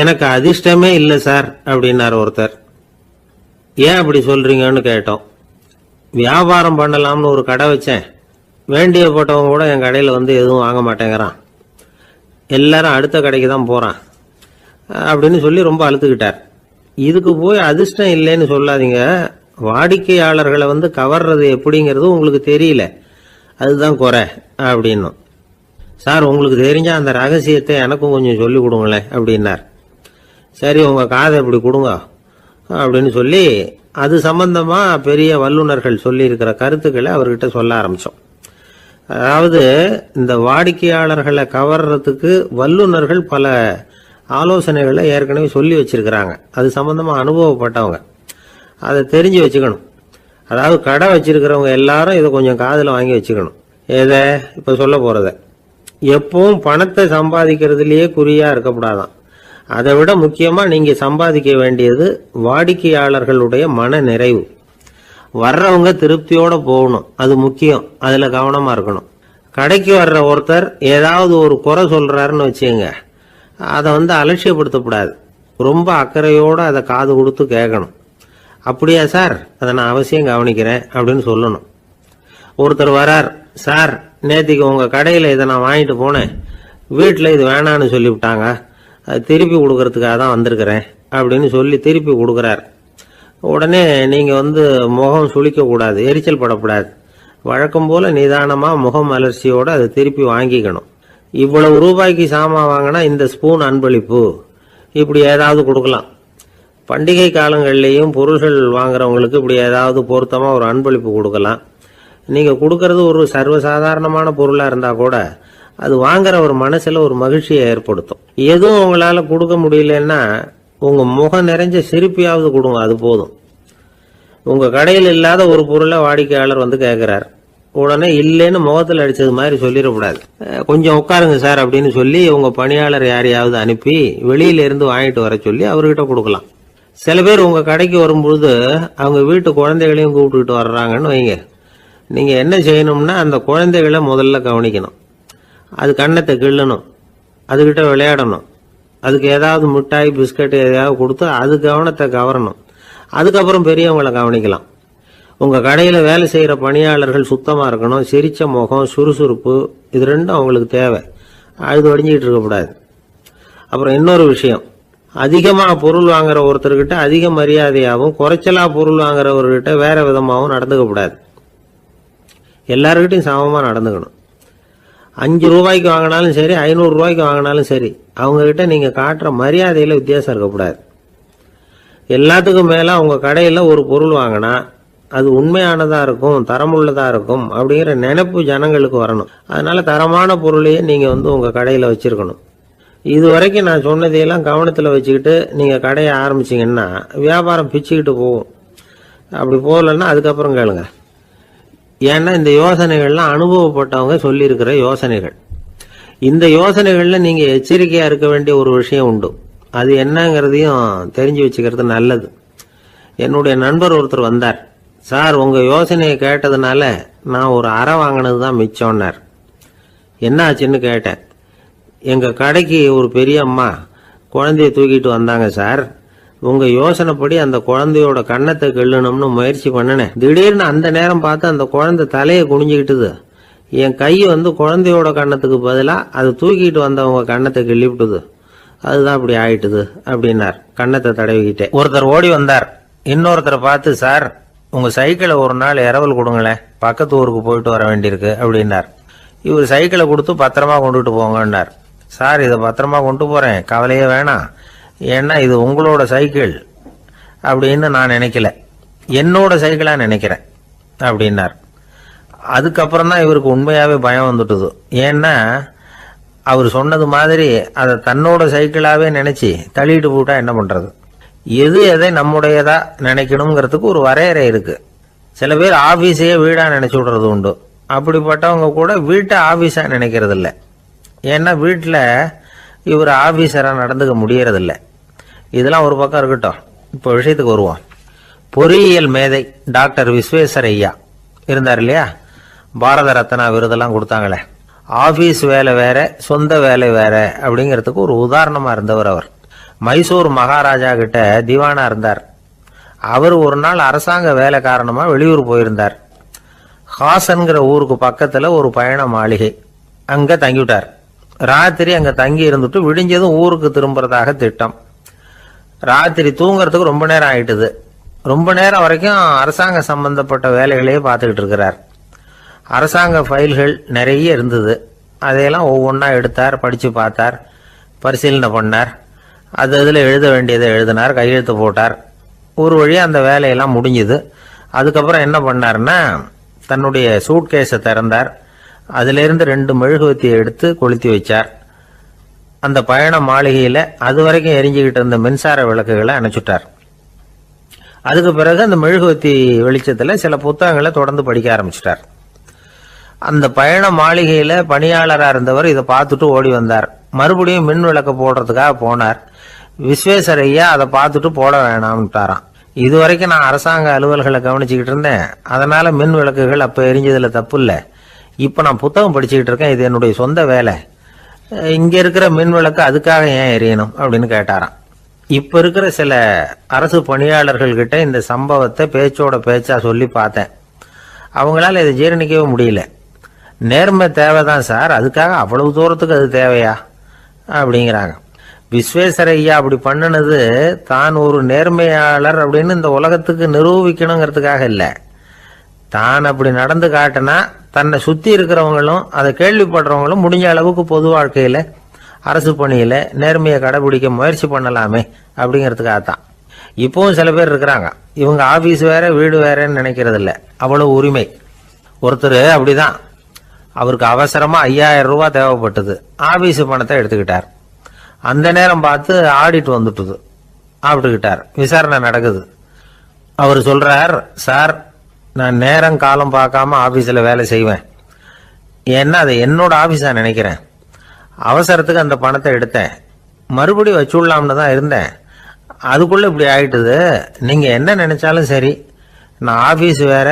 எனக்கு அதிர்ஷ்டமே இல்லை சார் அப்படின்னார் ஒருத்தர். ஏன் அப்படி சொல்றீங்கன்னு கேட்டோம். வியாபாரம் பண்ணலாம்னு ஒரு கடை வச்சேன். வேண்டிய போட்டவங்க கூட என் கடையில் வந்து எதுவும் வாங்க மாட்டேங்கிறான். எல்லாரும் அடுத்த கடைக்கு தான் போறான் அப்படின்னு சொல்லி ரொம்ப அழுத்துக்கிட்டார். இதுக்கு போய் அதிர்ஷ்டம் இல்லைன்னு சொல்லாதீங்க. வாடிக்கையாளர்களை வந்து கவர்றது எப்படிங்கிறது உங்களுக்கு தெரியல, அதுதான் குறை அப்படின்னும். சார் உங்களுக்கு தெரிஞ்ச அந்த ரகசியத்தை எனக்கும் கொஞ்சம் சொல்லி கொடுங்களேன் அப்படின்னார். சரி உங்க காதை இப்படி கொடுங்க அப்படின்னு சொல்லி அது சம்பந்தமா பெரிய வல்லுநர்கள் சொல்லி இருக்கிற கருத்துக்களை அவர்கிட்ட சொல்ல ஆரம்பிச்சோம். அதாவது இந்த வாடிக்கையாளர்களை கவர்றதுக்கு வல்லுநர்கள் பல ஆலோசனைகளை ஏற்கனவே சொல்லி வச்சிருக்கிறாங்க. அது சம்பந்தமா அனுபவப்பட்டவங்க, அதை தெரிஞ்சு வச்சுக்கணும். அதாவது கடை வச்சிருக்கிறவங்க எல்லாரும் இதை கொஞ்சம் காதில் வாங்கி வச்சுக்கணும். எதை இப்ப சொல்ல போறத. எப்பவும் பணத்தை சம்பாதிக்கிறதுலயே குறியா இருக்கக்கூடாதான். அதை விட முக்கியமா நீங்க சம்பாதிக்க வேண்டியது வாடிக்கையாளர்களுடைய மன நிறைவு. வர்றவங்க திருப்தியோட போகணும், அது முக்கியம். அதுல கவனமா இருக்கணும். கடைக்கு வர்ற ஒருத்தர் ஏதாவது ஒரு குறை சொல்றாருன்னு வச்சுங்க, அதை வந்து அலட்சியப்படுத்தக்கூடாது. ரொம்ப அக்கறையோட அதை காது கொடுத்து கேட்கணும். அப்படியா சார், அதை நான் அவசியம் கவனிக்கிறேன் அப்படின்னு சொல்லணும். ஒருத்தர் வரார், சார் நேத்திக்கு உங்க கடையில இதை நான் வாங்கிட்டு போனேன், வீட்டில் இது வேணான்னு சொல்லிவிட்டாங்க, அது திருப்பி கொடுக்கறதுக்காக தான் வந்திருக்கிறேன் அப்படின்னு சொல்லி திருப்பி கொடுக்குறார். உடனே நீங்க வந்து முகம் சுளிக்க கூடாது, எரிச்சல் படக்கூடாது. வழக்கம் போல நிதானமா முகம் அலர்ச்சியோட அதை திருப்பி வாங்கிக்கணும். இவ்வளவு ரூபாய்க்கு சாமான் வாங்கினா இந்த ஸ்பூன் அன்பளிப்பு, இப்படி ஏதாவது கொடுக்கலாம். பண்டிகை காலங்கள்லேயும் பொருள்கள் வாங்குறவங்களுக்கு இப்படி ஏதாவது பொருத்தமா ஒரு அன்பளிப்பு கொடுக்கலாம். நீங்க கொடுக்கறது ஒரு சர்வசாதாரணமான பொருளா இருந்தா கூட அது வாங்குற ஒரு மனசுல ஒரு மகிழ்ச்சியை ஏற்படுத்தும். எதுவும் உங்களால கொடுக்க முடியலன்னா உங்க முகம் நிறைஞ்ச சிரிப்பியாவது கொடுங்க, அது போதும். உங்க கடையில் இல்லாத ஒரு பொருளை வாடிக்கையாளர் வந்து கேட்கிறார், உடனே இல்லைன்னு முகத்தில் அடிச்சது மாதிரி சொல்லிடக்கூடாது. கொஞ்சம் உட்காருங்க சார் அப்படின்னு சொல்லி உங்க பணியாளர் யாரையாவது அனுப்பி வெளியில இருந்து வாங்கிட்டு வர சொல்லி அவர்கிட்ட கொடுக்கலாம். சில பேர் உங்க கடைக்கு வரும்பொழுது அவங்க வீட்டு குழந்தைகளையும் கூப்பிட்டுக்கிட்டு வர்றாங்கன்னு வைங்க. நீங்க என்ன செய்யணும்னா அந்த குழந்தைகளை முதல்ல கவனிக்கணும். அது கண்ணத்தை கிள்ளணும், அதுகிட்ட விளையாடணும், அதுக்கு ஏதாவது மிட்டாய் பிஸ்கட் எதையாவது கொடுத்து அது கவனத்தை கவரணும். அதுக்கப்புறம் பெரியவங்களை கவனிக்கலாம். உங்க கடையில வேலை செய்யற பணியாளர்கள் சுத்தமா இருக்கணும். சிரிச்ச முகம், சுறுசுறுப்பு, இது ரெண்டும் அவங்களுக்கு தேவை. அழுது வடிஞ்சிக்கிட்டு இருக்கக்கூடாது. அப்புறம் இன்னொரு விஷயம், அதிகமா பொருள் வாங்குற ஒருத்தர்கிட்ட அதிக மரியாதையாகவும் குறைச்சலா பொருள் வாங்குறவர்கிட்ட வேற விதமாகவும் நடந்துக்க கூடாது. எல்லாருக்கிட்டையும் சமமா நடந்துக்கணும். 5 ரூபாய்க்கு வாங்கினாலும் சரி, 500 ரூபாய்க்கு வாங்கினாலும் சரி, அவங்க கிட்ட நீங்க காட்டுற மரியாதையில வித்தியாசம் இருக்கக்கூடாது. எல்லாத்துக்கும் மேல உங்க கடையில ஒரு பொருள் வாங்கினா அது உண்மையானதா இருக்கும், தரமுள்ளதா இருக்கும் அப்படிங்கிற நினைப்பு ஜனங்களுக்கு வரணும். அதனால தரமான பொருளையே நீங்க வந்து உங்க கடையில வச்சிருக்கணும். இது வரைக்கும் நான் சொன்னதையெல்லாம் கவனத்துல வச்சுக்கிட்டு நீங்க கடையை ஆரம்பிச்சீங்கன்னா வியாபாரம் பிச்சுக்கிட்டு போகும். அப்படி போகலன்னா அதுக்கப்புறம் கேளுங்க. ஏன்னா இந்த யோசனைகள்லாம் அனுபவப்பட்டவங்க சொல்லி இருக்கிற யோசனைகள். இந்த யோசனைகள்ல நீங்க எச்சரிக்கையா இருக்க வேண்டிய ஒரு விஷயம் உண்டு. அது என்னங்கிறதையும் தெரிஞ்சு வச்சுக்கிறது நல்லது. என்னுடைய நண்பர் ஒருத்தர் வந்தார். சார் உங்க யோசனையை கேட்டதுனால நான் ஒரு அறை வாங்கினது தான் மிச்சம்னார். என்ன ஆச்சுன்னு கேட்டேன். எங்க கடைக்கு ஒரு பெரிய அம்மா குழந்தைய தூக்கிட்டு வந்தாங்க சார். உங்க யோசனைப்படி அந்த குழந்தையோட கண்ணத்தை கிள்ளணும்னு முயற்சி பண்ணினேன். திடீர்னு அந்த நேரம் பார்த்து அந்த குழந்தை தலையை குனிஞ்சுக்கிட்டுது. என் கை வந்து குழந்தையோட கண்ணத்துக்கு பதிலா அது தூக்கிட்டு வந்தவங்க கண்ணத்தை கிள்ளிவிட்டுது. அதுதான் அப்படி ஆயிட்டுது அப்படின்னார் கண்ணத்தை தடவிக்கிட்டே. ஒருத்தர் ஓடி வந்தார். இன்னொருத்தரை பார்த்து, சார் உங்க சைக்கிளை ஒரு நாள் இரவல் கொடுங்களேன், பக்கத்து ஊருக்கு போயிட்டு வர வேண்டியிருக்கு அப்படின்னார். இவர் சைக்கிளை கொடுத்து பத்திரமா கொண்டுட்டு போங்கன்னார். சார் இதை பத்திரமா கொண்டு போறேன், கவலையே வேணாம், ஏன்னா இது உங்களோட சைக்கிள் அப்படின்னு நான் நினைக்கல, என்னோட சைக்கிளா நினைக்கிறேன் அப்படின்னார். அதுக்கப்புறம் தான் இவருக்கு உண்மையாவே பயம் வந்துட்டுது. ஏன்னா அவர் சொன்னது மாதிரி அதை தன்னோட சைக்கிளாவே நினைச்சு தள்ளிட்டு போட்டா என்ன பண்றது? எது எதை நம்முடையதா நினைக்கணுங்கிறதுக்கு ஒரு வரையறை இருக்கு. சில பேர் ஆபீஸையே வீடா நினைச்சு விடுறது உண்டு. அப்படிப்பட்டவங்க கூட வீட்டை ஆபீஸா நினைக்கிறது இல்லை. ஏன்னா வீட்டில் இவர் ஆபீஸரா நடந்துக்க முடியறதில்ல. இதெல்லாம் ஒரு பக்கம் இருக்கட்டும். இப்போ விஷயத்துக்கு வருவோம். பொறியியல் மேதை டாக்டர் விஸ்வேஸ்வரய்யா இருந்தார் இல்லையா, பாரத ரத்னா விருதெல்லாம் கொடுத்தாங்களே. ஆபீஸ் வேலை வேற, சொந்த வேலை வேற அப்படிங்கிறதுக்கு ஒரு உதாரணமா இருந்தவர் அவர். மைசூர் மகாராஜா கிட்ட திவானா இருந்தார். அவர் ஒரு நாள் அரசாங்க வேலை காரணமா வெளியூர் போயிருந்தார். ஹாசன்கிற ஊருக்கு பக்கத்துல ஒரு பயண மாளிகை, அங்க தங்கிவிட்டார். ராத்திரி அங்க தங்கி இருந்துட்டு விடிஞ்சதும் ஊருக்கு திரும்புறதாக திட்டம். ராத்திரி தூங்குறதுக்கு ரொம்ப நேரம் ஆயிட்டுது. ரொம்ப நேரம் வரைக்கும் அரசாங்க சம்பந்தப்பட்ட வேலைகளையே பார்த்துக்கிட்டு இருக்கிறார். அரசாங்க ஃபைல்கள் நிறைய இருந்தது. அதையெல்லாம் ஒவ்வொன்றா எடுத்தார், படிச்சு பார்த்தார், பரிசீலனை பண்ணார். அதில் எழுத வேண்டியதை எழுதினார், கையெழுத்து போட்டார். ஒரு வழியாக அந்த வேலையெல்லாம் முடிஞ்சுது. அதுக்கப்புறம் என்ன பண்ணார்னா, தன்னுடைய சூட்கேஸை திறந்தார். அதிலிருந்து 2 மெழுகுவத்தியை எடுத்து கொளுத்தி வச்சார். அந்த பயண மாளிகையில் அது வரைக்கும் எரிஞ்சுக்கிட்டு இருந்த மின்சார விளக்குகளை அணைச்சுட்டார். அதுக்கு பிறகு அந்த மெழுகுவத்தி வெளிச்சத்தில் சில புத்தகங்களை தொடர்ந்து படிக்க ஆரம்பிச்சிட்டார். அந்த பயண மாளிகையில் பணியாளராக இருந்தவர் இதை பார்த்துட்டு ஓடி வந்தார். மறுபடியும் மின் விளக்கு போடுறதுக்காக போனார். விஸ்வேஸ்வரையா அதை பார்த்துட்டு போட வேணாம்ட்டாராம். இதுவரைக்கும் நான் அரசாங்க அலுவல்களை கவனிச்சுக்கிட்டு இருந்தேன், அதனால மின் விளக்குகள் அப்போ எரிஞ்சதுல தப்பு இல்லை. இப்போ நான் புத்தகம் படிச்சுக்கிட்டு இருக்கேன், இது என்னுடைய சொந்த வேலை. இங்கே இருக்கிற மின் விளக்கு அதுக்காக ஏன் எரியணும் அப்படின்னு கேட்டாராம். இப்போ இருக்கிற சில அரசு பணியாளர்கள் கிட்ட இந்த சம்பவத்தை பேச்சோட பேச்சா சொல்லி பார்த்தேன். அவங்களால இதை ஜீரணிக்கவே முடியல. நேர்மை தேவைதான் சார், அதுக்காக அவ்வளவு தூரத்துக்கு அது தேவையா அப்படிங்கிறாங்க. விஸ்வேஸ்வரையா அப்படி பண்ணினது தான் ஒரு நேர்மையாளர் அப்படின்னு இந்த உலகத்துக்கு நிரூபிக்கணுங்கிறதுக்காக இல்லை. தான் அப்படி நடந்து காட்டினா தன்னை சுற்றி இருக்கிறவங்களும் அதை கேள்விப்படுறவங்களும் முடிஞ்ச அளவுக்கு பொது வாழ்க்கையில் அரசு பணியில் நேர்மையை கடைபிடிக்க முயற்சி பண்ணலாமே அப்படிங்கிறதுக்காகத்தான். இப்போவும் சில பேர் இருக்கிறாங்க, இவங்க ஆஃபீஸ் வேற வீடு வேறன்னு நினைக்கிறது இல்லை, அவ்வளோ உரிமை. ஒருத்தர் அப்படிதான், அவருக்கு அவசரமா 5000 ரூபாய் தேவைப்பட்டது. ஆபீஸ் பணத்தை எடுத்துக்கிட்டார். அந்த நேரம் பார்த்து ஆடிட் வந்துட்டுது. ஆப்பிட்டுக்கிட்டார். விசாரணை நடக்குது. அவர் சொல்றார், சார் நான் நேரம் காலம் பார்க்காம ஆபீஸில் வேலை செய்வேன், ஏன்னா அதை என்னோட ஆபீஸா நினைக்கிறேன். அவசரத்துக்கு அந்த பணத்தை எடுத்தேன், மறுபடியும் வச்சுடலாம்னு தான் இருந்தேன், அதுக்குள்ள இப்படி ஆயிட்டுது. நீங்க என்ன நினைச்சாலும் சரி, நான் ஆபீஸ் வேற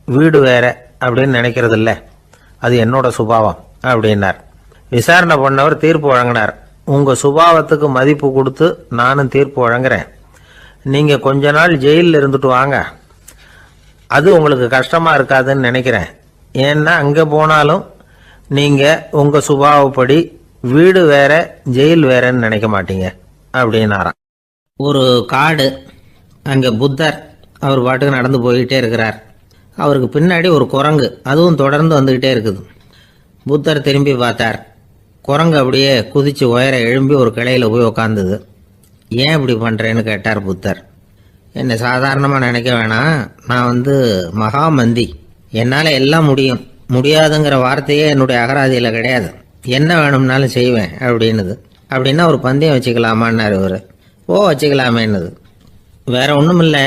வீடு வேற அப்படின்னு நினைக்கிறது இல்லை, அது என்னோட சுபாவம் அப்படின்னார். விசாரணை பண்ணவர் தீர்ப்பு வழங்கினார். உங்க சுபாவத்துக்கு மதிப்பு கொடுத்து நானும் தீர்ப்பு வழங்குறேன். நீங்க கொஞ்ச நாள் ஜெயிலில் இருந்துட்டு வாங்க, அது உங்களுக்கு கஷ்டமா இருக்காதுன்னு நினைக்கிறேன். ஏன்னா அங்க போனாலும் நீங்க உங்க சுபாவப்படி வீடு வேற ஜெயில் வேறன்னு நினைக்க மாட்டீங்க அப்படின்னாராம். ஒரு காடு, அங்க புத்தர் அவர் பாட்டுக்கு நடந்து போய்கிட்டே இருக்கிறார். அவருக்கு பின்னாடி ஒரு குரங்கு, அதுவும் தொடர்ந்து வந்துகிட்டே இருக்குது. புத்தர் திரும்பி பார்த்தார். குரங்கு அப்படியே குதிச்சு உயர எழும்பி ஒரு கிளையில போய் உக்காந்துது. ஏன் இப்படி பண்றேன்னு கேட்டார் புத்தர். என்னை சாதாரணமாக நினைக்க வேணாம், நான் மகாமந்தி, என்னால் எல்லாம் முடியும், முடியாதுங்கிற வார்த்தையே என்னுடைய அகராதியில் கிடையாது, என்ன வேணும்னாலும் செய்வேன் அப்படின்னுது. அப்படின்னா ஒரு பந்தயம் வச்சுக்கலாமான்னாரு இவர். வச்சுக்கலாமேன்னுது. வேற ஒன்றும் இல்லை,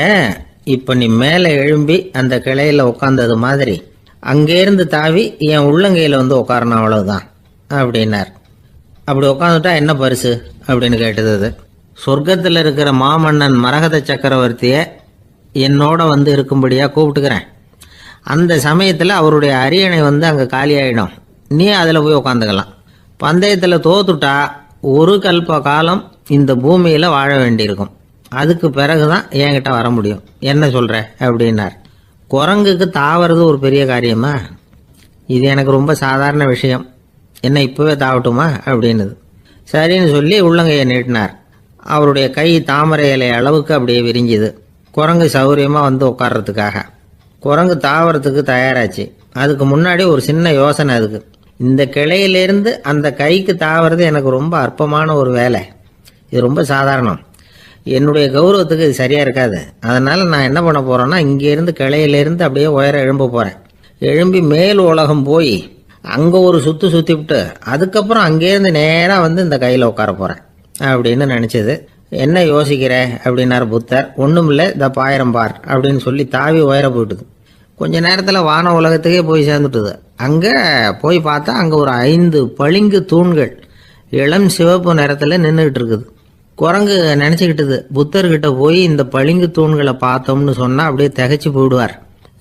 இப்போ நீ மேலே எழும்பி அந்த கிளையில் உட்காந்தது மாதிரி அங்கேருந்து தாவி என் உள்ளங்கையில் உட்காரணும், அவ்வளவுதான் அப்படின்னார். அப்படி உட்காந்துட்டா என்ன பரிசு அப்படின்னு கேட்டது அது. சொர்க்கத்தில் இருக்கிற மாமன்னன் மரகத சக்கரவர்த்தியை என்னோட இருக்கும்படியாக கூப்பிட்டுக்கிறேன். அந்த சமயத்தில் அவருடைய அரியணை அங்கே காலியாயிடும், நீ அதில் போய் உட்காந்துக்கலாம். பந்தயத்தில் தோத்துட்டா ஒரு கல்ப காலம் இந்த பூமியில் வாழ வேண்டியிருக்கும், அதுக்கு பிறகுதான் என்கிட்ட வர முடியும், என்ன சொல்ற அப்படின்னார். குரங்குக்கு தாவறது ஒரு பெரிய காரியமா? இது எனக்கு ரொம்ப சாதாரண விஷயம், என்ன இப்பவே தாவட்டுமா அப்படின்னுது. சரின்னு சொல்லி உள்ளங்கையை நீட்டினார். அவருடைய கை தாமரை இலை அளவுக்கு அப்படியே விரிஞ்சுது. குரங்கு சௌரியமா உட்கார்றதுக்காக. குரங்கு தாவறதுக்கு தயாராச்சு. அதுக்கு முன்னாடி ஒரு சின்ன யோசனை. அதுக்கு இந்த கிளையிலிருந்து அந்த கைக்கு தாவறது எனக்கு ரொம்ப அற்பமான ஒரு வேலை, இது ரொம்ப சாதாரணம், என்னுடைய கௌரவத்துக்கு இது சரியா இருக்காது. அதனால நான் என்ன பண்ண போறேன்னா, இங்கிருந்து கிளையிலிருந்து அப்படியே உயர எழும்ப போறேன். எழும்பி மேல் உலகம் போய் அங்க ஒரு சுத்தி விட்டு அதுக்கப்புறம் அங்கேருந்து நேரா இந்த கையில உட்கார போறேன் அப்படின்னு நினைச்சது. என்ன யோசிக்கிற அப்படின்னாரு புத்தர். ஒண்ணும் இல்லை, இந்த பாயிரம் பார் அப்படின்னு சொல்லி தாவி உயர போயிட்டுது. கொஞ்ச நேரத்துல வான உலகத்துக்கே போய் சேர்ந்துட்டுது. அங்க போய் பார்த்தா அங்க ஒரு 5 பளிங்கு தூண்கள் இளம் சிவப்பு நிறத்துல நின்றுகிட்டு இருக்குது. குரங்கு நினைச்சுக்கிட்டது, புத்தர்கிட்ட போய் இந்த பளிங்கு தூண்களை பார்த்தோம்னு சொன்னா அப்படியே திகைச்சு போயிடுவார்,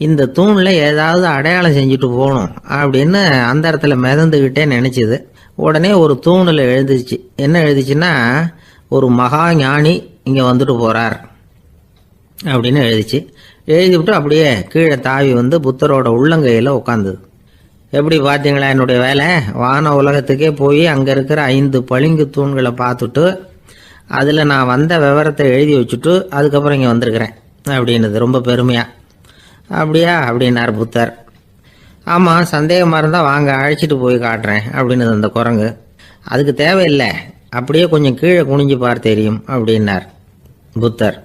இந்த தூண்ல ஏதாவது அடையாளம் செஞ்சுட்டு போகணும் அப்படின்னு அந்த இடத்துல மிதந்துகிட்டே நினைச்சுது. உடனே ஒரு தூணில் எழுதிச்சு. என்ன எழுதிச்சுன்னா, ஒரு மகா ஞானி இங்கே வந்துட்டு போகிறார் அப்படின்னு எழுதிச்சு. எழுதிவிட்டு அப்படியே கீழே தாவி வந்து புத்தரோட உள்ளங்கையில் உட்காந்துது. எப்படி பார்த்தீங்களா என்னுடைய வேலை? வான உலகத்துக்கே போய் அங்கே இருக்கிற 5 பளிங்கு தூண்களை பார்த்துட்டு அதில் நான் வந்த விவரத்தை எழுதி வச்சுட்டு அதுக்கப்புறம் இங்கே வந்திருக்கிறேன் அப்படின்னுது ரொம்ப பெருமையாக. அப்படியா அப்படின்னார் புத்தர். ஆமாம், சந்தேகமாக இருந்தால் வாங்க அழைச்சிட்டு போய் காட்டுறேன் அப்படின்னுது அந்த குரங்கு. அதுக்கு தேவையில்லை, அப்படியே கொஞ்சம் கீழே குனிஞ்சு பார் தெரியும் அப்படின்னார் புத்தர்.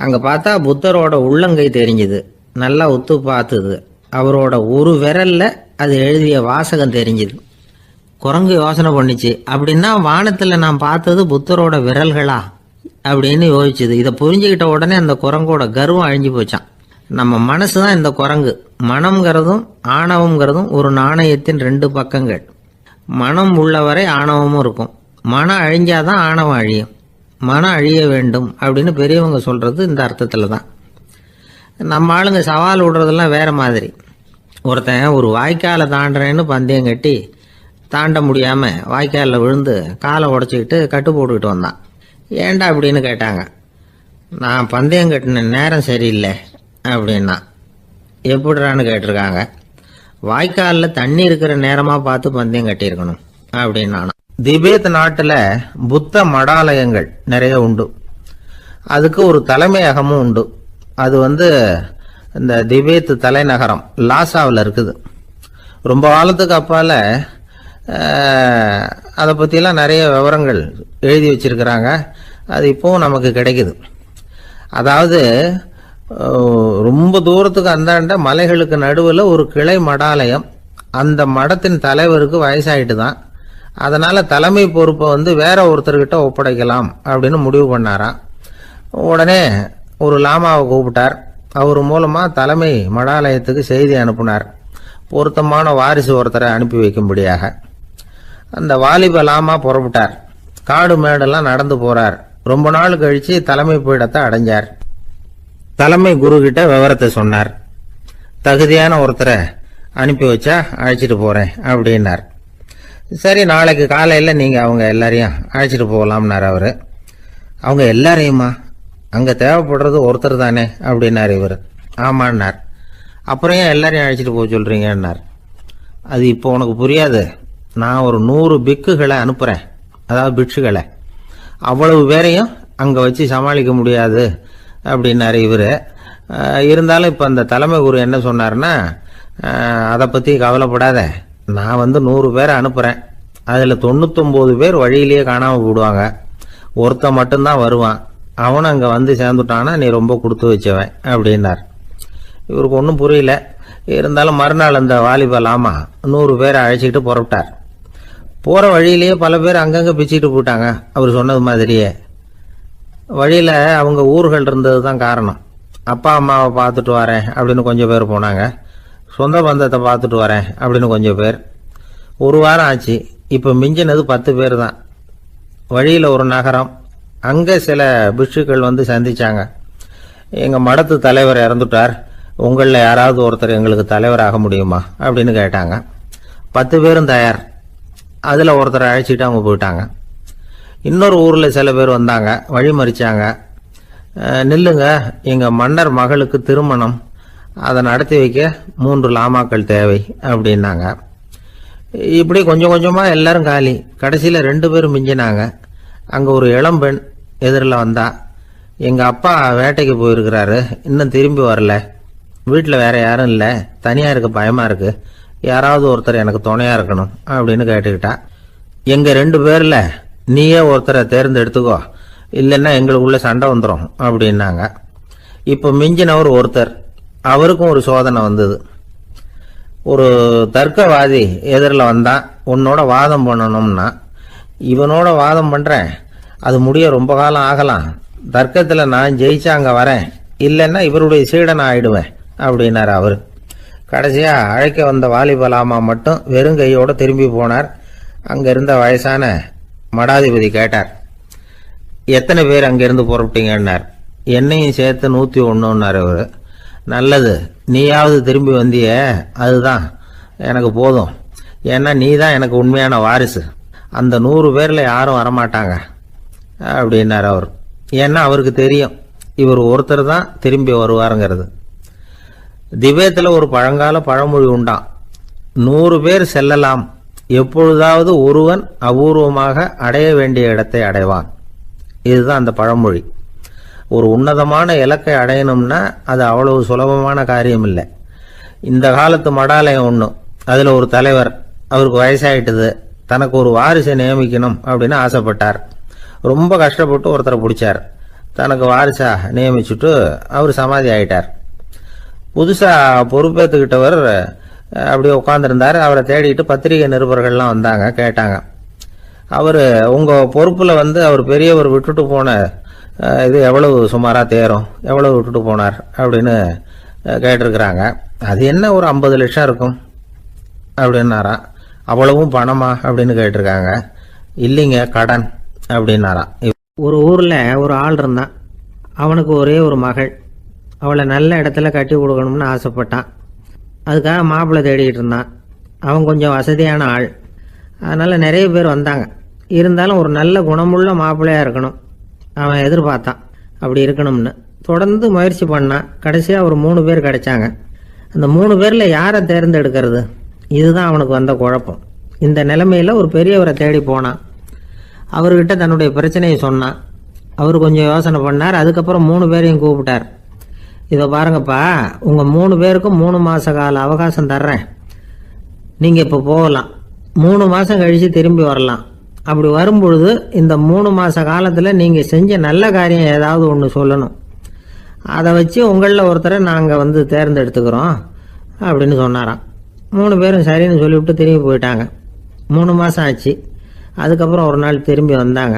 அங்கே பார்த்தா புத்தரோட உள்ளங்கை தெரிஞ்சுது. நல்லா உத்து பார்த்துது. அவரோட ஒரு விரலில் அது எழுதிய வாசகம் தெரிஞ்சுது. குரங்கு யோசனை பண்ணிச்சு, அப்படின்னா வானத்தில் நான் பார்த்தது புத்தரோட விரல்களா அப்படின்னு யோசிச்சுது. இதை புரிஞ்சுக்கிட்ட உடனே அந்த குரங்கோட கர்வம் அழிஞ்சு போச்சான். நம்ம மனசு தான் இந்த குரங்கு. மனம்ங்கிறதும் ஆணவம்ங்கிறதும் ஒரு நாணயத்தின் 2 பக்கங்கள். மனம் உள்ளவரை ஆணவமும் இருக்கும். மனம் அழிஞ்சாதான் ஆணவம் அழியும். மனம் அழிய வேண்டும் அப்படின்னு பெரியவங்க சொல்கிறது இந்த அர்த்தத்தில் தான். நம்ம ஆளுங்க சவால் விடுறதெல்லாம் வேறு மாதிரி. ஒருத்தன் ஒரு வாய்க்காலை தாண்டுறேன்னு பந்தயம் கட்டி தாண்ட முடியாமல் வாய்க்காலில் விழுந்து காலை உடச்சிக்கிட்டு கட்டு போட்டுக்கிட்டு வந்தான். ஏன்டா அப்படின்னு கேட்டாங்க. நான் பந்தயம் கட்டின நேரம் சரியில்லை அப்படின்னா. எப்படிறான்னு கேட்டிருக்காங்க. வாய்க்காலில் தண்ணி இருக்கிற நேரமாக பார்த்து பந்தயம் கட்டியிருக்கணும் அப்படின்னா. திபேத் நாட்டில் புத்த மடாலயங்கள் நிறைய உண்டு. அதுக்கு ஒரு தலைமையகமும் உண்டு. அது இந்த திபேத் தலைநகரம் லாசாவில் இருக்குது. ரொம்ப காலத்துக்கு அப்பால் அதை பற்றிலாம் நிறைய விவரங்கள் எழுதி வச்சிருக்கிறாங்க. அது இப்போவும் நமக்கு கிடைக்குது. அதாவது ரொம்ப தூரத்துக்கு அந்தாண்ட மலைகளுக்கு நடுவில் ஒரு கிளை மடாலயம். அந்த மடத்தின் தலைவருக்கு வயசாயிட்டு தான். அதனால் தலைமை பொறுப்பை வேற ஒருத்தர்கிட்ட ஒப்படைக்கலாம் அப்படின்னு முடிவு பண்ணாராம். உடனே ஒரு லாமாவை கூப்பிட்டார். அவர் மூலமாக தலைமை மடாலயத்துக்கு செய்தி அனுப்புனார், பொருத்தமான வாரிசு ஒருத்தரை அனுப்பி வைக்கும்படியாக. அந்த வாலிப லாமா புறப்பட்டார். காடு மேடெல்லாம் நடந்து போறார். ரொம்ப நாள் கழிச்சு தலைமை பீடத்தை அடைஞ்சார். தலைமை குரு கிட்ட விவரத்தை சொன்னார். தகுதியான ஒருத்தரை அனுப்பி வச்சா அழைச்சிட்டு போறேன் அப்படின்னார். சரி, நாளைக்கு காலையில் நீங்கள் அவங்க எல்லாரையும் அழைச்சிட்டு போகலாம்னார் அவர். அவங்க எல்லாரையுமா? அங்கே தேவைப்படுறது ஒருத்தர் தானே அப்படின்னார் இவர். ஆமான்னார். அப்புறம் ஏன் எல்லாரையும் அழைச்சிட்டு போக சொல்கிறீங்கன்னார். அது இப்போ உனக்கு புரியாது. நான் ஒரு 100 பிக்குகளை அனுப்புகிறேன், அதாவது பிட்சுகளை. அவ்வளவு பேரையும் அங்கே வச்சு சமாளிக்க முடியாது அப்படின்னாரு இவர். இருந்தாலும் இப்போ அந்த தலைமை குரு என்ன சொன்னார்னா, அதை பற்றி கவலைப்படாத, நான் 100 பேரை அனுப்புகிறேன். அதில் 99 பேர் வழியிலேயே காணாமல் போடுவாங்க. ஒருத்தன் மட்டும்தான் வருவான். அவனும் அங்கே சேர்ந்துட்டானா நீ ரொம்ப கொடுத்து வச்சவன் அப்படின்னார். இவருக்கு ஒன்றும் புரியல. இருந்தாலும் மறுநாள் அந்த வாலிபலாமா 100 பேரை அழைச்சிக்கிட்டு புறப்பட்டார். போகிற வழியிலேயே பல பேர் அங்கங்கே பிச்சுக்கிட்டு போயிட்டாங்க. அவர் சொன்னது மாதிரியே. வழியில் அவங்க ஊர்கள் இருந்தது தான் காரணம். அப்பா அம்மாவை பார்த்துட்டு வரேன் அப்படின்னு கொஞ்சம் பேர் போனாங்க. சொந்த பந்தத்தை பார்த்துட்டு வரேன் அப்படின்னு கொஞ்சம் பேர். ஒரு வாரம் ஆச்சு. இப்போ மிஞ்சினது 10 பேர் தான். வழியில் ஒரு நகரம். அங்கே சில பிட்சுக்கள் சந்திச்சாங்க. எங்கள் மடத்து தலைவர் இறந்துட்டார், உங்களில் யாராவது ஒருத்தர் எங்களுக்கு தலைவராக முடியுமா அப்படின்னு கேட்டாங்க. 10 பேரும் தயார். அதில் ஒருத்தரை அழைச்சிட்டு அவங்க போயிட்டாங்க. இன்னொரு ஊரில் சில பேர் வந்தாங்க, வழி மறிச்சாங்க. நில்லுங்க, எங்கள் மன்னர் மகளுக்கு திருமணம், அதை நடத்தி வைக்க 3 லாமாக்கள் தேவை அப்படின்னாங்க. இப்படி கொஞ்சம் கொஞ்சமாக எல்லாரும் காலி. கடைசியில் 2 பேரும் மிஞ்சினாங்க. அங்கே ஒரு இளம்பெண் எதிரில் வந்தா. எங்கள் அப்பா வேட்டைக்கு போயிருக்கிறாரு, இன்னும் திரும்பி வரல. வீட்டில் வேற யாரும் இல்லை, தனியாக இருக்க பயமாக இருக்கு, யாராவது ஒருத்தர் எனக்கு துணையாக இருக்கணும் அப்படின்னு கேட்டுக்கிட்டா. எங்கள் 2 பேரில் நீயே ஒருத்தரை தேர்ந்தெடுத்துக்கோ, இல்லைன்னா எங்களுக்குள்ள சண்டை வந்துடும் அப்படின்னாங்க. இப்போ மிஞ்சினவர் ஒருத்தர். அவருக்கும் ஒரு சோதனை வந்தது. ஒரு தர்க்கவாதி எதிரில் வந்தான். உன்னோட வாதம் பண்ணணும்னா. இவனோட வாதம் பண்ணுறேன், அது முடிய ரொம்ப காலம் ஆகலாம். தர்க்கத்தில் நான் ஜெயிச்சா அங்கே வரேன், இல்லைன்னா இவருடைய சீடனை ஆயிடுவேன் அப்படின்னார் அவர். கடைசியாக அழைக்க வந்த வாலிபலாமா மட்டும் வெறும் கையோடு திரும்பி போனார். அங்கே இருந்த வயசான மடாதிபதி கேட்டார், எத்தனை பேர் அங்கேருந்து புறப்பட்டீங்கன்னார். என்னையும் சேர்த்து 101ன்னார் அவர். நல்லது, நீயாவது திரும்பி வந்திய, அதுதான் எனக்கு போதும். ஏன்னா நீ தான் எனக்கு உண்மையான வாரிசு. அந்த 100 பேரில் யாரும் வரமாட்டாங்க அப்படின்னார் அவர். ஏன்னா அவருக்கு தெரியும் இவர் ஒருத்தர் தான் திரும்பி வருவாருங்கிறது. திபேத்தில் ஒரு பழங்கால பழமொழி உண்டாம், 100 பேர் செல்லலாம், எப்பொழுதாவது ஒருவன் அபூர்வமாக அடைய வேண்டிய இடத்தை அடைவான். இதுதான் அந்த பழமொழி. ஒரு உன்னதமான இலக்கை அடையணும்னா அது அவ்வளவு சுலபமான காரியம் இல்லை. இந்த காலத்து மடாலயம் ஒன்று, அதில் ஒரு தலைவர், அவருக்கு வயசாயிட்டுது, தனக்கு ஒரு வாரிசை நியமிக்கணும் அப்படின்னு ஆசைப்பட்டார். ரொம்ப கஷ்டப்பட்டு ஒருத்தரை பிடிச்சார், தனக்கு வாரிசா நியமிச்சுட்டு அவர் சமாதி ஆயிட்டார். புதுசாக பொறுப்பேற்றுக்கிட்டவர் அப்படியே உட்காந்துருந்தார். அவரை தேடிட்டு பத்திரிகை நிருபர்கள்லாம் வந்தாங்க, கேட்டாங்க. அவர் உங்கள் பொறுப்பில் அவர் பெரியவர் விட்டுட்டு போன இது எவ்வளவு சுமாராக தேரும், எவ்வளவு விட்டுட்டு போனார் அப்படின்னு கேட்டிருக்கிறாங்க. அது என்ன ஒரு 50 லட்சம் இருக்கும் அப்படின்னாராம். அவ்வளவும் பணமா அப்படின்னு கேட்டிருக்காங்க. இல்லைங்க, கடன் அப்படின்னாராம். ஒரு ஊரில் ஒரு ஆள் இருந்தான். அவனுக்கு ஒரே ஒரு மகள். அவளை நல்ல இடத்துல கட்டி கொடுக்கணும்னு ஆசைப்பட்டான். அதுக்காக மாப்பிள்ளை தேடிக்கிட்டு இருந்தான். அவன் கொஞ்சம் வசதியான ஆள், அதனால் நிறைய பேர் வந்தாங்க. இருந்தாலும் ஒரு நல்ல குணமுள்ள மாப்பிள்ளையாக இருக்கணும் அவன் எதிர்பார்த்தான். அப்படி இருக்கணும்னு தொடர்ந்து முயற்சி பண்ணான். கடைசியாக ஒரு 3 பேர் கிடைச்சாங்க. அந்த 3 பேரில் யாரை தேர்ந்தெடுக்கிறது, இதுதான் அவனுக்கு வந்த குழப்பம். இந்த நிலைமையில் ஒரு பெரியவரை தேடி போனான். அவர்கிட்ட தன்னுடைய பிரச்சனையை சொன்னான். அவர் கொஞ்சம் யோசனை பண்ணார். அதுக்கப்புறம் 3 பேரையும் கூப்பிட்டார். இதை பாருங்கப்பா, உங்கள் 3 பேருக்கும் 3 மாத கால அவகாசம் தர்றேன். நீங்கள் இப்போ போகலாம், 3 மாதம் கழித்து திரும்பி வரலாம். அப்படி வரும்பொழுது இந்த 3 மாத காலத்தில் நீங்கள் செஞ்ச நல்ல காரியம் ஏதாவது ஒன்று சொல்லணும். அதை வச்சு உங்களில் ஒருத்தரை நாங்கள் தேர்ந்தெடுத்துக்கிறோம் அப்படின்னு சொன்னாராம். 3 பேரும் சரின்னு சொல்லிவிட்டு திரும்பி போயிட்டாங்க. 3 மாதம் ஆச்சு. அதுக்கப்புறம் ஒரு நாள் திரும்பி வந்தாங்க.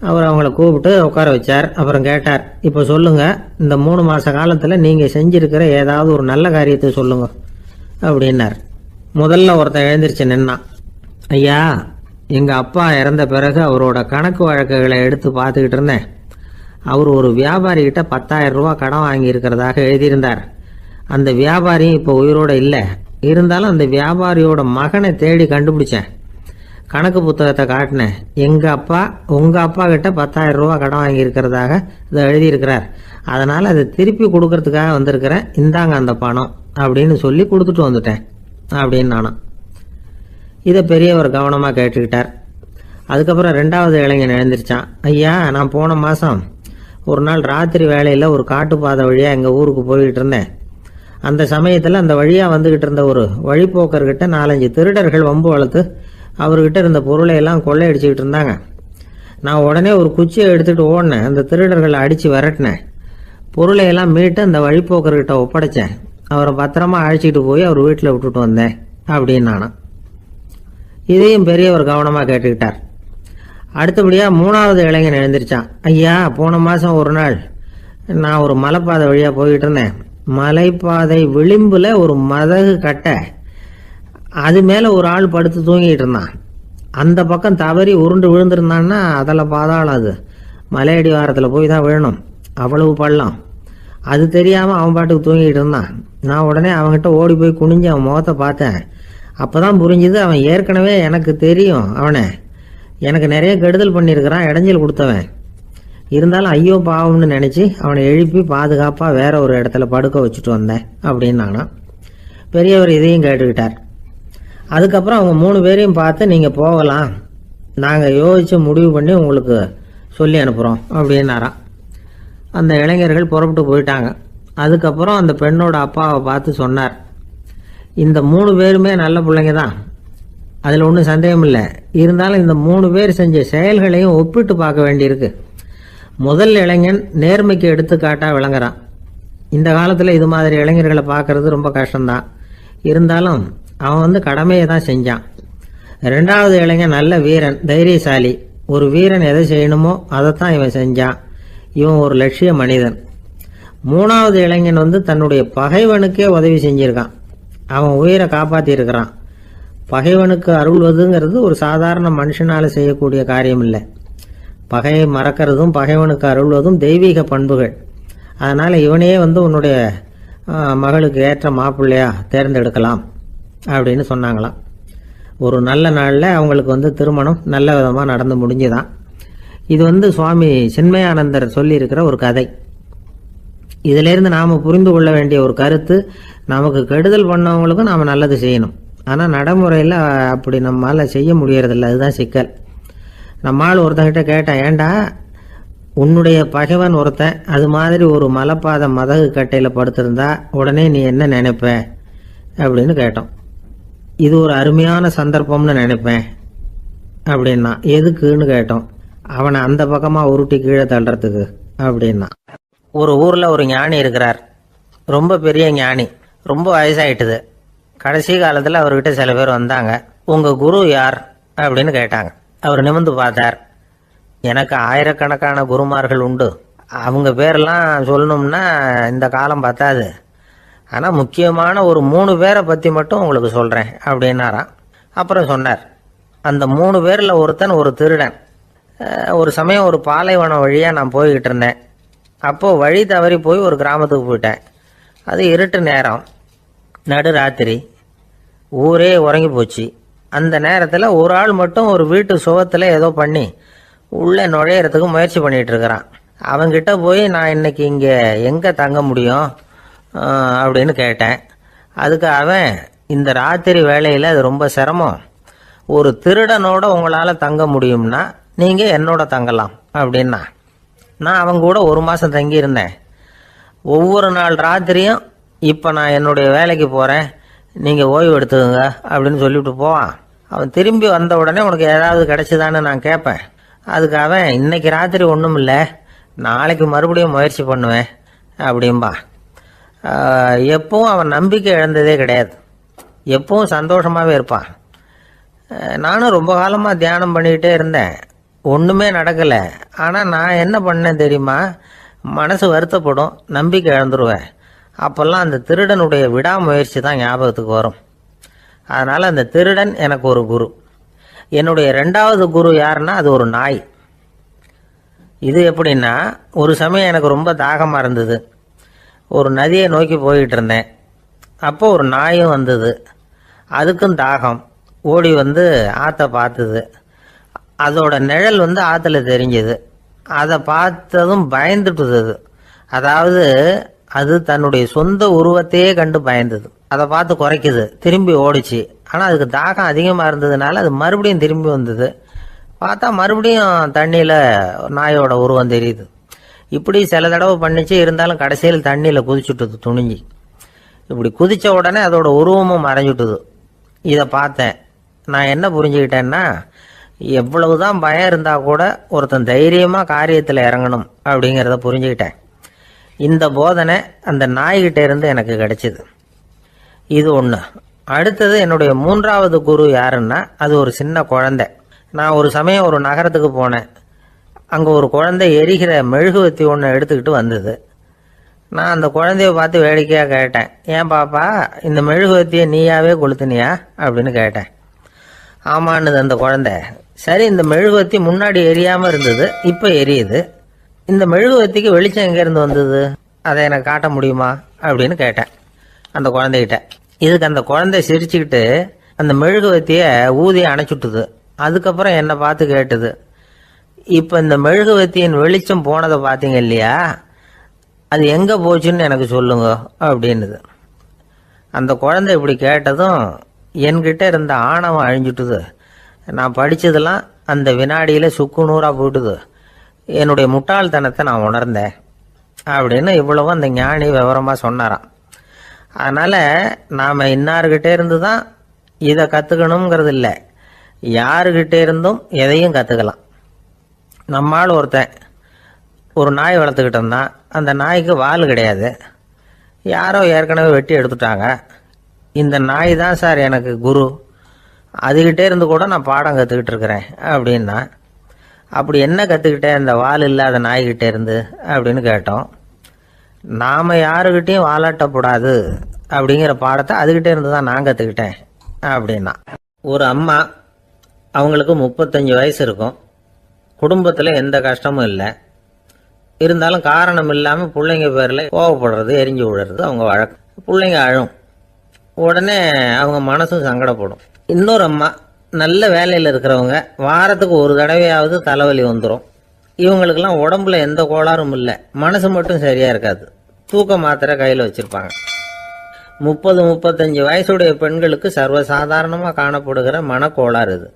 அவர் அவங்கள கூப்பிட்டு உட்கார வச்சார். அப்புறம் கேட்டார், இப்போ சொல்லுங்கள், இந்த 3 மாத காலத்தில் நீங்கள் செஞ்சுருக்கிற ஏதாவது ஒரு நல்ல காரியத்தை சொல்லுங்க அப்படின்னார். முதல்ல ஒருத்தன் எழுந்திரிச்சு நின்னான். ஐயா, எங்கள் அப்பா இறந்த பிறகு அவரோட கணக்கு வழக்குகளை எடுத்து பார்த்துக்கிட்டு இருந்தேன். அவர் ஒரு வியாபாரிகிட்ட 10,000 ரூபா கடன் வாங்கியிருக்கிறதாக எழுதியிருந்தார். அந்த வியாபாரியும் இப்போ உயிரோடு இல்லை. இருந்தாலும் அந்த வியாபாரியோட மகனை தேடி கண்டுபிடிச்சேன். கணக்கு புத்தகத்தை காட்டினேன். எங்கள் அப்பா உங்கள் அப்பா கிட்ட 10,000 ரூபா கடன் வாங்கியிருக்கிறதாக இதை எழுதியிருக்கிறார். அதனால் அதை திருப்பி கொடுக்கறதுக்காக வந்திருக்கிறேன். இந்தாங்க அந்த பணம் அப்படின்னு சொல்லி கொடுத்துட்டு வந்துட்டேன் அப்படின்னு நானும். இதை பெரியவர் கவனமாக கேட்டுக்கிட்டார். அதுக்கப்புறம் 2வது இளைஞன் எழுந்திரிச்சான். ஐயா, நான் போன மாதம் ஒரு நாள் ராத்திரி வேளையில் ஒரு காட்டுப்பாதை வழியாக எங்கள் ஊருக்கு போய்கிட்டு இருந்தேன். அந்த சமயத்தில் அந்த வழியாக வந்துக்கிட்டு இருந்த ஒரு வழிப்போக்கர்கிட்ட 4-5 திருடர்கள் வம்பு வளர்த்து அவர்கிட்ட இருந்த பொருளை எல்லாம் கொள்ளையடிச்சிக்கிட்டு இருந்தாங்க. நான் உடனே ஒரு குச்சியை எடுத்துகிட்டு ஓடினேன். அந்த திருடர்களை அடித்து விரட்டினேன். பொருளை எல்லாம் மீட்டு அந்த வழிப்போக்கர்கிட்ட ஒப்படைச்சேன். அவரை பத்திரமா அழைச்சிட்டு போய் அவர் வீட்டில் விட்டுட்டு வந்தேன் அப்படின்னு நானும். இதையும் பெரியவர் கவனமாக கேட்டுக்கிட்டார். அடுத்தபடியாக 3வது இளைஞன் எழுந்திரிச்சான். ஐயா, போன மாதம் ஒரு நாள் நான் ஒரு மலைப்பாதை வழியாக போய்கிட்டு இருந்தேன். மலைப்பாதை விளிம்பில் ஒரு மதகு கட்டை, அது மேலே ஒரு ஆள் படுத்து தூங்கிட்டு இருந்தான். அந்த பக்கம் தவறி உருண்டு விழுந்திருந்தான்னா அதில் பாதாளம். அது மலையடி வாரத்தில் போய் தான் விழணும், அவ்வளவு பள்ளம். அது தெரியாமல் அவன் பாட்டுக்கு தூங்கிட்டு இருந்தான். நான் உடனே அவன்கிட்ட ஓடி போய் குனிஞ்சு அவன் முகத்தை பார்த்தேன். அப்போ தான் புரிஞ்சுது, அவன் ஏற்கனவே எனக்கு தெரியும். அவனை எனக்கு நிறைய கெடுதல் பண்ணியிருக்கிறான், இடைஞ்சல் கொடுத்தவன். இருந்தாலும் ஐயோ பாவம்னு நினச்சி அவனை எழுப்பி பாதுகாப்பாக வேற ஒரு இடத்துல படுக்க வச்சுட்டு வந்தேன் அப்படின்னு நானும். பெரியவர் இதையும் கேட்டுக்கிட்டார். அதுக்கப்புறம் அவங்க 3 பேரையும் பார்த்து, நீங்கள் போகலாம், நாங்கள் யோசித்து முடிவு பண்ணி உங்களுக்கு சொல்லி அனுப்புகிறோம் அப்படின்னாராம். அந்த இளைஞர்கள் புறப்பட்டு போயிட்டாங்க. அதுக்கப்புறம் அந்த பெண்ணோட அப்பாவை பார்த்து சொன்னார், இந்த 3 பேருமே நல்ல பிள்ளைங்க தான், அதில் ஒன்றும் சந்தேகம் இல்லை. இருந்தாலும் இந்த 3 பேர் செஞ்ச செயல்களையும் ஒப்பிட்டு பார்க்க வேண்டியிருக்கு. முதல் இளைஞன் நேர்மைக்கு எடுத்துக்காட்டாக விளங்குறான். இந்த காலத்தில் இது மாதிரி இளைஞர்களை பார்க்கறது ரொம்ப கஷ்டம்தான். இருந்தாலும் அவன் கடமையை தான் செஞ்சான். 2வது இளைஞன் நல்ல வீரன், தைரியசாலி. ஒரு வீரன் எதை செய்யணுமோ அதைத்தான் இவன் செஞ்சான். இவன் ஒரு லட்சிய மனிதன். 3வது இளைஞன் தன்னுடைய பகைவனுக்கே உதவி செஞ்சிருக்கான். அவன் உயிரை காப்பாற்றி இருக்கிறான். பகைவனுக்கு அருள்வதுங்கிறது ஒரு சாதாரண மனுஷனால் செய்யக்கூடிய காரியம் இல்லை. பகையை மறக்கிறதும் பகைவனுக்கு அருள்வதும் தெய்வீக பண்புகள். அதனால் இவனையே உன்னுடைய மகளுக்கு ஏற்ற மாப்பிள்ளையா தேர்ந்தெடுக்கலாம் அப்படின்னு சொன்னாங்களாம். ஒரு நல்ல நாளில் அவங்களுக்கு திருமணம் நல்ல விதமாக நடந்து முடிஞ்சுதான். இது சுவாமி சின்மயானந்தர் சொல்லியிருக்கிற ஒரு கதை. இதிலிருந்து நாம் புரிந்து கொள்ள வேண்டிய ஒரு கருத்து, நமக்கு கெடுதல் பண்ணவங்களுக்கும் நாம் நல்லது செய்யணும். ஆனால் நடைமுறையில் அப்படி நம்மளால் செய்ய முடியறதில்ல. அதுதான் சிக்கல். நம்மால் ஒருத்தங்கிட்ட கேட்டேன், ஏண்டா உன்னுடைய பகைவன் ஒருத்தன் அது மாதிரி ஒரு மலைப்பாத மதகு கட்டையில் படுத்திருந்தா உடனே நீ என்ன நினைப்ப அப்படின்னு கேட்டோம். இது ஒரு அருமையான சந்தர்ப்பம்னு நினைப்பேன் அப்படின்னா. எதுக்குன்னு கேட்டோம். அவனை அந்த பக்கமாக உருட்டி கீழே தள்ளுறதுக்கு அப்படின்னா. ஒரு ஊரில் ஒரு ஞானி இருக்கிறார். ரொம்ப பெரிய ஞானி, ரொம்ப வயசாயிட்டுது. கடைசி காலத்தில் அவர்கிட்ட சில பேர் வந்தாங்க. உங்கள் குரு யார் அப்படின்னு கேட்டாங்க. அவர் நிமிர்ந்து பார்த்தார். எனக்கு ஆயிரக்கணக்கான குருமார்கள் உண்டு, அவங்க பேரெல்லாம் சொல்லணும்னா இந்த காலம் பத்தாது. ஆனால் முக்கியமான ஒரு 3 பேரை பற்றி மட்டும் உங்களுக்கு சொல்கிறேன் அப்படின்னாராம். அப்புறம் சொன்னார், அந்த 3 பேரில் ஒருத்தன் ஒரு திருடன். ஒரு சமயம் ஒரு பாலைவனம் வழியாக நான் போய்கிட்டு இருந்தேன். அப்போது வழி தவறி போய் ஒரு கிராமத்துக்கு போயிட்டேன். அது இருட்டு நேரம், நடு ராத்திரி, ஊரே உறங்கி போச்சு. அந்த நேரத்தில் ஒரு ஆள் மட்டும் ஒரு வீட்டு சுவத்தில் ஏதோ பண்ணி உள்ளே நுழையிறதுக்கு முயற்சி பண்ணிகிட்டு இருக்கிறான். அவங்கிட்ட போய் நான் இன்னைக்கு இங்கே எங்கே தங்க முடியும் அப்படின்னு கேட்டேன். அதுக்கு அவன், இந்த ராத்திரி வேளையில் அது ரொம்ப சிரமம், ஒரு திருடனோட உங்களால் தங்க முடியும்னா நீங்கள் என்னோட தங்கலாம் அப்படின்னா. நான் அவங்க கூட 1 மாதம் தங்கியிருந்தேன். ஒவ்வொரு நாள் ராத்திரியும் இப்போ நான் என்னுடைய வேலைக்கு போகிறேன், நீங்கள் ஓய்வு எடுத்துக்கோங்க அப்படின்னு சொல்லிவிட்டு போவான். அவன் திரும்பி வந்த உடனே உனக்கு ஏதாவது கிடைச்சிதான்னு நான் கேட்பேன். அதுக்கு அவன், இன்னைக்கு ராத்திரி ஒன்றும் இல்லை, நாளைக்கு மறுபடியும் முயற்சி பண்ணுவேன் அப்படின்பா. எப்பவும் அவன் நம்பிக்கை இழந்ததே கிடையாது, எப்பவும் சந்தோஷமாகவே இருப்பான். நானும் ரொம்ப காலமாக தியானம் பண்ணிக்கிட்டே இருந்தேன், ஒன்றுமே நடக்கலை. ஆனால் நான் என்ன பண்ணேன் தெரியுமா, மனசு வருத்தப்படும், நம்பிக்கை இழந்துருவேன். அப்போல்லாம் அந்த திருடனுடைய விடாமுயற்சி தான் ஞாபகத்துக்கு வரும். அதனால் அந்த திருடன் எனக்கு ஒரு குரு. என்னுடைய 2வது குரு யாருன்னா அது ஒரு நாய். இது எப்படின்னா, ஒரு சமயம் எனக்கு ரொம்ப தாகமாக இருந்தது. ஒரு நதியை நோக்கி போய்கிட்டு இருந்தேன். அப்போ ஒரு நாயும் வந்தது. அதுக்கும் தாகம். ஓடி வந்து ஆற்றை பார்த்தது. அதோட நிழல் ஆற்றுல தெரிஞ்சது. அதை பார்த்ததும் பயந்துட்டுது. அது அதாவது அது தன்னுடைய சொந்த உருவத்தையே கண்டு பயந்தது. அதை பார்த்து குறைக்குது, திரும்பி ஓடிச்சு. ஆனால் அதுக்கு தாகம் அதிகமாக இருந்ததுனால அது மறுபடியும் திரும்பி வந்தது. பார்த்தா மறுபடியும் தண்ணியில் நாயோட உருவம் தெரியுது. இப்படி சில தடவை பண்ணிச்சு. இருந்தாலும் கடைசியில் தண்ணியில் குதிச்சுட்டுது துணிஞ்சி. இப்படி குதித்த உடனே அதோட உருவமும் மறைஞ்சுட்டுது. இதை பார்த்தேன். நான் என்ன புரிஞ்சுக்கிட்டேன்னா, எவ்வளவுதான் பயம் இருந்தால் கூட ஒருத்தன் தைரியமாக காரியத்தில் இறங்கணும் அப்படிங்கிறத புரிஞ்சுக்கிட்டேன். இந்த போதனை அந்த நாய்கிட்ட இருந்து எனக்கு கிடைச்சிது. இது ஒன்று. அடுத்தது என்னுடைய 3வது குரு யாருன்னா அது ஒரு சின்ன குழந்தை. நான் ஒரு சமயம் ஒரு நகரத்துக்கு போனேன். அங்கே ஒரு குழந்தை எரிகிற மெழுகுவத்தி ஒன்று எடுத்துக்கிட்டு வந்தது. நான் அந்த குழந்தைய பார்த்து வேடிக்கையாக கேட்டேன், ஏன் பாப்பா இந்த மெழுகுவத்தியை நீயாவே கொளுத்துனியா அப்படின்னு கேட்டேன். ஆமான்னுது அந்த குழந்தை. சரி, இந்த மெழுகுவத்தி முன்னாடி எரியாமல் இருந்தது, இப்போ எரியுது. இந்த மெழுகுவத்திக்கு வெளிச்சம் எங்கேருந்து வந்தது, அதை எனக்கு காட்ட முடியுமா அப்படின்னு கேட்டேன் அந்த குழந்தைகிட்ட. இதுக்கு அந்த குழந்தை சிரிச்சுக்கிட்டு அந்த மெழுகுவத்தியை ஊதி அணைச்சுட்டுது. அதுக்கப்புறம் என்னை பார்த்து கேட்டுது, இப்போ இந்த மெழுகுவத்தியின் வெளிச்சம் போனதை பார்த்தீங்க இல்லையா, அது எங்கே போச்சுன்னு எனக்கு சொல்லுங்க அப்படின்னுது. அந்த குழந்தை இப்படி கேட்டதும் என்கிட்ட இருந்த ஆணவம் அழிஞ்சுட்டுது. நான் படித்ததெல்லாம் அந்த வினாடியில் சுக்கு நூறாக போயிட்டுது. என்னுடைய முட்டாள்தனத்தை நான் உணர்ந்தேன் அப்படின்னு இவ்வளவும் அந்த ஞானி விவரமாக சொன்னாராம். அதனால் நாம் இன்னார்கிட்டே இருந்து தான் இதை கற்றுக்கணுங்கிறது இல்லை, யாருக்கிட்டே இருந்தும் எதையும் கற்றுக்கலாம். நம்மால் ஒருத்தன் ஒரு நாய் வளர்த்துக்கிட்டு இருந்தான். அந்த நாய்க்கு வால் கிடையாது. யாரோ ஏற்கனவே வெட்டி எடுத்துட்டாங்க. இந்த நாய் தான் சார் எனக்கு குரு, அதுகிட்டே இருந்து கூட நான் பாடம் கற்றுக்கிட்டு இருக்கிறேன் அப்படின்னா. அப்படி என்ன கற்றுக்கிட்டேன் இந்த வால் இல்லாத நாய்கிட்டே இருந்து அப்படின்னு கேட்டோம். நாம் யாருக்கிட்டையும் வாலாட்டக்கூடாது அப்படிங்கிற பாடத்தை அதுகிட்டே இருந்து தான் நான் கற்றுக்கிட்டேன் அப்படின்னா. ஒரு அம்மா, அவங்களுக்கு 35 வயசு இருக்கும். குடும்பத்தில் எந்த கஷ்டமும் இல்லை. இருந்தாலும் காரணம் இல்லாமல் பிள்ளைங்க பேரில் கோவப்படுறது, எரிஞ்சு விடுறது அவங்க வழக்கம். பிள்ளைங்க அழும். உடனே அவங்க மனசும் சங்கடப்படும். இன்னொரு அம்மா, நல்ல வேலையில் இருக்கிறவங்க, வாரத்துக்கு ஒரு தடவையாவது தலைவலி வந்துடும். இவங்களுக்கெல்லாம் உடம்புல எந்த கோளாறும் இல்லை, மனசு மட்டும் சரியா இருக்காது. தூக்க மாத்திரை கையில் வச்சிருப்பாங்க. 30-35 வயசுடைய பெண்களுக்கு சர்வசாதாரணமாக காணப்படுகிற மனக்கோளாறு இது.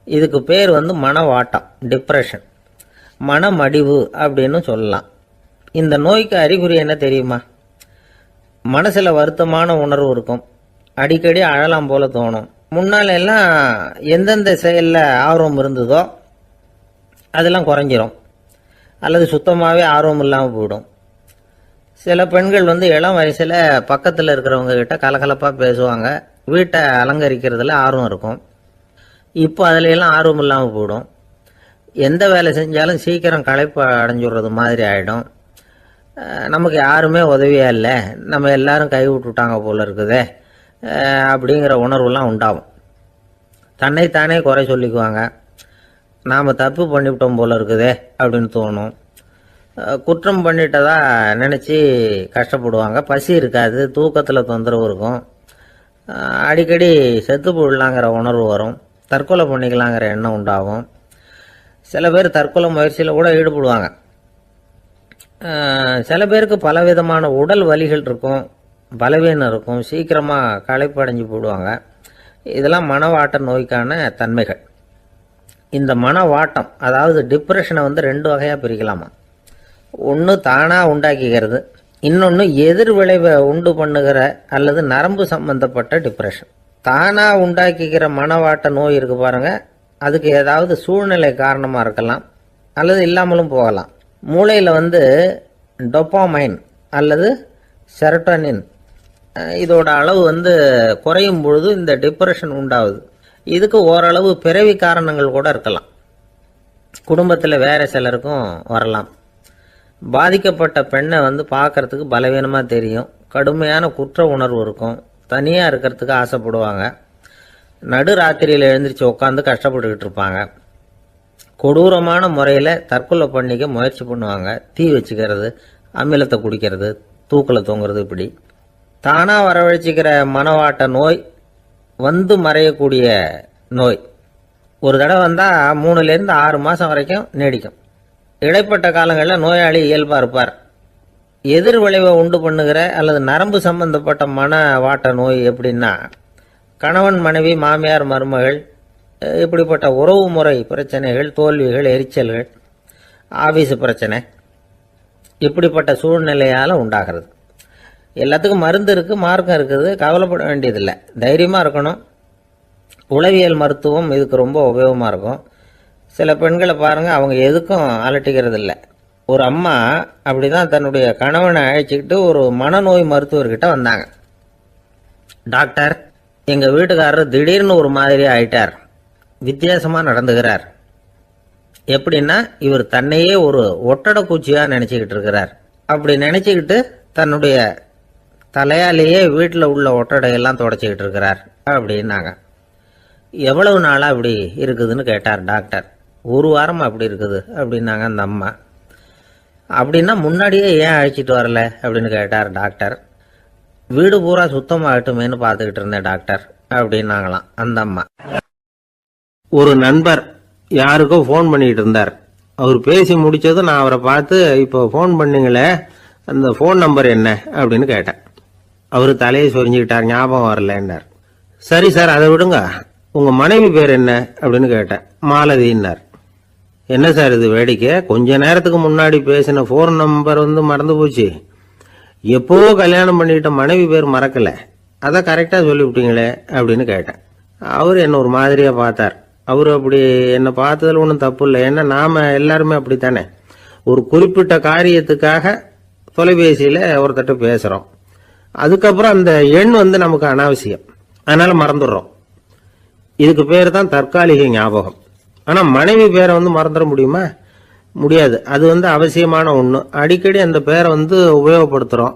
இதுக்கு பேர் மனவாட்டம், டிப்ரெஷன், மனமடிவு அப்படின்னு சொல்லலாம். இந்த நோய்க்கு அறிகுறி என்ன தெரியுமா? மனசில் வருத்தமான உணர்வு இருக்கும், அடிக்கடி அழலாம் போல தோணும். முன்னால எல்லாம் எந்தெந்த செயலில் ஆர்வம் இருந்ததோ அதெல்லாம் குறைஞ்சிரும், அல்லது சுத்தமாகவே ஆர்வம் இல்லாமல் போயிடும். சில பெண்கள் இளம் வயசில் பக்கத்தில் இருக்கிறவங்க கிட்ட கலகலப்பாக பேசுவாங்க, வீட்டை அலங்கரிக்கிறதுல ஆர்வம் இருக்கும். இப்போ அதில் எல்லாம் ஆர்வம் இல்லாமல் போயிடும். எந்த வேலை செஞ்சாலும் சீக்கிரம் களைப்பு அடைஞ்சுடுறது மாதிரி ஆகிடும். நமக்கு யாருமே உதவியாக இல்லை, நம்ம எல்லாரும் கை விட்டுட்டாங்க போல இருக்குதே அப்படிங்கிற உணர்வுலாம் உண்டாகும். தன்னைத்தானே குறை சொல்லிக்குவாங்க, நாம் தப்பு பண்ணிவிட்டோம் போல இருக்குதே அப்படின்னு தோணும். குற்றம் பண்ணிட்டதா நினச்சி கஷ்டப்படுவாங்க. பசி இருக்காது, தூக்கத்தில் தொந்தரவு இருக்கும், அடிக்கடி செத்து போடலாங்கிற உணர்வு வரும், தற்கொலை பண்ணிக்கலாங்கிற எண்ணம் உண்டாகும். சில பேர் தற்கொலை முயற்சியில் கூட ஈடுபடுவாங்க. சில பேருக்கு பலவிதமான உடல் வலிகள் இருக்கும், பலவீனம் இருக்கும், சீக்கிரமாக களைப்படைஞ்சு போடுவாங்க. இதெல்லாம் மனவாட்ட நோய்க்கான தன்மைகள். இந்த மனவாட்டம், அதாவது டிப்ரெஷனை 2 வகையாக பிரிக்கலாமா. ஒன்று தானாக உண்டாக்கிக்கிறது, இன்னொன்று எதிர் விளைவை உண்டு பண்ணுகிற அல்லது நரம்பு சம்பந்தப்பட்ட டிப்ரெஷன். தானாக உண்டாக்கிக்கிற மனவாட்ட நோய் இருக்கு பாருங்க, அதுக்கு ஏதாவது சூழ்நிலை காரணமாக இருக்கலாம் அல்லது இல்லாமலும் போகலாம். மூளையில் டொப்பாமைன் அல்லது செரட்டோனின் இதோட அளவு குறையும் பொழுது இந்த டிப்ரெஷன் உண்டாகுது. இதுக்கு ஓரளவு பிறவி காரணங்கள் கூட இருக்கலாம், குடும்பத்தில் வேற சிலருக்கும் வரலாம். பாதிக்கப்பட்ட பெண்ணை பார்க்கறதுக்கு பலவீனமாக தெரியும், கடுமையான குற்ற உணர்வு இருக்கும், தனியாக இருக்கிறதுக்கு ஆசைப்படுவாங்க, நடு ராத்திரியில் எழுந்திரிச்சு உட்காந்து கஷ்டப்பட்டுக்கிட்டு இருப்பாங்க, கொடூரமான முறையில் தற்கொலை பண்ணிக்க முயற்சி பண்ணுவாங்க, தீ வச்சுக்கிறது, அமிலத்தை குடிக்கிறது, தூக்கில் தொங்குறது. இப்படி தானாக வரவழைச்சிக்கிற மனவாட்ட நோய் மறையக்கூடிய நோய். ஒரு தடவை வந்தால் 3லேருந்து 6 மாதம் வரைக்கும் நீடிக்கும். இடைப்பட்ட காலங்களில் நோயாளி இயல்பாக இருப்பார். எதிர் விளைவை உண்டு பண்ணுகிற அல்லது நரம்பு சம்பந்தப்பட்ட மனவாட்ட நோய் எப்படின்னா, கணவன் மனைவி, மாமியார் மருமகள், இப்படிப்பட்ட உறவு முறை பிரச்சனைகள், தோல்விகள், எரிச்சல்கள், ஆபீஸ் பிரச்சனை, இப்படிப்பட்ட சூழ்நிலையால் உண்டாகிறது. எல்லாத்துக்கும் மருந்து இருக்குது, மார்க்கம் இருக்குது, கவலைப்பட வேண்டியதில்லை, தைரியமாக இருக்கணும். உளவியல் மருத்துவம் இதுக்கு ரொம்ப உபயோகமாக இருக்கும். சில பெண்களை பாருங்கள், அவங்க எதுக்கும் அலட்டிக்கிறது இல்லை. ஒரு அம்மா அப்படிதான் தன்னுடைய கணவனை அழைச்சிக்கிட்டு ஒரு மனநோய் மருத்துவர்கிட்ட வந்தாங்க. டாக்டர், எங்கள் வீட்டுக்காரர் திடீர்னு ஒரு மாதிரி ஆயிட்டார், வித்தியாசமாக நடந்துகிறார். எப்படின்னா, இவர் தன்னையே ஒரு ஒட்டடை பூச்சியாக நினச்சிக்கிட்டு இருக்கிறார். அப்படி நினச்சிக்கிட்டு தன்னுடைய தலையாலேயே வீட்டில் உள்ள ஒட்டடையெல்லாம் தொடச்சிக்கிட்டு இருக்கிறார் அப்படின்னாங்க. எவ்வளவு நாளாக அப்படி இருக்குதுன்னு கேட்டார் டாக்டர். 1 வாரமாக அப்படி இருக்குது அப்படின்னாங்க அந்த அம்மா. அப்படின்னா முன்னாடியே ஏன் அழைச்சிட்டு வரல அப்படின்னு கேட்டார் டாக்டர். வீடு பூரா சுத்தமாகட்டுமேனு பார்த்துக்கிட்டு இருந்தேன் டாக்டர் அப்படின்னாங்களாம் அந்த அம்மா. ஒரு நண்பர் யாருக்கோ ஃபோன் பண்ணிட்டு இருந்தார். அவர் பேசி முடிச்சதும் நான் அவரை பார்த்து, இப்போ ஃபோன் பண்ணீங்களே, அந்த ஃபோன் நம்பர் என்ன அப்படின்னு கேட்டேன். அவர் தலையை சொரிஞ்சுக்கிட்டார், ஞாபகம் வரலன்னார். சரி சார், அதை விடுங்க, உங்க மனைவி பேர் என்ன அப்படின்னு கேட்டேன். மாலதின்னார். என்ன சார் இது வேடிக்கை, கொஞ்ச நேரத்துக்கு முன்னாடி பேசின ஃபோன் நம்பர் மறந்து போச்சு, எப்போவோ கல்யாணம் பண்ணிக்கிட்ட மனைவி பேர் மறக்கல, அதை கரெக்டாக சொல்லிவிட்டீங்களே அப்படின்னு கேட்டேன். அவர் என்ன ஒரு மாதிரியா பார்த்தார். அவர் அப்படி என்னை பார்த்ததில் ஒன்றும் தப்பு இல்லை, ஏன்னா நாம எல்லாருமே அப்படித்தானே, ஒரு குறிப்பிட்ட காரியத்துக்காக தொலைபேசியில் ஒருத்தட்ட பேசுகிறோம், அதுக்கப்புறம் அந்த எண் நமக்கு அனாவசியம், அதனால மறந்துடுறோம். இதுக்கு பேர் தான் தற்காலிக ஞாபகம். ஆனால் மனைவி பேரை மறந்துட முடியுமா? முடியாது. அது அவசியமான ஒன்று. அடிக்கடி அந்த பேரை உபயோகப்படுத்துகிறோம்,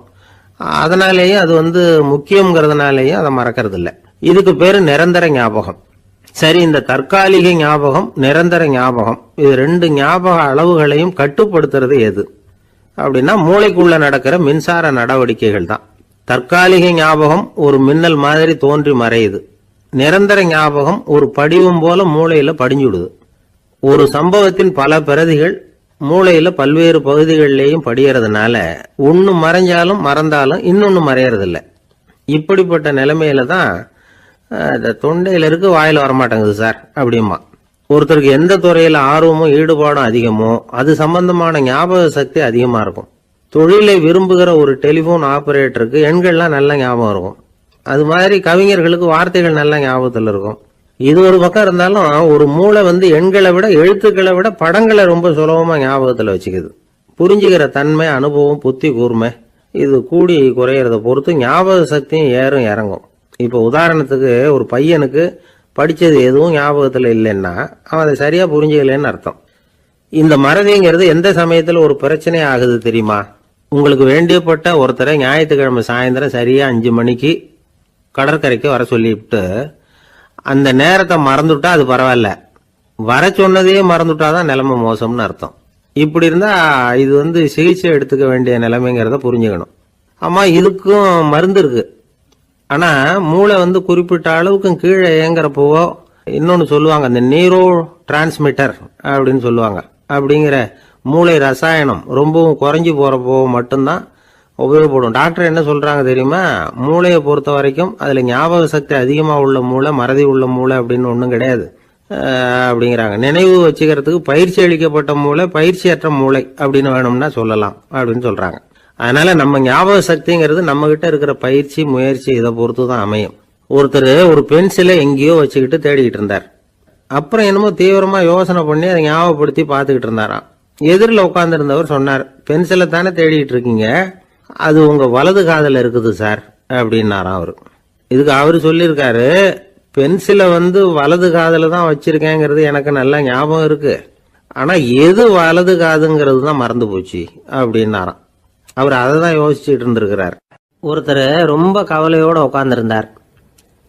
அதனாலேயும் அது முக்கியங்கிறதுனாலேயும் அதை மறக்கிறது இல்லை. இதுக்கு பேர் நிரந்தர ஞாபகம். சரி, இந்த தற்காலிக ஞாபகம், நிரந்தர ஞாபகம், இது 2 ஞாபக அளவுகளையும் கட்டுப்படுத்துறது எது அப்படின்னா, மூளைக்குள்ள நடக்கிற மின்சார நடவடிக்கைகள் தான். தற்காலிக ஞாபகம் ஒரு மின்னல் மாதிரி தோன்றி மறையுது. நிரந்தர ஞாபகம் ஒரு படிவம் போல மூளையில படிஞ்சுடுது. ஒரு சம்பவத்தின் பல பிரதிகள் மூளையில பல்வேறு பகுதிகளிலேயும் படியறதுனால ஒன்னு மறைஞ்சாலும் மறந்தாலும் இன்னொன்னு மறையறதில்ல. இப்படிப்பட்ட நிலைமையில தான் தொண்டையில இருக்கு வாயில வரமாட்டேங்குது சார் அப்படிமா. ஒருத்தருக்கு எந்த துறையில ஆர்வமும் ஈடுபாடும் அதிகமோ அது சம்பந்தமான ஞாபக சக்தி அதிகமா இருக்கும். தொழிலை விரும்புகிற ஒரு டெலிபோன் ஆபரேட்டருக்கு எண்கள்லாம் நல்ல ஞாபகம் இருக்கும். அது மாதிரி கவிஞர்களுக்கு வார்த்தைகள் நல்ல ஞாபகத்தில் இருக்கும். இது ஒரு பக்கம் இருந்தாலும் ஒரு மூளை எண்களை விட எழுத்துக்களை விட படங்களை ரொம்ப சுலபமா ஞாபகத்துல வச்சுக்குது. புரிஞ்சுக்கிற தன்மை, அனுபவம், புத்தி கூர்மை இது கூடி குறையறத பொறுத்து ஞாபக சக்தியும் ஏறும் இறங்கும். இப்ப உதாரணத்துக்கு ஒரு பையனுக்கு படிச்சது எதுவும் ஞாபகத்துல இல்லைன்னா அவன் அதை சரியா புரிஞ்சுக்கலன்னு அர்த்தம். இந்த மறதிங்கிறது எந்த சமயத்துல ஒரு பிரச்சனை ஆகுது தெரியுமா? உங்களுக்கு வேண்டியப்பட்ட ஒருத்தரை ஞாயிற்றுக்கிழமை சாயந்தரம் சரியா 5 மணிக்கு கடற்கரைக்கு வர சொல்லிவிட்டு அந்த நேரத்தை மறந்துட்டா அது பரவாயில்ல, வர சொன்னதையே மறந்துட்டாதான் நிலைமை மோசம்னு அர்த்தம். இப்படி இருந்தா இது சிகிச்சை எடுத்துக்க வேண்டிய நிலைமைங்கிறத புரிஞ்சுக்கணும். ஆமா, இதுக்கும் மருந்து இருக்கு. ஆனா மூளை குறிப்பிட்ட அளவுக்கு கீழே இயங்குறப்போ இன்னொன்னு சொல்லுவாங்க, இந்த நியூரோ டிரான்ஸ்மிட்டர் அப்படின்னு சொல்லுவாங்க. அப்படிங்கிற மூளை ரசாயனம் ரொம்பவும் குறைஞ்சி போறப்போ மட்டும்தான் உபயோகப்படும். டாக்டர் என்ன சொல்றாங்க தெரியுமா? மூளையை பொறுத்த வரைக்கும் அதுல ஞாபக சக்தி அதிகமா உள்ள மூளை, மறதி உள்ள மூளை அப்படின்னு ஒன்றும் கிடையாது அப்படிங்கிறாங்க. நினைவு வச்சுக்கிறதுக்கு பயிற்சி அளிக்கப்பட்ட மூளை, பயிற்சியற்ற மூளை அப்படின்னு வேணும்னா சொல்லலாம் அப்படின்னு சொல்றாங்க. அதனால நம்ம ஞாபக சக்திங்கிறது நம்ம கிட்ட இருக்கிற பயிற்சி, முயற்சி இதை பொறுத்து தான் அமையும். ஒருத்தர் ஒரு பென்சிலை எங்கேயோ வச்சுக்கிட்டு தேடிக்கிட்டு இருந்தார். அப்புறம் என்னமோ தீவிரமா யோசனை பண்ணி அதை ஞாபகப்படுத்தி பார்த்துக்கிட்டு இருந்தாராம். எதிரில் உட்கார்ந்து இருந்தவர் சொன்னார், பென்சிலை தானே தேடிட்டு இருக்கீங்க, அது உங்க வலது காதுல இருக்குது சார் அப்படின்னாராம் அவரு. இதுக்கு அவரு சொல்லியிருக்காரு, பென்சிலை வலது காதுல தான் வச்சிருக்கேங்கிறது எனக்கு நல்லா ஞாபகம் இருக்கு, ஆனா எது வலது காதுங்கிறது தான் மறந்து போச்சு அப்படின்னாராம். அவர் அதை தான் யோசிச்சுட்டு இருந்திருக்கிறார். ஒருத்தர் ரொம்ப கவலையோட உட்கார்ந்துருந்தார்.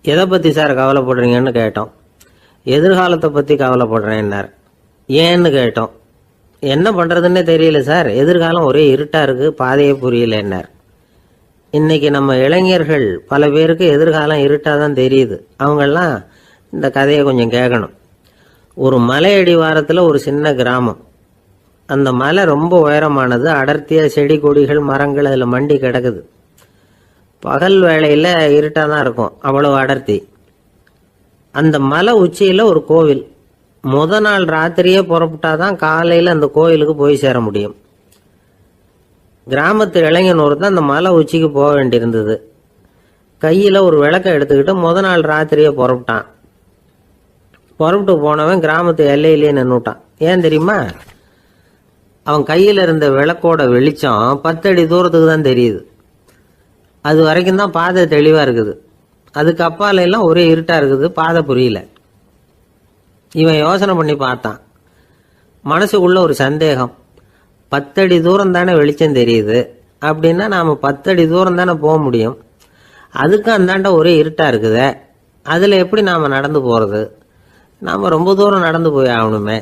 எதை பத்தி சார் கவலைப்படுறீங்கன்னு கேட்டோம். எதிர்காலத்தை பத்தி கவலைப்படுறேன்னார். ஏன்னு கேட்டோம். என்ன பண்றதுன்னே தெரியல சார், எதிர்காலம் ஒரே இருட்டா இருக்கு, பாதையே புரியலன்னார். இன்னைக்கு நம்ம இளைஞர்கள் பல பேருக்கு எதிர்காலம் இருட்டா தான் தெரியுது. அவங்கெல்லாம் இந்த கதையை கொஞ்சம் கேட்கணும். ஒரு மலை அடிவாரத்தில் ஒரு சின்ன கிராமம். அந்த மலை ரொம்ப உயரமானது. அடர்த்தியா செடி கொடிகள் மரங்கள் அதில் மண்டி கிடக்குது. பகல் வேளையில் இருட்டாக தான் இருக்கும், அவ்வளவு அடர்த்தி. அந்த மலை உச்சியில் ஒரு கோவில். முத நாள் ராத்திரியே புறப்பட்டாதான் காலையில் அந்த கோயிலுக்கு போய் சேர முடியும். கிராமத்து இளைஞன் ஒருத்தன் அந்த மலை உச்சிக்கு போக வேண்டியிருந்தது. கையில் ஒரு விளக்கை எடுத்துக்கிட்டு முத நாள் ராத்திரியே புறப்பட்டான். புறப்பட்டு போனவன் கிராமத்து எல்லையிலேயே நின்றுட்டான். ஏன் தெரியுமா? அவன் கையில் இருந்த விளக்கோட வெளிச்சம் 10 அடி தூரத்துக்கு தான் தெரியுது. அது வரைக்கும் தான் பாதை தெளிவாக இருக்குது. அதுக்கு அப்பால எல்லாம் ஒரே இருட்டாக இருக்குது, பாதை புரியல. இவன் யோசனை பண்ணி பார்த்தான். மனசுக்குள்ள ஒரு சந்தேகம். 10 அடி தூரம் தானே வெளிச்சம் தெரியுது, அப்படின்னா நாம் 10 அடி தூரம் தானே போக முடியும். அதுக்கு அந்தாண்ட ஒரே இருட்டாக இருக்குதே, அதில் எப்படி நாம் நடந்து போகிறது? நாம் ரொம்ப தூரம் நடந்து போய் ஆகணுமே.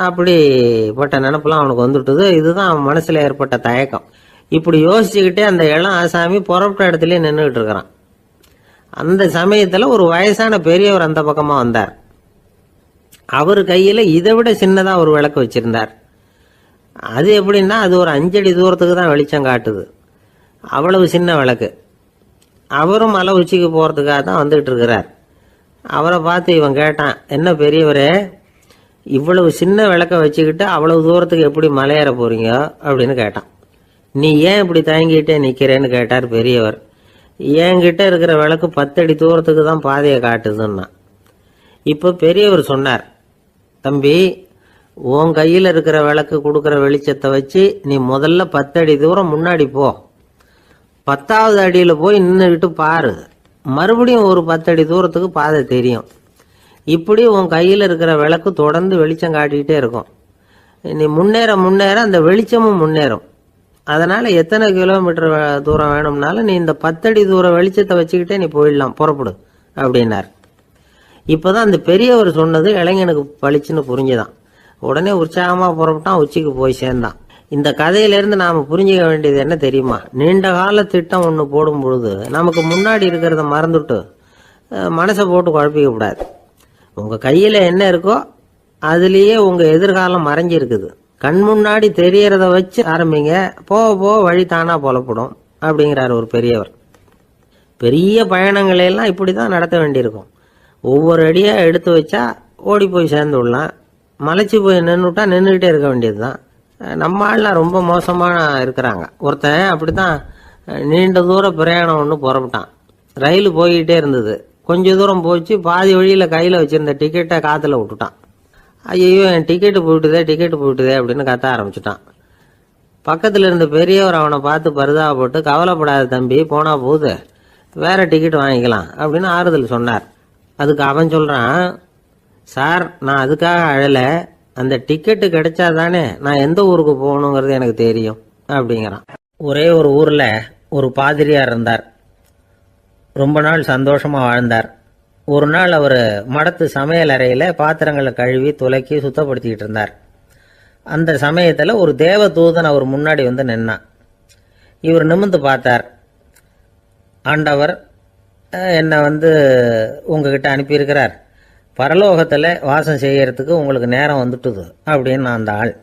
அப்படிப்பட்ட நினப்பெல்லாம் அவனுக்கு வந்துட்டுது. இதுதான் அவன் மனசில் ஏற்பட்ட தயக்கம். இப்படி யோசிச்சுக்கிட்டே அந்த இளம் ஆசாமி புறப்பட்ட இடத்துலயே நின்றுகிட்டு இருக்கிறான். அந்த சமயத்தில் ஒரு வயசான பெரியவர் அந்த பக்கமாக வந்தார். அவர் கையில் இதை விட சின்னதாக ஒரு விளக்கு வச்சிருந்தார். அது எப்படின்னா அது ஒரு 5 அடி தூரத்துக்கு தான் வெளிச்சம் காட்டுது. அவ்வளவு சின்ன விளக்கு. அவரும் மலை உச்சிக்கு போகிறதுக்காக தான் வந்துகிட்டு இருக்கிறார். அவரை பார்த்து இவன் கேட்டான், என்ன பெரியவரே, இவ்வளவு சின்ன விளக்க வச்சுக்கிட்டு அவ்வளவு தூரத்துக்கு எப்படி மலையேற போறீங்க அப்படின்னு கேட்டான். நீ ஏன் இப்படி தயங்கிட்டே நிக்கிறேன்னு கேட்டார் பெரியவர். என்கிட்ட இருக்கிற விளக்கு 10 அடி தூரத்துக்கு தான் பாதையை காட்டுதுன்னா. இப்ப பெரியவர் சொன்னார், தம்பி, உன் கையில் இருக்கிற விளக்கு கொடுக்குற வெளிச்சத்தை வச்சு நீ முதல்ல 10 அடி தூரம் முன்னாடி போ. 10வது அடியில் போய் நின்றுக்கிட்டு பாரு, மறுபடியும் ஒரு 10 அடி தூரத்துக்கு பாதை தெரியும். இப்படி உன் கையில் இருக்கிற விளக்கு தொடர்ந்து வெளிச்சம் காட்டிக்கிட்டே இருக்கும். நீ முன்னேற முன்னேற அந்த வெளிச்சமும் முன்னேறும். அதனால எத்தனை கிலோமீட்டர் தூரம் வேணும்னாலும் நீ இந்த 10 அடி தூரம் வெளிச்சத்தை வச்சுக்கிட்டே நீ போயிடலாம், புறப்படு அப்படின்னார். இப்பதான் அந்த பெரியவர் சொன்னது இளைஞனுக்கு பளிச்சுன்னு புரிஞ்சுதான். உடனே உற்சாகமா புறப்பட்டான், உச்சிக்கு போய் சேர்ந்தான். இந்த கதையிலிருந்து நாம புரிஞ்சுக்க வேண்டியது என்ன தெரியுமா? நீண்ட கால திட்டம் ஒன்று போடும் பொழுது நமக்கு முன்னாடி இருக்கிறத மறந்துட்டு மனசை போட்டு குழப்பிக்க கூடாது. உங்க கையில என்ன இருக்கோ அதுலேயே உங்க எதிர்காலம் மறைஞ்சி இருக்குது. கண் முன்னாடி தெரியறத வச்சு ஆரம்பிங்க, போக போக வழி தானா புலப்படும் அப்படிங்கிறார் ஒரு பெரியவர். பெரிய பயணங்களை எல்லாம் இப்படிதான் நடத்த வேண்டியிருக்கும். ஒவ்வொரு அடியா எடுத்து வச்சா ஓடி போய் சேர்ந்து விடலாம். மலைச்சு போய் நின்றுட்டா நின்றுகிட்டே இருக்க வேண்டியதுதான். நம்ம ஆள்லாம் ரொம்ப மோசமான இருக்கிறாங்க. ஒருத்தன் அப்படித்தான் நீண்ட தூர பிரயாணம் ஒன்று புறப்பட்டான். ரயில் போய்கிட்டே இருந்தது. கொஞ்ச தூரம் போச்சு, பாதி வழியில கையில வச்சிருந்த டிக்கெட்டை காத்துல விட்டுட்டான். ஐயோ, என் டிக்கெட்டு போயிட்டுதே அப்படின்னு கத்த ஆரம்பிச்சுட்டான். பக்கத்துல இருந்த பெரியவர் அவனை பார்த்து பரிதாபப்பட்டு, கவலைப்படாத தம்பி, போனா போகுது, வேற டிக்கெட் வாங்கிக்கலாம் அப்படின்னு ஆறுதல் சொன்னார். அதுக்கு அவன் சொல்றான், சார் நான் அதுக்காக அழல, அந்த டிக்கெட்டு கிடைச்சாதானே நான் எந்த ஊருக்கு போகணுங்கிறது எனக்கு தெரியும் அப்படிங்கிறான். ஒரே ஒரு ஊர்ல ஒரு பாதிரியார் இருந்தார். ரொம்ப நாள் சந்தோஷமா வாழ்ந்தார். ஒரு நாள் அவர் மடத்து சமையல் அறையில பாத்திரங்களை கழுவி துலக்கி சுத்தப்படுத்திக்கிட்டு இருந்தார். அந்த சமயத்துல ஒரு தேவ தூதன் அவர் முன்னாடி வந்து நின்னான். இவர் நிமிர்ந்து பார்த்தார். ஆண்டவர் என்னை உங்ககிட்ட அனுப்பியிருக்கிறார், பரலோகத்துல வாசம் செய்யறதுக்கு உங்களுக்கு நேரம் வந்துட்டுது அப்படின்னு அந்த ஆள்.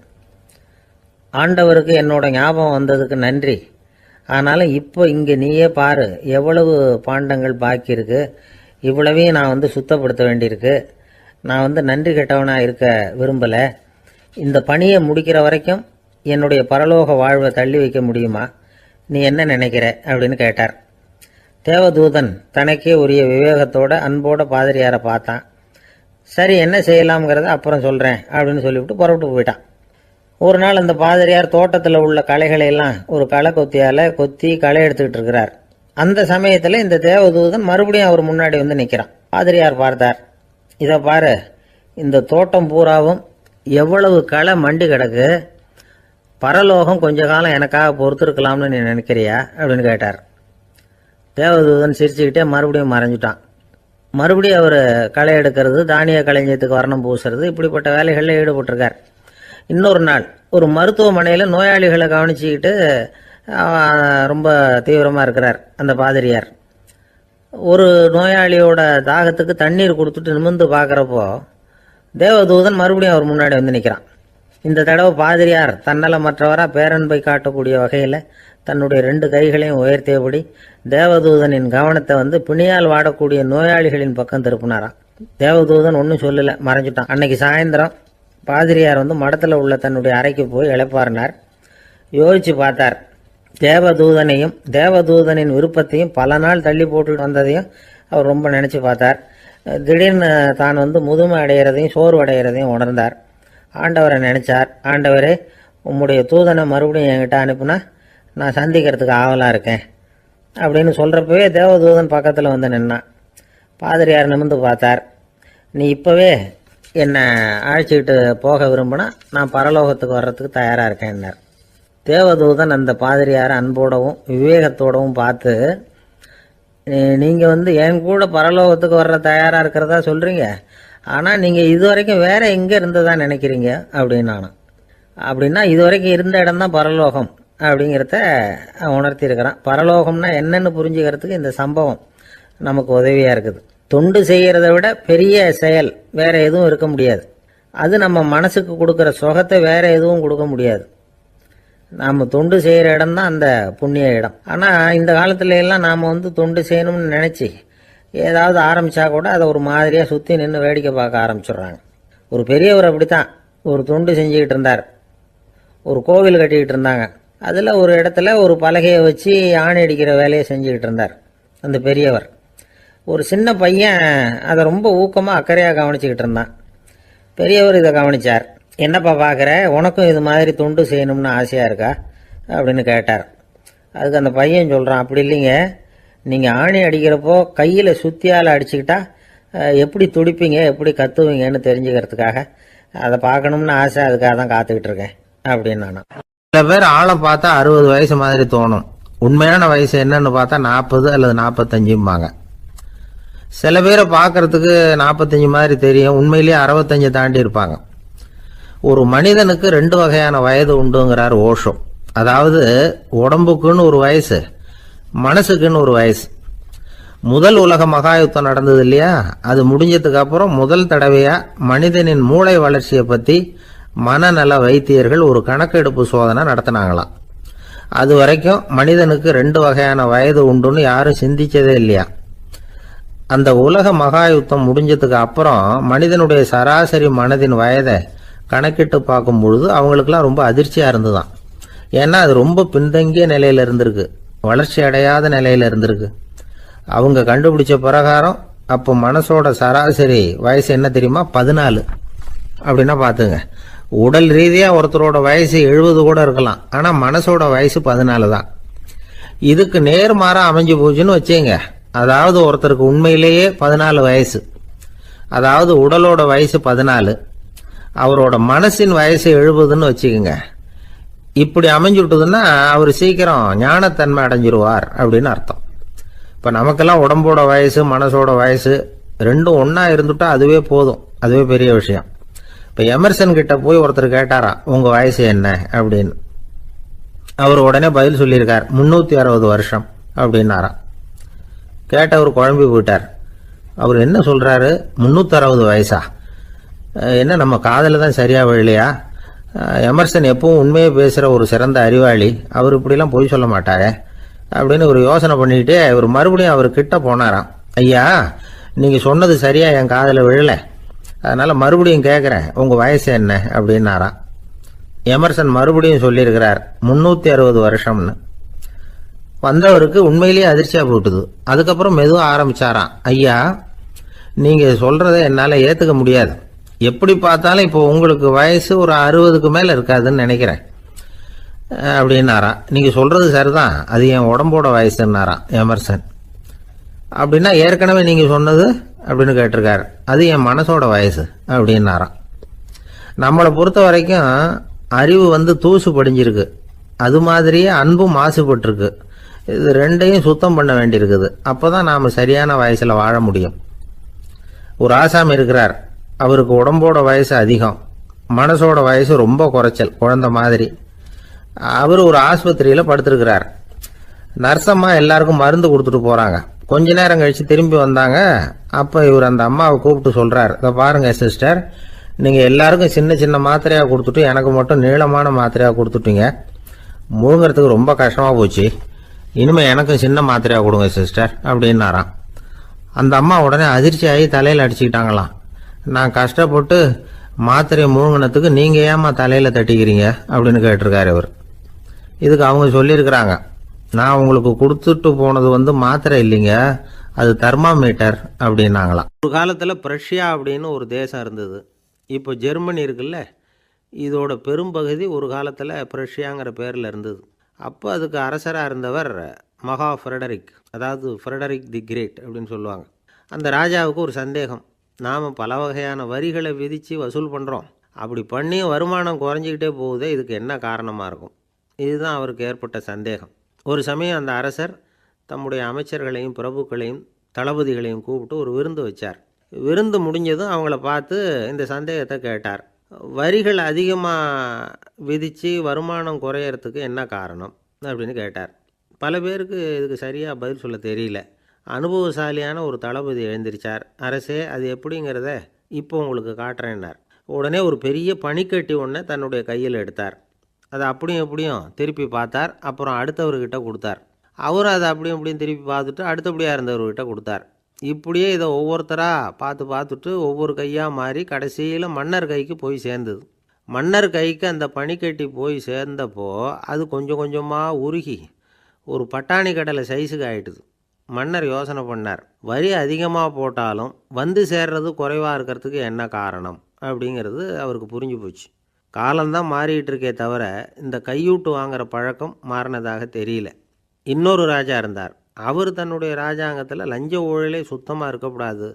ஆண்டவருக்கு என்னோட ஞாபகம் வந்ததுக்கு நன்றி. ஆனாலும் இப்போ இங்க நீயே பாரு, எவ்வளவு பாண்டங்கள் பாக்கி இருக்கு, இவ்வளவையும் நான் சுத்தப்படுத்த வேண்டியிருக்கு. நான் நன்றி கெட்டவனா இருக்க விரும்பல. இந்த பணியை முடிக்கிற வரைக்கும் என்னுடைய பரலோக வாழ்வை தள்ளி வைக்க முடியுமா? நீ என்ன நினைக்கிற அப்படின்னு கேட்டார். தேவதூதன் தனக்கே உரிய விவேகத்தோட அன்போட பாதிரியாரை பார்த்தான். சரி, என்ன செய்யலாம்ங்கிறத அப்புறம் சொல்றேன் அப்படின்னு சொல்லிவிட்டு புறப்பட்டு போயிட்டான். ஒரு நாள் அந்த பாதிரியார் தோட்டத்தில் உள்ள களைகளை எல்லாம் ஒரு களை கொத்தியால கொத்தி களை எடுத்துக்கிட்டு இருக்கிறார். அந்த சமயத்துல இந்த தேவதூதன் மறுபடியும் அவர் முன்னாடி நிக்கிறான். பாதிரியார் பார்த்தார். இதை பாரு, இந்த தோட்டம் பூராவும் எவ்வளவு களை மண்டி கிடக்கு, பரலோகம் கொஞ்ச காலம் எனக்காக பொறுத்திருக்கலாம்னு நீ நினைக்கிறியா அப்படின்னு கேட்டார். தேவதூதன் சிரிச்சுக்கிட்டே மறுபடியும் மறைஞ்சிட்டான். மறுபடியும் அவர் களை எடுக்கிறது, தானிய களஞ்சியத்துக்கு வர்ணம் பூசுறது, இப்படிப்பட்ட வேலைகளில் ஈடுபட்டிருக்கார். இன்னொரு நாள் ஒரு மருத்துவமனையில் நோயாளிகளை கவனிச்சுக்கிட்டு ரொம்ப தீவிரமாக இருக்கிறார் அந்த பாதிரியார். ஒரு நோயாளியோட தாகத்துக்கு தண்ணீர் கொடுத்துட்டு நிமிர்ந்து பார்க்குறப்போ தேவதூதன் மறுபடியும் அவர் முன்னாடி நிற்கிறான். இந்த தடவை பாதிரியார் தன்னலமற்றவராக பேரன்பை காட்டக்கூடிய வகையில் தன்னுடைய 2 கைகளையும் உயர்த்தியபடி தேவதூதனின் கவனத்தை பிணியால் வாடக்கூடிய நோயாளிகளின் பக்கம் திருப்பினாராம். தேவதூதன் ஒன்றும் சொல்லலை, மறைஞ்சிட்டான். அன்னைக்கு சாயந்தரம் பாதிரியார் மடத்தில் உள்ள தன்னுடைய அறைக்கு போய் இளைப்பாறினார். யோசிச்சு பார்த்தார். தேவதூதனையும் தேவதூதனின் விருப்பத்தையும் பல நாள் தள்ளி போட்டு வந்ததையும் அவர் ரொம்ப நினைச்சு பார்த்தார். திடீர்னு தான் முதுமை அடைகிறதையும் சோர்வு அடைகிறதையும் உணர்ந்தார். ஆண்டவரை நினைச்சார். ஆண்டவரே, உம்முடைய தூதனை மறுபடியும் என்கிட்ட அனுப்புனா நான் சந்திக்கிறதுக்கு ஆவலாக இருக்கேன் அப்படின்னு சொல்கிறப்பவே தேவதூதன் பக்கத்தில் நின்னான். பாதிரியார் நிமிர்ந்து பார்த்தார். நீ இப்போவே என்னை அழைச்சிக்கிட்டு போக விரும்பினா நான் பரலோகத்துக்கு வர்றதுக்கு தயாராக இருக்கேன்னார். தேவதூதன் அந்த பாதிரியாரை அன்போடவும் விவேகத்தோடவும் பார்த்து, நீங்கள் என் கூட பரலோகத்துக்கு வர்ற தயாராக இருக்கிறதா சொல்கிறீங்க, ஆனால் நீங்கள் இதுவரைக்கும் வேற எங்கே இருந்ததா நினைக்கிறீங்க அப்படின்னு நானும். அப்படின்னா இதுவரைக்கும் இருந்த இடம் தான் பரலோகம் அப்படிங்கிறத உணர்த்தி இருக்கிறான். பரலோகம்னா என்னன்னு புரிஞ்சுக்கிறதுக்கு இந்த சம்பவம் நமக்கு உதவியாக இருக்குது. தொண்டு செய்கிறத விட பெரிய செயல் வேற எதுவும் இருக்க முடியாது. அது நம்ம மனசுக்கு கொடுக்குற சுகத்தை வேற எதுவும் கொடுக்க முடியாது. நாம் தொண்டு செய்கிற இடம் தான் அந்த புண்ணிய இடம். ஆனால் இந்த காலத்துல எல்லாம் நாம் தொண்டு செய்யணும்னு நினச்சி ஏதாவது ஆரம்பித்தா கூட அதை ஒரு மாதிரியாக சுற்றி நின்று வேடிக்கை பார்க்க ஆரம்பிச்சிடுறாங்க. ஒரு பெரியவர் அப்படித்தான் ஒரு தொண்டு செஞ்சுக்கிட்டு இருந்தார். ஒரு கோவில் கட்டிக்கிட்டு இருந்தாங்க. அதில் ஒரு இடத்துல ஒரு பலகையை வச்சு ஆணி அடிக்கிற வேலையை செஞ்சுக்கிட்டு இருந்தார் அந்த பெரியவர். ஒரு சின்ன பையன் அதை ரொம்ப ஊக்கமாக அக்கறையாக கவனிச்சுக்கிட்டு இருந்தான். பெரியவர் இதை கவனிச்சார். என்னப்பா பார்க்குற, உனக்கும் இது மாதிரி தொண்டு செய்யணும்னு ஆசையாக இருக்கா அப்படின்னு கேட்டார். அதுக்கு அந்த பையன் சொல்கிறான், அப்படி இல்லைங்க, நீங்கள் ஆணி அடிக்கிறப்போ கையில் சுத்தியால் அடிச்சுக்கிட்டா எப்படி துடிப்பீங்க, எப்படி கத்துவீங்கன்னு தெரிஞ்சுக்கிறதுக்காக அதை பார்க்கணும்னு ஆசை, அதுக்காக தான் காத்துக்கிட்டு இருக்கேன் அப்படின்னு நான். சில பேர் ஆளை பார்த்தா 60 வயசு மாதிரி தோணும். உண்மையான வயசு என்னன்னு பார்த்தா 40 அல்லது 45பாங்க. சில பேரை பார்க்கறதுக்கு 45 மாதிரி தெரியும், உண்மையிலேயே 65 தாண்டி இருப்பாங்க. ஒரு மனிதனுக்கு 2 வகையான வயது உண்டுங்கிறார் ஓஷோ. அதாவது உடம்புக்குன்னு ஒரு வயசு, மனசுக்குன்னு ஒரு வயசு. முதல் உலக மகாயுத்தம் நடந்தது இல்லையா, அது முடிஞ்சதுக்கு அப்புறம் முதல் தடவையா மனிதனின் மூளை வளர்ச்சியை பத்தி மனநல வைத்தியர்கள் ஒரு கணக்கெடுப்பு சோதனை நடத்தினாங்களாம். அது வரைக்கும் மனிதனுக்கு 2 வகையான வயது உண்டுன்னு யாரும் சிந்திச்சதே இல்லையா. அந்த உலக மகா யுத்தம் முடிஞ்சதுக்கு அப்புறம் மனிதனுடைய சராசரி மனதின் வயதை கணக்கிட்டு பார்க்கும் பொழுது அவங்களுக்குலாம் ரொம்ப அதிர்ச்சியாக இருந்துதான். ஏன்னா அது ரொம்ப பின்தங்கிய நிலையில் இருந்திருக்கு, வளர்ச்சி அடையாத நிலையில் இருந்திருக்கு. அவங்க கண்டுபிடிச்ச பிரகாரம் அப்போ மனசோட சராசரி வயசு என்ன தெரியுமா? 14. அப்படின்னா பார்த்துங்க, உடல் ரீதியாக ஒருத்தரோட வயசு 70 கூட இருக்கலாம், ஆனால் மனசோட வயசு 14 தான். இதுக்கு நேர்மாறாக அமைஞ்சு போச்சுன்னு வச்சுங்க. அதாவது ஒருத்தருக்கு உண்மையிலேயே 14 வயசு, அதாவது உடலோட வயசு 14, அவரோட மனசின் வயசு 70ன்னு வச்சுக்கோங்க. இப்படி அமைஞ்சுட்டுதுன்னா அவர் சீக்கிரம் ஞானத்தன்மை அடைஞ்சிருவார் அப்படின்னு அர்த்தம். இப்போ நமக்கெல்லாம் உடம்போட வயசு மனசோட வயசு ரெண்டும் ஒன்றா இருந்துட்டா அதுவே போதும், அதுவே பெரிய விஷயம். இப்போ எமர்சன் கிட்ட போய் ஒருத்தர் கேட்டாராம், உங்கள் வயசு என்ன அப்படின்னு. அவர் உடனே பதில் சொல்லியிருக்கார், 360 வருஷம் அப்படின்னாராம். கேட்டவர் குழம்பி போயிட்டார். அவர் என்ன சொல்கிறாரு, 360 வயசா? என்ன நம்ம காதில் தான் சரியாக விழலையா? எமர்சன் எப்பவும் உண்மையை பேசுகிற ஒரு சிறந்த அறிவாளி, அவர் இப்படிலாம் பொய் சொல்ல மாட்டாரே அப்படின்னு ஒரு யோசனை பண்ணிக்கிட்டே இவர் மறுபடியும் அவர் கிட்ட போனாராம். ஐயா, நீங்கள் சொன்னது சரியா என் காதில் விழலை, அதனால் மறுபடியும் கேட்குறேன், உங்கள் வயசு என்ன அப்படின்னாராம். எமர்சன் மறுபடியும் சொல்லியிருக்கிறார், 360 வருஷம்னு. வந்தவருக்கு உண்மையிலேயே அதிர்ச்சியாக போட்டுது. அதுக்கப்புறம் மெதுவாக ஆரம்பிச்சாராம், ஐயா நீங்கள் சொல்கிறத என்னால் ஏற்றுக்க முடியாது. எப்படி பார்த்தாலும் இப்போ உங்களுக்கு வயசு ஒரு 60க்கு மேலே இருக்காதுன்னு நினைக்கிறேன் அப்படின்னாராம். நீங்கள் சொல்கிறது சரிதான், அது என் உடம்போட வயசுன்னாராம் எமர்சன். அப்படின்னா ஏற்கனவே நீங்கள் சொன்னது அப்படின்னு கேட்டிருக்காரு, அது என் மனசோட வயசு அப்படின்னாராம். நம்மளை பொறுத்த வரைக்கும் அறிவு தூசு படிஞ்சிருக்கு, அது மாதிரியே அன்பும் மாசுபட்டிருக்கு. இது ரெண்டையும் சுத்தம் பண்ண வேண்டியிருக்குது. அப்போ தான் நாம் சரியான வயசில் வாழ முடியும். ஒரு ஆசாமி இருக்கிறார், அவருக்கு உடம்போட வயசு அதிகம், மனசோட வயசு ரொம்ப குறைச்சல், குழந்தை மாதிரி. அவர் ஒரு ஆஸ்பத்திரியில் படுத்திருக்கிறார். நர்சம்மா எல்லாருக்கும் மருந்து கொடுத்துட்டு போகிறாங்க. கொஞ்ச நேரம் கழித்து திரும்பி வந்தாங்க. அப்போ இவர் அந்த அம்மாவை கூப்பிட்டு சொல்கிறார், இதை பாருங்கள் சிஸ்டர், நீங்கள் எல்லாருக்கும் சின்ன சின்ன மாத்திரையாக கொடுத்துட்டு எனக்கு மட்டும் நீளமான மாத்திரையாக கொடுத்துட்டீங்க. முழுங்கிறதுக்கு ரொம்ப கஷ்டமாக போச்சு. இனிமேல் எனக்கும் சின்ன மாத்திரையாக கொடுங்க சிஸ்டர் அப்படின்னாராம். அந்த அம்மா உடனே அதிர்ச்சியாகி தலையில் அடிச்சுக்கிட்டாங்களாம். நான் கஷ்டப்பட்டு மாத்திரையை முழுங்கினத்துக்கு நீங்கள் ஏமா தலையில் தட்டிக்கிறீங்க அப்படின்னு கேட்டிருக்காரு இவர். இதுக்கு அவங்க சொல்லியிருக்கிறாங்க, நான் உங்களுக்கு கொடுத்துட்டு போனது மாத்திரை இல்லைங்க, அது தெர்மாமீட்டர் அப்படின்னாங்களாம். ஒரு காலத்தில் பிரஷ்யா அப்படின்னு ஒரு தேசம் இருந்தது. இப்போ ஜெர்மனி இருக்குல்ல, இதோட பெரும்பகுதி ஒரு காலத்தில் பிரஷ்யாங்கிற பேரில் இருந்தது. அப்போ அதுக்கு அரசராக இருந்தவர் மகா ஃப்ரெடரிக், அதாவது ஃப்ரெடரிக் தி கிரேட் அப்படின்னு சொல்லுவாங்க. அந்த ராஜாவுக்கு ஒரு சந்தேகம், நாம் பல வகையான வரிகளை விதித்து வசூல் பண்ணுறோம், அப்படி பண்ணி வருமானம் குறைஞ்சிக்கிட்டே போகுதே, இதுக்கு என்ன காரணமாக இருக்கும்? இதுதான் அவருக்கு ஏற்பட்ட சந்தேகம். ஒரு சமயம் அந்த அரசர் தம்முடைய அமைச்சர்களையும் பிரபுக்களையும் தளபதிகளையும் கூப்பிட்டு ஒரு விருந்து வச்சார். விருந்து முடிஞ்சதும் அவங்கள பார்த்து இந்த சந்தேகத்தை கேட்டார். வரிகள் அதிகமாக விதித்து வருமானம் குறையறதுக்கு என்ன காரணம் அப்படின்னு கேட்டார். பல பேருக்கு இதுக்கு சரியாக பதில் சொல்ல தெரியல. அனுபவசாலியான ஒரு தளபதி எழுந்திருச்சார். அரசே, அது எப்படிங்கிறத இப்போ உங்களுக்கு காட்டுறேன்னார். உடனே ஒரு பெரிய பனிக்கட்டி ஒன்றை தன்னுடைய கையில் எடுத்தார். அதை அப்படியும் எப்படியும் திருப்பி பார்த்தார். அப்புறம் அடுத்தவர்கிட்ட கொடுத்தார். அவரும் அதை அப்படியும் இப்படியும் திருப்பி பார்த்துட்டு அடுத்தபடியாக இருந்தவர்கிட்ட கொடுத்தார். இப்படியே இதை ஒவ்வொருத்தராக பார்த்துட்டு ஒவ்வொரு கையாக மாறி கடைசியில் மன்னர் கைக்கு போய் சேர்ந்தது. மன்னர் கைக்கு அந்த பனிக்கட்டி போய் சேர்ந்தப்போ அது கொஞ்சம் கொஞ்சமாக உருகி ஒரு பட்டாணி கடலை சைஸுக்கு ஆகிட்டுது. மன்னர் யோசனை பண்ணார், வரி அதிகமாக போட்டாலும் சேர்றது குறைவாக இருக்கிறதுக்கு என்ன காரணம் அப்படிங்கிறது அவருக்கு புரிஞ்சு போச்சு. காலம்தான் மாறிட்டு இருக்கே தவிர இந்த கையூட்டு வாங்குகிற பழக்கம் மாறினதாக தெரியல. இன்னொரு ராஜா இருந்தார். அவர் தன்னுடைய ராஜாங்கத்தில் லஞ்ச ஊழலே சுத்தமாக இருக்கக்கூடாது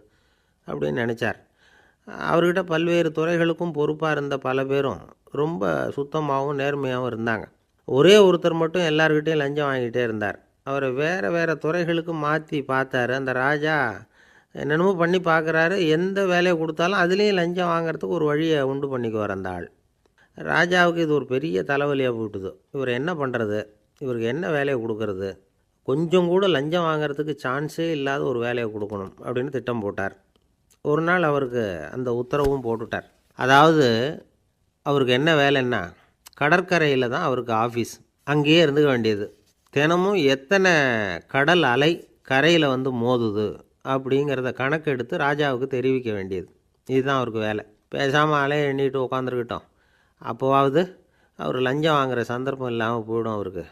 அப்படின்னு நினச்சார். அவர்கிட்ட பல்வேறு துறைகளுக்கும் பொறுப்பாக இருந்த பல பேரும் ரொம்ப சுத்தமாகவும் நேர்மையாகவும் இருந்தாங்க. ஒரே ஒருத்தர் மட்டும் எல்லார்கிட்டையும் லஞ்சம் வாங்கிட்டே இருந்தார். அவரை வேறு வேறு துறைகளுக்கு மாற்றி பார்த்தாரு. அந்த ராஜா என்னென்னமோ பண்ணி பார்க்குறாரு. எந்த வேலையை கொடுத்தாலும் அதுலேயும் லஞ்சம் வாங்கிறதுக்கு ஒரு வழியை உண்டு பண்ணிக்குவார் அந்த ஆள். ராஜாவுக்கு இது ஒரு பெரிய தலைவலியாக போட்டுது. இவர் என்ன பண்ணுறது, இவருக்கு என்ன வேலையை கொடுக்கறது, கொஞ்சம் கூட லஞ்சம் வாங்கிறதுக்கு சான்ஸே இல்லாத ஒரு வேலையை கொடுக்கணும் அப்படின்னு திட்டம் போட்டார். ஒரு நாள் அவருக்கு அந்த உத்தரவும் போட்டுட்டார். அதாவது அவருக்கு என்ன வேலைன்னா கடற்கரையில் தான் அவருக்கு ஆஃபீஸ். அங்கேயே இருந்துக்க வேண்டியது. தினமும் எத்தனை கடல் அலை கரையில் வந்து மோதுது அப்படிங்கிறத கணக்கெடுத்து ராஜாவுக்கு தெரிவிக்க வேண்டியது. இதுதான் அவருக்கு வேலை. பேசாமல் அலையை எண்ணிட்டு உட்காந்துருக்கட்டும், அப்போவாவது அவர் லஞ்சம் வாங்குகிற சந்தர்ப்பம் இல்லாமல் போயிடும் அவருக்கு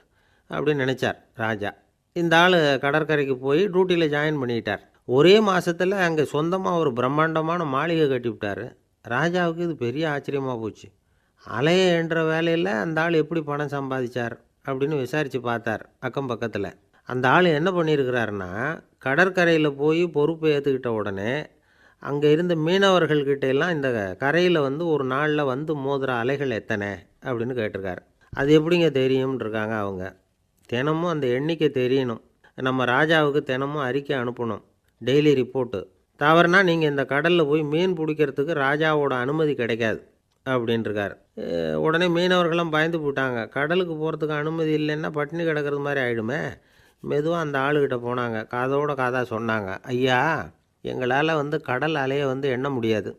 அப்படின்னு நினச்சார் ராஜா. இந்த ஆள் கடற்கரைக்கு போய் டியூட்டியில் ஜாயின் பண்ணிக்கிட்டார். ஒரே மாதத்தில் அங்கே சொந்தமாக ஒரு பிரம்மாண்டமான மாளிகை கட்டிவிட்டார். ராஜாவுக்கு இது பெரிய ஆச்சரியமாக போச்சு. அலையை என்ற வேலையில் அந்த ஆள் எப்படி பணம் சம்பாதிச்சார் அப்படின்னு விசாரித்து பார்த்தார் அக்கம் பக்கத்தில். அந்த ஆள் என்ன பண்ணியிருக்கிறாருன்னா, கடற்கரையில் போய் பொறுப்பை ஏற்றுக்கிட்ட உடனே அங்கே இருந்த மீனவர்கள்கிட்ட எல்லாம் இந்த கரையில் வந்து ஒரு நாளில் வந்து மோதுகிற அலைகள் எத்தனை அப்படின்னு கேட்டிருக்காரு. அது எப்படிங்க தெரியும்னு இருக்காங்க அவங்க. தினமும் அந்த எண்ணிக்கை தெரியணும். நம்ம ராஜாவுக்கு தினமும் அறிக்கை அனுப்பணும், டெய்லி ரிப்போர்ட்டு. தவறுனா நீங்கள் இந்த கடலில் போய் மீன் பிடிக்கிறதுக்கு ராஜாவோட அனுமதி கிடைக்காது அப்படின்ட்டுருக்காரு. உடனே மீனவர்கள்லாம் பயந்து போட்டாங்க. கடலுக்கு போகிறதுக்கு அனுமதி இல்லைன்னா பட்டினி கிடக்கிறது மாதிரி ஆகிடுமே. மெதுவாக அந்த ஆளுகிட்ட போனாங்க, காதோட காதாக சொன்னாங்க, ஐயா, எங்களால் வந்து கடல் அலையை வந்து எண்ண முடியாது.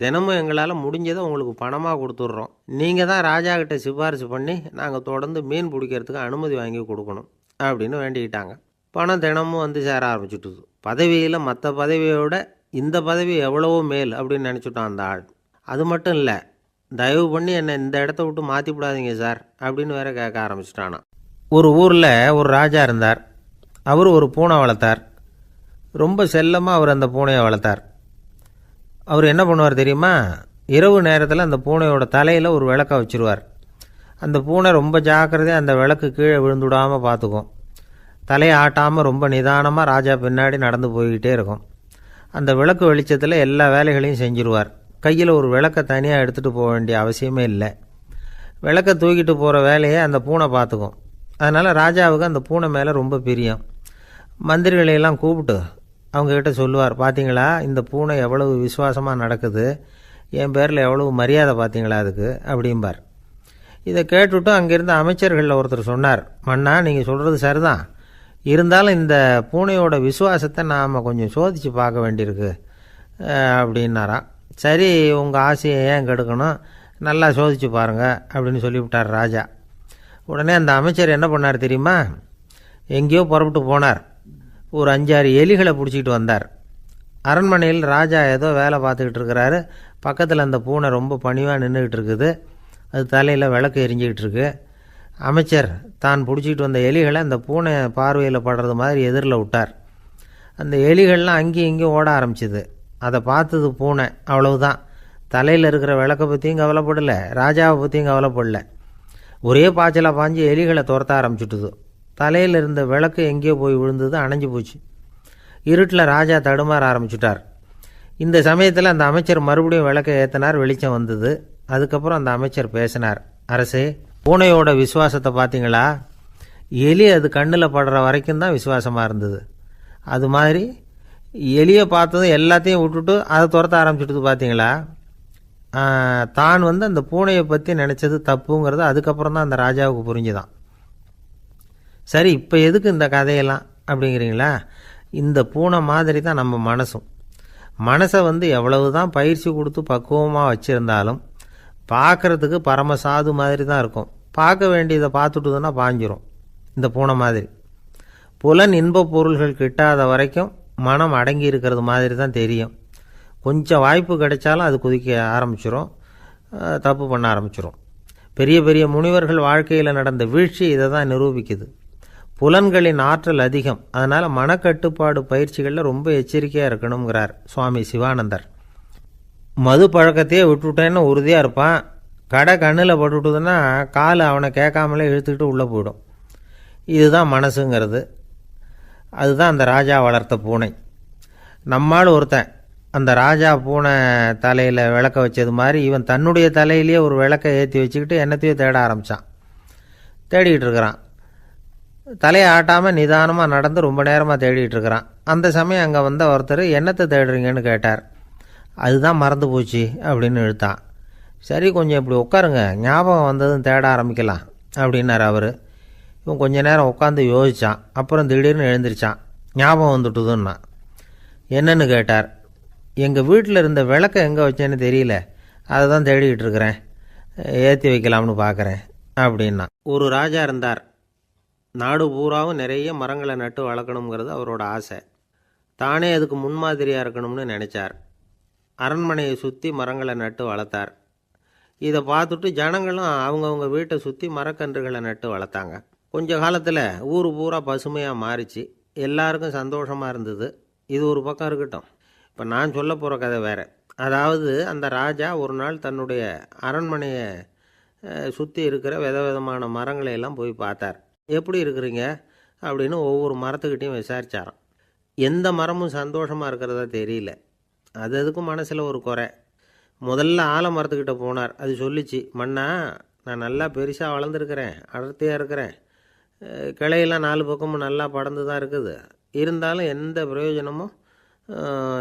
தினமும் எங்களால் முடிஞ்சதை உங்களுக்கு பணமாக கொடுத்துட்றோம். நீங்கள் தான் ராஜா கிட்ட சிபாரிசு பண்ணி நாங்கள் தொடர்ந்து மீன் பிடிக்கிறதுக்கு அனுமதி வாங்கி கொடுக்கணும் அப்படின்னு வேண்டிக்கிட்டாங்க. பணம் தினமும் வந்து சேர ஆரம்பிச்சுட்டுது. பதவியில் மற்ற பதவியோட இந்த பதவி எவ்வளவோ மேல் அப்படின்னு நினச்சிட்டான் அந்த ஆள். அது மட்டும் இல்லை, தயவு பண்ணி என்னை இந்த இடத்த விட்டு மாற்றி விடாதீங்க சார் அப்படின்னு வேற கேட்க ஆரம்பிச்சிட்டானா. ஒரு ஊரில் ஒரு ராஜா இருந்தார். அவர் ஒரு பூனை வளர்த்தார். ரொம்ப செல்லமாக அவர் அந்த பூனையை வளர்த்தார். அவர் என்ன பண்ணுவார் தெரியுமா? இரவு நேரத்தில் அந்த பூனையோட தலையில் ஒரு விளக்கை வச்சுருவார். அந்த பூனை ரொம்ப ஜாக்கிரதையாக அந்த விளக்கு கீழே விழுந்துடாமல் பார்த்துக்கும். தலையை ஆட்டாமல் ரொம்ப நிதானமாக ராஜா பின்னாடி நடந்து போய்கிட்டே இருக்கும். அந்த விளக்கு வெளிச்சத்தில் எல்லா வேலைகளையும் செஞ்சுருவார். கையில் ஒரு விளக்கை தனியாக எடுத்துகிட்டு போக வேண்டிய அவசியமே இல்லை. விளக்கை தூக்கிட்டு போகிற வேலையை அந்த பூனை பார்த்துக்கும். அதனால் ராஜாவுக்கு அந்த பூனை மேலே ரொம்ப பிரியம். மந்திரிகளையெல்லாம் கூப்பிட்டு அவங்கக்கிட்ட சொல்லுவார், பார்த்தீங்களா இந்த பூனை எவ்வளவு விசுவாசமாக நடக்குது, என் பேரில் எவ்வளவு மரியாதை பார்த்தீங்களா அதுக்கு அப்படிம்பார். இதை கேட்டுவிட்டு அங்கேருந்து அமைச்சர்களில் ஒருத்தர் சொன்னார், மன்னா நீங்கள் சொல்கிறது சரிதான், இருந்தாலும் இந்த பூனையோட விசுவாசத்தை நாம் கொஞ்சம் சோதித்து பார்க்க வேண்டியிருக்கு அப்படின்னாராம். சரி, உங்கள் ஆசையை ஏன் கெடுக்கணும், நல்லா சோதிச்சு பாருங்கள் அப்படின்னு சொல்லிவிட்டார் ராஜா. உடனே அந்த அமைச்சர் என்ன பண்ணார் தெரியுமா? எங்கேயோ புறப்பட்டு போனார். ஒரு 5-6 எலிகளை பிடிச்சிக்கிட்டு வந்தார். அரண்மனையில் ராஜா ஏதோ வேலை பார்த்துக்கிட்டு இருக்கிறாரு. பக்கத்தில் அந்த பூனை ரொம்ப பணிவாக நின்றுக்கிட்டு இருக்குது. அது தலையில் விளக்கு எரிஞ்சிக்கிட்டு இருக்கு. அமைச்சர் தான் பிடிச்சிக்கிட்டு வந்த எலிகளை அந்த பூனை பார்வையில் படுறது மாதிரி எதிரில் விட்டார். அந்த எலிகள்லாம் அங்கேயும் இங்கேயும் ஓட ஆரம்பிச்சிது. அதை பார்த்தது பூனை, அவ்வளவுதான். தலையில் இருக்கிற விளக்கை பற்றியும் கவலைப்படலை, ராஜாவை பற்றியும் கவலைப்படலை. ஒரே பாய்ச்சலாக பாஞ்சு எலிகளை துரத்த ஆரம்பிச்சுட்டுது. தலையில் இருந்த விளக்கு எங்கேயோ போய் விழுந்தது, அணைஞ்சு போச்சு. இருட்டில் ராஜா தடுமாற ஆரம்பிச்சுட்டார். இந்த சமயத்தில் அந்த அமைச்சர் மறுபடியும் விளக்கை ஏற்றினார். வெளிச்சம் வந்தது. அதுக்கப்புறம் அந்த அமைச்சர் பேசினார், அரசே, பூனையோட விசுவாசத்தை பார்த்தீங்களா? எலி அது கண்ணில் படுற வரைக்கும் தான் விசுவாசமாக இருந்தது. அது மாதிரி எலியை பார்த்ததும் எல்லாத்தையும் விட்டுட்டு அதை துரத்த ஆரம்பிச்சுட்டு பார்த்தீங்களா? தான் வந்து அந்த பூனையை பற்றி நினச்சது தப்புங்கிறது அதுக்கப்புறம் தான் அந்த ராஜாவுக்கு புரிஞ்சுதான். சரி, இப்போ எதுக்கு இந்த கதையெல்லாம் அப்படிங்கிறீங்களா? இந்த பூனை மாதிரி தான் நம்ம மனசும். மனசை வந்து எவ்வளவு தான் பயிற்சி கொடுத்து பக்குவமாக வச்சுருந்தாலும் பார்க்குறதுக்கு பரமசாது மாதிரி தான் இருக்கும். பார்க்க வேண்டியதை பார்த்துட்டுதுன்னா பாஞ்சிரும். இந்த பூனை மாதிரி புலன் இன்ப பொருள்கள் கிட்டாத வரைக்கும் மனம் அடங்கி இருக்கிறது மாதிரி தான் தெரியும். கொஞ்சம் வாய்ப்பு கிடைச்சாலும் அது குதிக்க ஆரம்பிச்சிடும், தப்பு பண்ண ஆரம்பிச்சிடும். பெரிய பெரிய முனிவர்கள் வாழ்க்கையில் நடந்த வீழ்ச்சி இதை தான் நிரூபிக்குது. புலன்களின் ஆற்றல் அதிகம். அதனால் மனக்கட்டுப்பாடு பயிற்சிகளில் ரொம்ப எச்சரிக்கையாக இருக்கணுங்கிறார் சுவாமி சிவானந்தர். மது பழக்கத்தையே விட்டுவிட்டேன்னு உறுதியாக இருப்பான். கடை கண்ணில் பட்டுவிட்டுதுன்னா கால் அவனை கேட்காமலே இழுத்துக்கிட்டு உள்ளே போயிடும். இதுதான் மனசுங்கிறது. அதுதான் அந்த ராஜா வளர்த்த பூனை. நம்மால் ஒருத்தன் அந்த ராஜா பூனை தலையில் விளக்க வச்சது மாதிரி இவன் தன்னுடைய தலையிலேயே ஒரு விளக்கை ஏற்றி வச்சுக்கிட்டு என்னத்தையோ தேட ஆரம்பித்தான். தேடிக்கிட்டு இருக்கிறான். தலையை ஆட்டாமல் நிதானமாக நடந்து ரொம்ப நேரமாக தேடிட்டு இருக்கிறான். அந்த சமயம் அங்கே வந்த ஒருத்தர், என்னத்தை தேடுறீங்கன்னு கேட்டார். அதுதான் மறந்து போச்சு அப்படின்னு இழுத்தான். சரி, கொஞ்சம் இப்படி உட்காருங்க, ஞாபகம் வந்ததும் தேட ஆரம்பிக்கலாம் அப்படின்னார் அவர். இவன் கொஞ்ச நேரம் உட்காந்து யோசித்தான். அப்புறம் திடீர்னு எழுந்திரிச்சான். ஞாபகம் வந்துட்டுதுன்னா. என்னன்னு கேட்டார். எங்கள் வீட்டில் இருந்த விளக்கை எங்கே வச்சேன்னு தெரியல, அதை தான் தேடிக்கிட்டு இருக்கிறேன். ஏற்றி வைக்கலாம்னு பார்க்குறேன் அப்படின்னா. ஒரு ராஜா இருந்தார். நாடு பூராவும் நிறைய மரங்களை நட்டு வளர்க்கணுங்கிறது அவரோட ஆசை. தானே அதுக்கு முன்மாதிரியாக இருக்கணும்னு நினச்சார். அரண்மனையை சுற்றி மரங்களை நட்டு வளர்த்தார். இதை பார்த்துட்டு ஜனங்களும் அவங்கவுங்க வீட்டை சுற்றி மரக்கன்றுகளை நட்டு வளர்த்தாங்க. கொஞ்ச காலத்தில் ஊர் பூரா பசுமையாக மாறிச்சு. எல்லாருக்கும் சந்தோஷமாக இருந்தது. இது ஒரு பக்கம் இருக்கட்டும். இப்போ நான் சொல்ல போகிற கதை வேறு. அதாவது அந்த ராஜா ஒரு நாள் தன்னுடைய அரண்மனையை சுற்றி இருக்கிற விதவிதமான மரங்களை எல்லாம் போய் பார்த்தார். எப்படி இருக்கிறீங்க அப்படின்னு ஒவ்வொரு மரத்துக்கிட்டையும் விசாரிச்சாராம். எந்த மரமும் சந்தோஷமாக இருக்கிறதா தெரியல. அதுக்கும் மனசில் ஒரு குறை. முதல்ல ஆலமரத்துக்கிட்ட போனார். அது சொல்லிச்சு, மண்ணா நான் நல்லா பெருசாக வளர்ந்துருக்கிறேன், அடர்த்தியாக இருக்கிறேன், கிளையெல்லாம் 4 பக்கமும் நல்லா படர்ந்து தான் இருக்குது, இருந்தாலும் எந்த பிரயோஜனமும்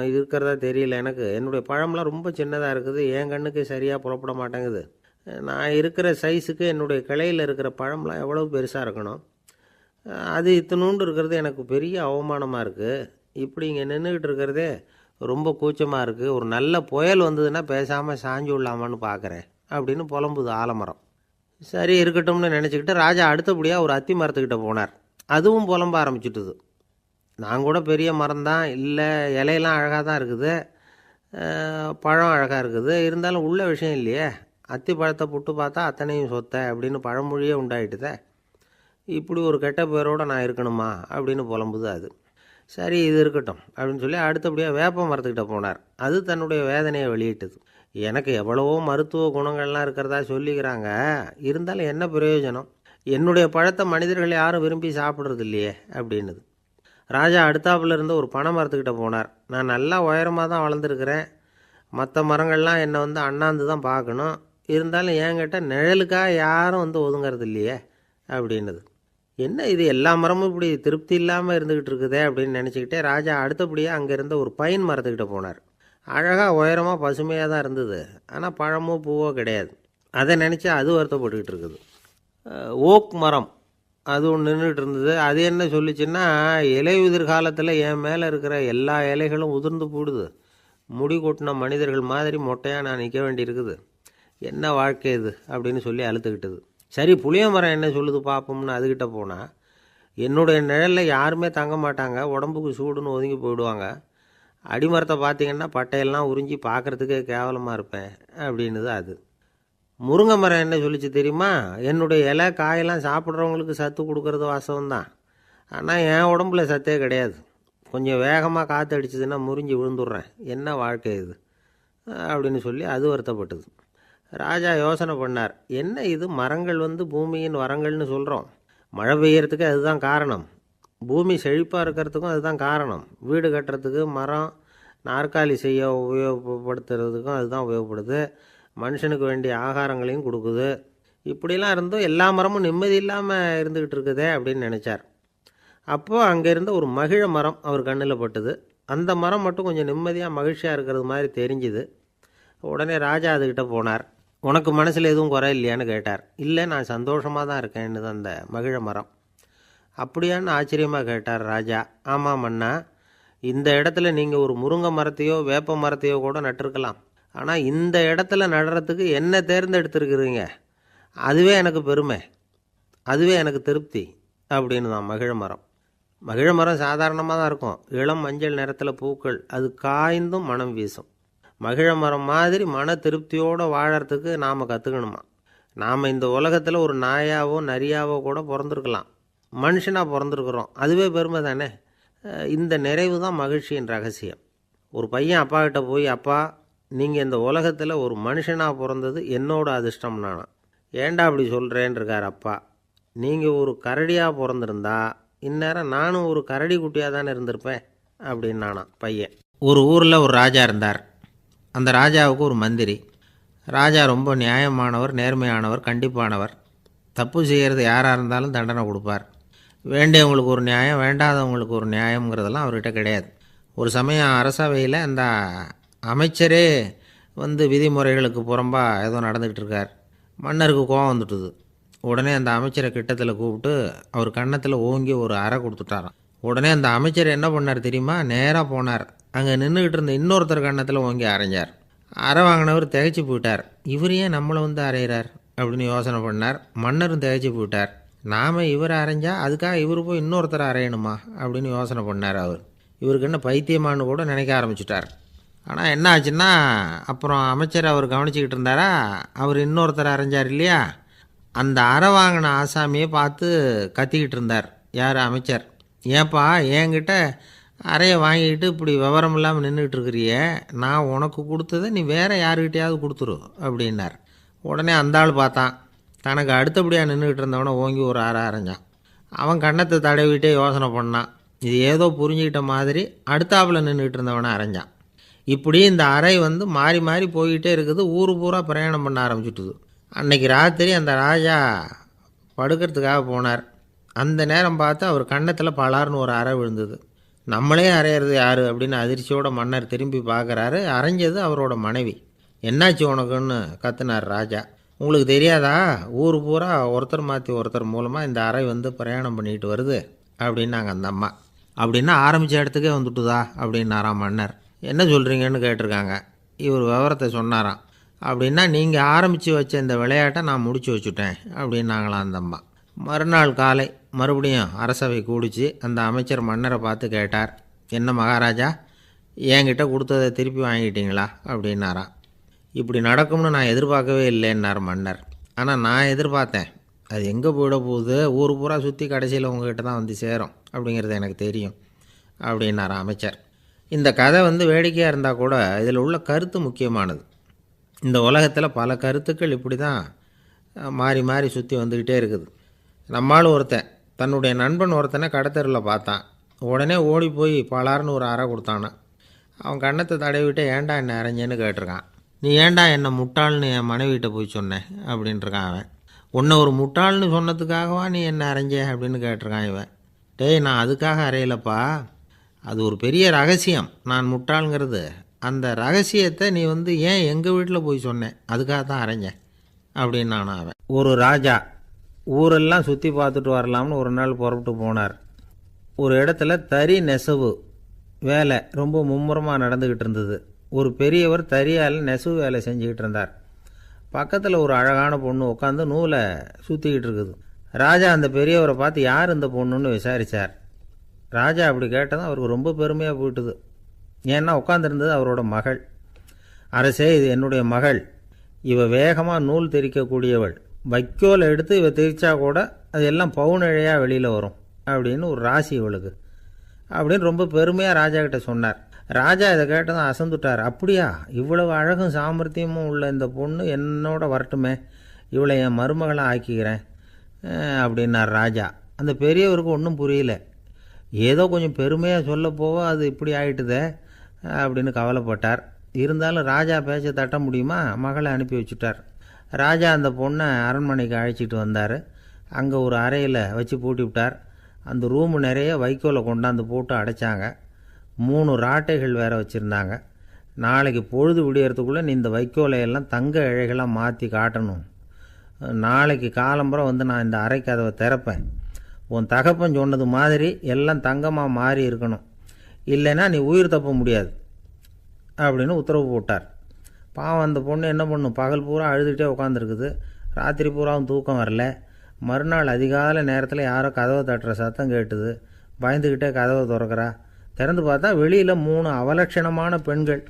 இருக்கிறதா தெரியல எனக்கு. என்னுடைய பழம்லாம் ரொம்ப சின்னதாக இருக்குது, என் கண்ணுக்கு சரியாக புறப்பட மாட்டேங்குது. நான் இருக்கிற சைஸுக்கு என்னுடைய கிளையில் இருக்கிற பழம்லாம் எவ்வளோ பெருசாக இருக்கணும், அது இத்தினூண்டு இருக்கிறது எனக்கு பெரிய அவமானமாக இருக்குது. இப்படி இங்கே நின்றுக்கிட்டு இருக்கிறதே ரொம்ப கூச்சமாக இருக்குது. ஒரு நல்ல புயல் வந்ததுன்னா பேசாமல் சாஞ்சு விடலாமான்னு பார்க்குறேன் அப்படின்னு புலம்புது ஆலமரம். சரி இருக்கட்டும்னு நினச்சிக்கிட்டு ராஜா அடுத்தபடியாக ஒரு அத்தி மரத்துக்கிட்ட போனார். அதுவும் புலம்ப ஆரம்பிச்சுட்டுது. நான் கூட பெரிய மரம் தான், இல்லை இலையெல்லாம் அழகாக தான் இருக்குது, பழம் அழகாக இருக்குது, இருந்தாலும் உள்ள விஷயம் இல்லையே, அத்தி பழத்தை புட்டு பார்த்தா அத்தனையும் சொத்தை அப்படின்னு பழமொழியே உண்டாயிட்டுதே. இப்படி ஒரு கெட்ட பேரோடு நான் இருக்கணுமா அப்படின்னு புலம்புது அது. சரி இது இருக்கட்டும் அப்படின்னு சொல்லி அடுத்தபடியாக வேப்ப மரத்துக்கிட்ட போனார். அது தன்னுடைய வேதனையை வெளியிட்டது. எனக்கு எவ்வளவோ மருத்துவ குணங்கள்லாம் இருக்கிறதா சொல்லிக்கிறாங்க, இருந்தாலும் என்ன பிரயோஜனம், என்னுடைய பழத்தை மனிதர்கள் யாரும் விரும்பி சாப்பிட்றது இல்லையே அப்படின்னுது. ராஜா அடுத்தாப்புல இருந்த ஒரு பனை மரத்துக்கிட்ட போனார். நான் நல்லா உயரமாக தான் வளர்ந்துருக்கிறேன், மற்ற மரங்கள்லாம் என்னை அண்ணாந்து தான் பார்க்கணும், இருந்தாலும் என்கிட்ட நிழலுக்காக யாரும் ஒதுங்கிறது இல்லையே அப்படின்னுது. என்ன இது எல்லா மரமும் இப்படி திருப்தி இல்லாமல் இருந்துக்கிட்டு இருக்குதே அப்படின்னு நினச்சிக்கிட்டே ராஜா அடுத்தபடியாக அங்கே இருந்த ஒரு பைன் மரத்துக்கிட்ட போனார். அழகாக உயரமாக பசுமையாக தான் இருந்தது, ஆனால் பழமோ பூவோ கிடையாது. அதை நினச்சி அது வருத்தப்பட்டுக்கிட்டு இருக்குது. ஓக் மரம் அது ஒன்று நின்றுட்டு இருந்தது. அது என்ன சொல்லிச்சுன்னா, இலையுதிர் காலத்தில் என் மேலே இருக்கிற எல்லா இலைகளும் உதிர்ந்து போடுது, முடி கொட்டின மனிதர்கள் மாதிரி மொட்டையாக நான் நிற்க வேண்டியிருக்குது, என்ன வாழ்க்கை இது அப்படின்னு சொல்லி அழுத்துக்கிட்டது. சரி புளிய மரம் என்ன சொல்லுது பார்ப்போம்னு அதுக்கிட்ட போனால், என்னுடைய நிழலில் யாருமே தங்க மாட்டாங்க, உடம்புக்கு சூடுன்னு ஒதுங்கி போயிடுவாங்க, அடிமரத்தை பார்த்தீங்கன்னா பட்டையெல்லாம் உறிஞ்சி பார்க்குறதுக்கே கேவலமாக இருப்பேன் அப்படின்னுது அது. முருங்கை மரம் என்ன சொல்லிச்சு தெரியுமா, என்னுடைய இலை காயெல்லாம் சாப்பிட்றவங்களுக்கு சத்து கொடுக்கறது வாசம்தான், ஆனால் என் உடம்புல சத்தே கிடையாது, கொஞ்சம் வேகமாக காற்று அடிச்சதுன்னா முறிஞ்சி விழுந்துடுறேன், என்ன வாழ்க்கை இது அப்படின்னு சொல்லி அது வருத்தப்பட்டது. ராஜா யோசனை பண்ணார். என்ன இது மரங்கள் பூமியின் வரங்கள்னு சொல்கிறோம், மழை பெய்யறதுக்கு அதுதான் காரணம், பூமி செழிப்பாக இருக்கிறதுக்கும் அதுதான் காரணம், வீடு கட்டுறதுக்கு மரம், நாற்காலி செய்ய உபயோகப்படுத்துறதுக்கும் அதுதான் உபயோகப்படுது, மனுஷனுக்கு வேண்டிய ஆகாரங்களையும் கொடுக்குது, இப்படிலாம் இருந்தும் எல்லா மரமும் நிம்மதி இல்லாமல் இருந்துக்கிட்டு இருக்குதே அப்படின்னு நினச்சார். அப்போது அங்கே இருந்த ஒரு மகிழ மரம் அவர் கண்ணில் பட்டுது. அந்த மரம் மட்டும் கொஞ்சம் நிம்மதியாக மகிழ்ச்சியாக இருக்கிறது மாதிரி தெரிஞ்சுது. உடனே ராஜா அதுக்கிட்ட போனார். உனக்கு மனசில் எதுவும் குறை இல்லையான்னு கேட்டார். இல்லை நான் சந்தோஷமாக தான் இருக்கேன்னு அந்த மகிழ மரம். அப்படியான்னு ஆச்சரியமாக கேட்டார் ராஜா. ஆமாம் மன்னா, இந்த இடத்துல நீங்கள் ஒரு முருங்கை மரத்தையோ வேப்ப மரத்தையோ கூட நட்டிருக்கலாம், ஆனால் இந்த இடத்துல நடுறதுக்கு என்ன தேர்ந்தெடுத்துருக்குறீங்க, அதுவே எனக்கு பெருமை, அதுவே எனக்கு திருப்தி அப்படின்னு தான் மகிழ மரம். மகிழ மரம் சாதாரணமாக தான் இருக்கும், இளம் மஞ்சள் நிறத்தில் பூக்கள், அது காய்ந்தும் மனம் வீசும். மகிழ மரம் மாதிரி மன திருப்தியோடு வாழறதுக்கு நாம் கற்றுக்கணுமா. நாம் இந்த உலகத்தில் ஒரு நாயாவோ நரியாவோ கூட பிறந்திருக்கலாம், மனுஷனாக பிறந்திருக்கிறோம், அதுவே பெருமை தானே. இந்த நிறைவு தான் மகிழ்ச்சியின் ரகசியம். ஒரு பையன் அப்பா கிட்ட போய், அப்பா நீங்கள் இந்த உலகத்தில் ஒரு மனுஷனாக பிறந்தது என்னோட அதிர்ஷ்டம் நானா. ஏண்டா அப்படி சொல்கிறேன்னு இருக்கார் அப்பா. நீங்கள் ஒரு கரடியாக பிறந்திருந்தா இந்நேரம் நானும் ஒரு கரடி குட்டியாக தானே இருந்திருப்பேன் அப்படின்னு நானா பையன். ஒரு ஊரில் ஒரு ராஜா இருந்தார். அந்த ராஜாவுக்கு ஒரு மந்திரி. ராஜா ரொம்ப நியாயமானவர், நேர்மையானவர், கண்டிப்பானவர். தப்பு செய்கிறது யாராக இருந்தாலும் தண்டனை கொடுப்பார். வேண்டியவங்களுக்கு ஒரு நியாயம், வேண்டாதவங்களுக்கு ஒரு நியாயங்கிறதெல்லாம் அவர்கிட்ட கிடையாது. ஒரு சமயம் அரசவையில் அந்த அமைச்சரே விதிமுறைகளுக்கு புறம்பாக ஏதோ நடந்துக்கிட்டு இருக்கார். மன்னருக்கு கோபம் வந்துட்டுது. உடனே அந்த அமைச்சரை கிட்டத்தில் கூப்பிட்டு அவர் கன்னத்தில் ஓங்கி ஒரு அறை கொடுத்துட்டாராம். உடனே அந்த அமைச்சர் என்ன பண்ணார் தெரியுமா, நேராக போனார், அங்கே நின்றுக்கிட்டு இருந்த இன்னொருத்தர் கன்னத்தில் ஓங்கி அரைஞ்சார். அறை வாங்கினவர் திகைச்சு போயிட்டார். இவர் ஏன் நம்மளை வந்து அறையிறார் அப்படின்னு யோசனை பண்ணார். மன்னரும் திகைச்சு போயிட்டார். நாம் இவரை அரைஞ்சா அதுக்காக இவர் போய் இன்னொருத்தரை அரையணுமா அப்படின்னு யோசனை பண்ணார். இவருக்கு என்ன பைத்தியமானு கூட நினைக்க ஆரம்பிச்சிட்டார். ஆனால் என்ன ஆச்சுன்னா, அப்புறம் அமைச்சர் அவர் கவனிச்சிக்கிட்டு இருந்தாரா, அவர் இன்னொருத்தரை அரைஞ்சார் இல்லையா, அந்த அறை வாங்கின ஆசாமியை பார்த்து கத்திக்கிட்டு இருந்தார். யார்? அமைச்சர். ஏன்பா என்கிட்ட அறையை வாங்கிக்கிட்டு இப்படி விவரம் இல்லாமல் நின்றுக்கிட்டு இருக்கிறிய, நான் உனக்கு கொடுத்ததை நீ வேறு யாருக்கிட்டையாவது கொடுத்துரு அப்படின்னார். உடனே அந்த ஆள் பார்த்தான். தனக்கு அடுத்தபடியாக நின்றுக்கிட்டு இருந்தவனை ஓங்கி ஒரு அறை அரைஞ்சான். அவன் கண்ணத்தை தடவிட்டே யோசனை பண்ணான். இது ஏதோ புரிஞ்சுக்கிட்ட மாதிரி அடுத்தாப்பில் நின்றுக்கிட்டு இருந்தவனை அரைஞ்சான். இப்படி இந்த அறை வந்து மாறி மாறி போய்கிட்டே இருக்குது. ஊர் பூரா பிரயாணம் பண்ண ஆரம்பிச்சுட்டுது. அன்னைக்கு ராத்திரி அந்த ராஜா படுக்கிறதுக்காக போனார். அந்த நேரம் பார்த்து அவர் கன்னத்தில் பலார்னு ஒரு அறை விழுந்தது. நம்மளே அரையிறது யார் அப்படின்னு அதிர்ச்சியோட மன்னர் திரும்பி பார்க்குறாரு. அரைஞ்சது அவரோட மனைவி. என்னாச்சு உனக்குன்னு கத்துனார் ராஜா. உங்களுக்கு தெரியாதா, ஊர் பூரா ஒருத்தர் மாற்றி ஒருத்தர் மூலமாக இந்த அறை வந்து பிரயாணம் பண்ணிட்டு வருது அப்படின்னாங்க அந்த அம்மா. அப்படின்னா ஆரம்பித்த இடத்துக்கே வந்துட்டுதா அப்படின்னாராம் மன்னர். என்ன சொல்கிறீங்கன்னு கேட்டிருக்காங்க. இவர் விவரத்தை சொன்னாராம். அப்படின்னா நீங்கள் ஆரம்பித்து வச்ச இந்த விளையாட்டை நான் முடிச்சு வச்சுட்டேன் அப்படின்னாங்களாம் அந்த அம்மா. மறுநாள் காலை மறுபடியும் அரசவை கூடிச்சு. அந்த அமைச்சர் மன்னரை பார்த்து கேட்டார், என்ன மகாராஜா, என்கிட்ட கொடுத்ததை திருப்பி வாங்கிட்டீங்களா அப்படின்னாராம். இப்படி நடக்கும்னு நான் எதிர்பார்க்கவே இல்லைன்னார் மன்னர். ஆனால் நான் எதிர்பார்த்தேன். அது எங்கே போயிட போகுது, ஊர் பூரா சுற்றி கடைசியில் உங்ககிட்ட தான் வந்து சேரும் அப்படிங்கிறது எனக்கு தெரியும் அப்படின்னாராம் அமைச்சர். இந்த கதை வந்து வேடிக்கையாக இருந்தால் கூட இதில் உள்ள கருத்து முக்கியமானது. இந்த உலகத்தில் பல கருத்துக்கள் இப்படி தான் மாறி மாறி சுற்றி வந்துக்கிட்டே இருக்குது. நம்மால் ஒருத்தன் தன்னுடைய நண்பன் ஒருத்தனை கடத்தரில் பார்த்தான். உடனே ஓடி போய் பலார்னு ஒரு அறை கொடுத்தானான். அவன் கண்ணத்தை தடவிட்டு ஏன்டா என்ன அரைஞ்சேன்னு கேட்டிருக்கான். நீ ஏன்டா என்னை முட்டாள்னு என் மனைவிட்ட போய் சொன்னேன் அப்படின்ட்டுருக்கான் அவன். உன்னை ஒரு முட்டாள்னு சொன்னதுக்காகவா நீ என்ன அரைஞ்சே அப்படின்னு கேட்டிருக்கான் இவன். டேய், நான் அதுக்காக அறையலப்பா, அது ஒரு பெரிய ரகசியம். நான் முட்டாளுங்கிறது அந்த ரகசியத்தை நீ வந்து ஏன் எங்கள் வீட்டில் போய் சொன்னேன், அதுக்காக தான் அரைஞ்சேன் அப்படின்னு நான் அவன். ஒரு ராஜா ஊரெல்லாம் சுற்றி பார்த்துட்டு வரலாம்னு ஒரு நாள் புறப்பட்டு போனார். ஒரு இடத்துல தறி நெசவு வேலை ரொம்ப மும்முரமாக நடந்துக்கிட்டு இருந்தது. ஒரு பெரியவர் தறியால் நெசவு வேலை செஞ்சுக்கிட்டு இருந்தார். பக்கத்தில் ஒரு அழகான பொண்ணு உட்காந்து நூலை சுற்றிக்கிட்டு இருக்குது. ராஜா அந்த பெரியவரை பார்த்து யார் இந்த பொண்ணுன்னு விசாரித்தார். ராஜா அப்படி கேட்டதும் அவருக்கு ரொம்ப பெருமையாக போயிட்டுது. ஏன்னா உட்காந்துருந்தது அவரோட மகள். அரசே, இது என்னுடைய மகள். இவ வேகமாக நூல் திரிக்கக்கூடியவள். வைக்கோல் எடுத்து இவ திரிச்சா கூட அது எல்லாம் பவுனிழையாக வெளியில் வரும் அப்படின்னு ஒரு ராசி இவளுக்கு அப்படின்னு ரொம்ப பெருமையாக ராஜா கிட்ட சொன்னார். ராஜா இதை கேட்டதும் அசந்துட்டார். அப்படியா, இவ்வளவு அழகும் சாமர்த்தியமும் உள்ள இந்த பொண்ணு என்னோட வரட்டுமே, இவளை என் மருமகளை ஆக்கிக்கிறேன் அப்படின்னார் ராஜா. அந்த பெரியவருக்கு ஒன்றும் புரியல. ஏதோ கொஞ்சம் பெருமையாக சொல்ல போக அது இப்படி ஆயிட்டுதே அப்படின்னு கவலைப்பட்டார். இருந்தாலும் ராஜா பேச்ச தட்ட முடியுமா, மகளை அனுப்பி வச்சுட்டார். ராஜா அந்த பொண்ணை அரண்மனைக்கு அழைச்சிட்டு வந்தார். அங்கே ஒரு அறையில் வச்சு பூட்டி விட்டார். அந்த ரூமு நிறைய வைக்கோலை கொண்டாந்து போட்டு அடைச்சாங்க. 3 ராட்டைகள் வேறு வச்சுருந்தாங்க. நாளைக்கு பொழுது விடியறதுக்குள்ளே நீ இந்த வைக்கோலையெல்லாம் தங்க இழைகளாக மாற்றி காட்டணும். நாளைக்கு காலம்புறம் வந்து நான் இந்த அறை கதவை திறப்பேன். உன் தகப்பன் சொன்னது மாதிரி எல்லாம் தங்கமாக மாறி இருக்கணும், இல்லைன்னா நீ உயிர் தப்ப முடியாது அப்படின்னு உத்தரவு போட்டார். பாவம் அந்த பொண்ணு என்ன பண்ணும், பகல் பூரா அழுதுகிட்டே உட்காந்துருக்குது. ராத்திரி பூராவும் தூக்கம் வரல. மறுநாள் அதிகாலை நேரத்தில் யாரோ கதவை தட்டுற சத்தம் கேட்டுது. பயந்துக்கிட்டே கதவை திறக்கிறா. திறந்து பார்த்தா வெளியில் 3 அவலட்சணமான பெண்கள்.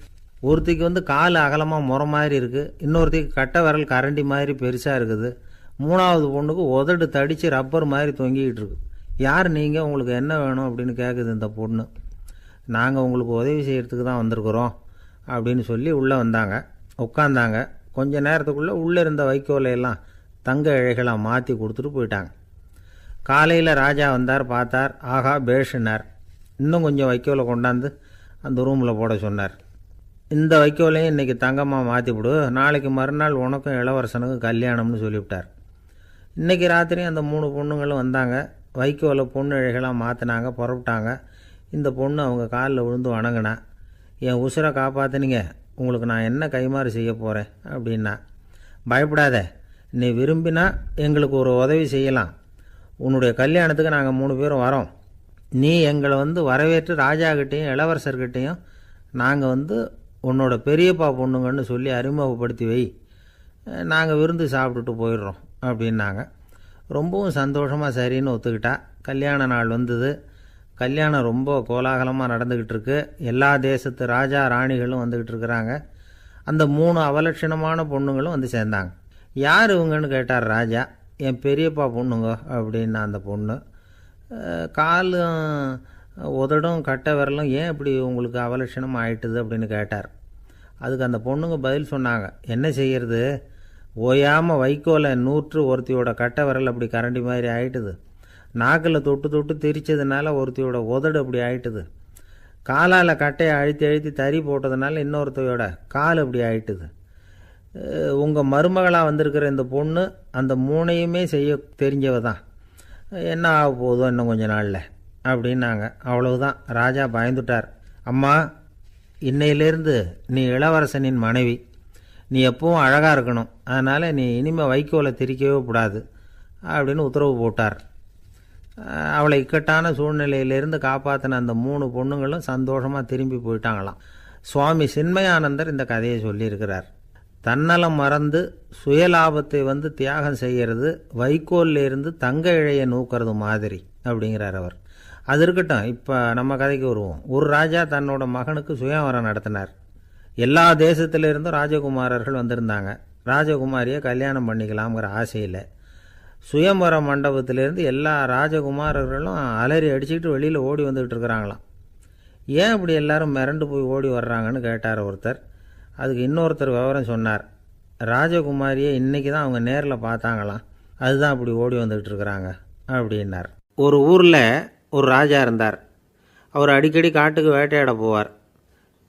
ஒருத்திக்கு வந்து கால் அகலமாக முறை மாதிரி இருக்குது, இன்னொருத்திக்கு கட்டை விரல் கரண்டி மாதிரி பெருசாக இருக்குது, 3ஆவது பொண்ணுக்கு உதடு தடித்து ரப்பர் மாதிரி தொங்கிக்கிட்டு இருக்கு. யார் நீங்கள், உங்களுக்கு என்ன வேணும் அப்படின்னு கேட்குது இந்த பொண்ணு. நாங்கள் உங்களுக்கு உதவி செய்கிறதுக்கு தான் வந்திருக்கிறோம் அப்படின்னு சொல்லி உள்ளே வந்தாங்க. உட்காந்தாங்க. கொஞ்ச நேரத்துக்குள்ளே உள்ளே இருந்த வைக்கோலையெல்லாம் தங்க இழைகளாக மாற்றி கொடுத்துட்டு போயிட்டாங்க. காலையில் ராஜா வந்தார். பார்த்தார். ஆகா பேஷுனார். இன்னும் கொஞ்சம் வைக்கோலை கொண்டாந்து அந்த ரூமில் போட சொன்னார். இந்த வைக்கோலையும் இன்றைக்கி தங்கமாக மாற்றிவிடு, நாளைக்கு மறுநாள் உனக்கும் இளவரசனுக்கும் கல்யாணம்னு சொல்லிவிட்டார். இன்றைக்கி ராத்திரி அந்த 3 பொண்ணுங்களும் வந்தாங்க. வைக்கோலை பொண்ணு இழைகளாக மாற்றினாங்க. புறப்பட்டாங்க. இந்த பொண்ணு அவங்க காலில் விழுந்து வணங்கினா. என் உசுரை காப்பாற்றினீங்க, உங்களுக்கு நான் என்ன கைமாறு செய்ய போகிறேன் அப்படின்னா. பயப்படாத, நீ விரும்பினா எங்களுக்கு ஒரு உதவி செய்யலாம். உன்னுடைய கல்யாணத்துக்கு நாங்கள் 3 பேரும் வரோம். நீ எங்களை வந்து வரவேற்று ராஜாக்கிட்டேயும் இளவரசர்கிட்டையும் நாங்கள் வந்து உன்னோட பெரியப்பா பொண்ணுங்கன்னு சொல்லி அறிமுகப்படுத்தி வை, நாங்கள் விருந்து சாப்பிட்டுட்டு போயிடுறோம் அப்படின்னாங்க. ரொம்பவும் சந்தோஷமாக சரின்னு ஒத்துக்கிட்டா. கல்யாண நாள் வந்தது. கல்யாணம் ரொம்ப கோலாகலமாக நடந்துக்கிட்டு இருக்கு. எல்லா தேசத்து ராஜா ராணிகளும் வந்துக்கிட்டு இருக்கிறாங்க. அந்த 3 அவலட்சணமான பொண்ணுங்களும் வந்து சேர்ந்தாங்க. யார் இவங்கன்னு கேட்டார் ராஜா. என் பெரியப்பா பொண்ணுங்க அப்படின்னா அந்த பொண்ணு. காலும் உதடும் கட்டை விரலும் ஏன் இப்படி உங்களுக்கு அவலட்சணம் ஆயிட்டுது அப்படின்னு கேட்டார். அதுக்கு அந்த பொண்ணுங்க பதில் சொன்னாங்க. என்ன செய்யறது, ஓயாமல் வைக்கோலை நூற்று ஒருத்தியோட கட்டை விரல் அப்படி கரண்டி மாதிரி ஆயிட்டுது. நாக்கில் தொட்டு தொட்டு திரிச்சதுனால ஒருத்தியோட உதடு அப்படி ஆயிட்டுது. காலால் கட்டையை அழுத்தி அழுத்தி தறி போட்டதுனால இன்னொருத்தையோட கால் அப்படி ஆயிட்டுது. உங்கள் மருமகளாக வந்திருக்கிற இந்த பொண்ணு அந்த 3ஐயுமே செய்ய தெரிஞ்சவ தான். என்ன ஆக போதோ இன்னும் கொஞ்ச நாளில் அப்படின்னாங்க. அவ்வளவுதான். ராஜா பயந்துட்டார். அம்மா, இன்னையிலேருந்து நீ இளவரசனின் மனைவி. நீ எப்பவும் அழகாக இருக்கணும். அதனால் நீ இனிமேல் வைக்கோலை திரிக்கவே கூடாது அப்படின்னு உத்தரவு போட்டார். அவளை இக்கட்டான சூழ்நிலையிலிருந்து காப்பாற்றின அந்த 3 பொண்ணுங்களும் சந்தோஷமாக திரும்பி போயிட்டாங்களாம். சுவாமி சின்மயானந்தர் இந்த கதையை சொல்லியிருக்கிறார். தன்னலம் மறந்து சுயலாபத்தை தியாகம் செய்கிறது வைக்கோல்ல இருந்து தங்க இழையை நூக்கிறது மாதிரி அப்படிங்கிறார் அவர். அது இருக்கட்டும், இப்போ நம்ம கதைக்கு வருவோம். ஒரு ராஜா தன்னோட மகனுக்கு சுயவரம் நடத்தினார். எல்லா தேசத்திலிருந்தும் ராஜகுமாரர்கள் வந்திருந்தாங்க. ராஜகுமாரியை கல்யாணம் பண்ணிக்கலாம்ங்கிற ஆசையில் சுயம்பர மண்டபத்திலேருந்து எல்லா ராஜகுமாரர்களும் அலறி அடிச்சுக்கிட்டு வெளியில் ஓடி வந்துக்கிட்டு இருக்கிறாங்களாம். ஏன் இப்படி எல்லாரும் மிரண்டு போய் ஓடி வர்றாங்கன்னு கேட்டார் ஒருத்தர். அதுக்கு இன்னொருத்தர் விவரம் சொன்னார். ராஜகுமாரியை இன்றைக்கி தான் அவங்க நேரில் பார்த்தாங்களாம், அதுதான் அப்படி ஓடி வந்துக்கிட்டு இருக்கிறாங்க அப்படின்னார். ஒரு ஊரில் ஒரு ராஜா இருந்தார். அவர் அடிக்கடி காட்டுக்கு வேட்டையாட போவார்.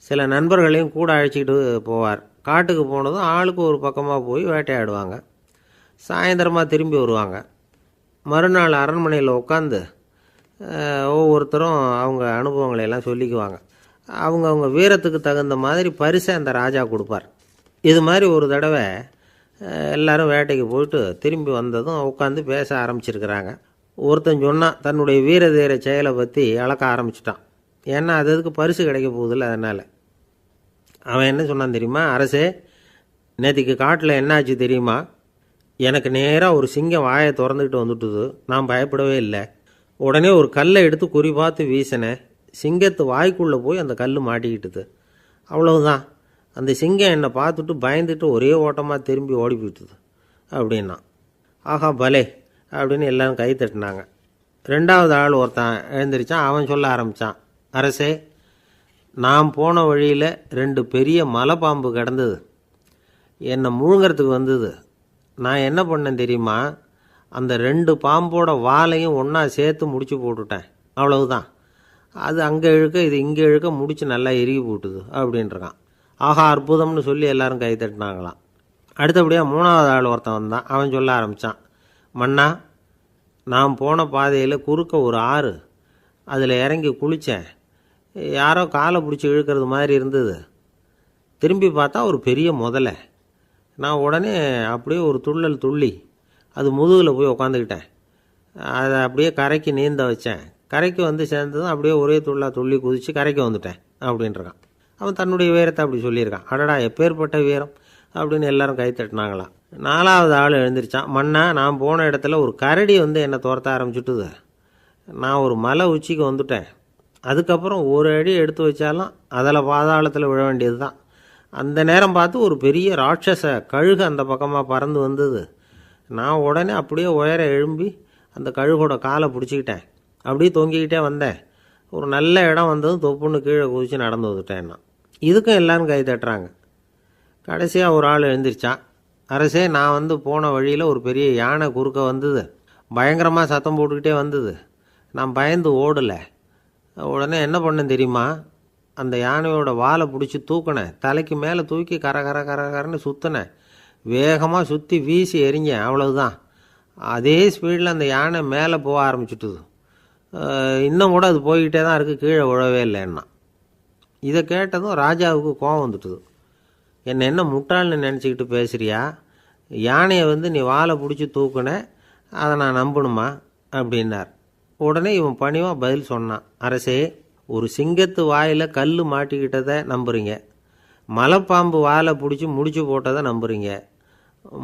சில நண்பர்களையும் கூட அழைச்சிக்கிட்டு போவார். காட்டுக்கு போனதும் ஆளுக்கு ஒரு பக்கமாக போய் வேட்டையாடுவாங்க. சாயந்தரமாக திரும்பி வருவாங்க. மறுநாள் அரண்மனையில் உட்காந்து ஒவ்வொருத்தரும் அவங்க அனுபவங்களை எல்லாம் சொல்லிக்குவாங்க. அவங்க வீரத்துக்கு தகுந்த மாதிரி பரிசை அந்த ராஜா கொடுப்பார். இது மாதிரி ஒரு தடவை எல்லாரும் வேட்டைக்கு போயிட்டு திரும்பி வந்ததும் உட்காந்து பேச ஆரம்பிச்சிருக்கிறாங்க. ஒருத்தன் சொன்னான், தன்னுடைய வீர தீர செயலை பற்றி அளக்க ஆரம்பிச்சிட்டான். ஏன்னா அதுக்கு பரிசு கிடைக்க போகுதில்ல, அதனால். அவன் என்ன சொன்னான் தெரியுமா? அரசே, நேற்றுக்கு காட்டில் என்னாச்சு தெரியுமா? எனக்கு நேராக ஒரு சிங்கம் வாயை திறந்துக்கிட்டு வந்துட்டுது. நான் பயப்படவே இல்லை. உடனே ஒரு கல்லை எடுத்து குறி பார்த்து வீசினேன். சிங்கத்து வாய்க்குள்ளே போய் அந்த கல் மாட்டிக்கிட்டுது. அவ்வளவுதான். அந்த சிங்கம் என்னை பார்த்துட்டு பயந்துட்டு ஒரே ஓட்டமாக திரும்பி ஓடி போயிட்டுது அப்படின்னா. ஆஹா பலே அப்படின்னு எல்லாரும் கை தட்டினாங்க. 2வது ஆள் ஒருத்தன் எழுந்திரிச்சான். அவன் சொல்ல ஆரம்பித்தான், அரசே, நான் போன வழியில் 2 பெரிய மலைப்பாம்பு கிடந்தது. என்னை முழுங்கிறதுக்கு வந்தது. நான் என்ன பண்ணேன் தெரியுமா? அந்த 2 பாம்போட வாலையும் ஒன்றா சேர்த்து முடிச்சு போட்டுட்டேன். அவ்வளவுதான். அது அங்கே இழுக்க இது இங்கே இழுக்க முடிச்சு நல்லா இறுகி போட்டுது அப்படின்றான். ஆஹா அற்புதம்னு சொல்லி எல்லாரும் கை தட்டினாங்களாம். அடுத்தபடியாக 3வது ஆள் ஒருத்தன் வந்தான். அவன் சொல்ல ஆரம்பித்தான், மன்னா, நான் போன பாதையில் குறுக்க ஒரு ஆறு. அதில் இறங்கி குளித்தேன். யாரோ காலை பிடிச்சி இழுக்கிறது மாதிரி இருந்தது. திரும்பி பார்த்தா ஒரு பெரிய முதலை. நான் உடனே அப்படியே ஒரு துள்ளல் துள்ளி அது முதுகில் போய் உக்காந்துக்கிட்டேன். அதை அப்படியே கரைக்கு நீந்த வச்சேன். கரைக்கு வந்து சேர்ந்ததும் அப்படியே ஒரே துள்ளி குதித்து கரைக்கு வந்துட்டேன் அப்படின்றான். அவன் தன்னுடைய வீரத்தை அப்படி சொல்லியிருக்கான். அடடா எப்பேற்பட்ட வீரம் அப்படின்னு எல்லாரும் கை தட்டினாங்களாம். 4வது ஆள் எழுந்திரிச்சான். மன்னா, நான் போன இடத்துல ஒரு கரடி என்னை துரத்த ஆரம்பிச்சுட்டுது. நான் ஒரு மலை உச்சிக்கு வந்துட்டேன். அதுக்கப்புறம் ஒரு அடி எடுத்து வச்சாலும் அதில் பாதாளத்தில் விழ வேண்டியது தான். அந்த நேரம் பார்த்து ஒரு பெரிய ராட்சச கழுகு அந்த பக்கமாக பறந்து வந்தது. நான் உடனே அப்படியே உயர எழும்பி அந்த கழுகோட காலை பிடிச்சிக்கிட்டேன். அப்படியே தொங்கிக்கிட்டே வந்தேன். ஒரு நல்ல இடம் வந்ததும் தொப்புன்னு கீழே குதித்து நடந்து வந்துட்டேன். இதுக்கும் எல்லாரும் கை தட்டுறாங்க. கடைசியாக ஒரு ஆள் எழுந்திரிச்சான். அரசே, நான் போன வழியில் ஒரு பெரிய யானை குறுக்க வந்தது. பயங்கரமாக சத்தம் போட்டுக்கிட்டே வந்தது. நான் பயந்து ஓடலை. உடனே என்ன பண்ணேன் தெரியுமா? அந்த யானையோட வாலை பிடிச்சி தூக்கினேன். தலைக்கு மேலே தூக்கி கரன்னு சுற்றினேன். வேகமாக சுற்றி வீசி எறிஞ்சேன். அவ்வளவுதான். அதே ஸ்பீடில் அந்த யானை மேலே போக ஆரம்பிச்சுட்டுது. இன்னும் கூட அது போய்கிட்டே தான் இருக்குது, கீழே விழவே இல்லைன்னா. இதை கேட்டதும் ராஜாவுக்கு கோபம் வந்துட்டுது. என்ன முட்டாள்னு நினச்சிக்கிட்டு பேசுறியா? யானையை நீ வாலை பிடிச்சி தூக்குன, அதை நான் நம்பணுமா அப்படின்னார். உடனே இவன் பணிவாக பதில் சொன்னான். அரசே, ஒரு சிங்கத்து வாயில் கல் மாட்டிக்கிட்டதை நம்புறீங்க, மலைப்பாம்பு வாலை பிடிச்சி முடிச்சு போட்டதை நம்புறீங்க,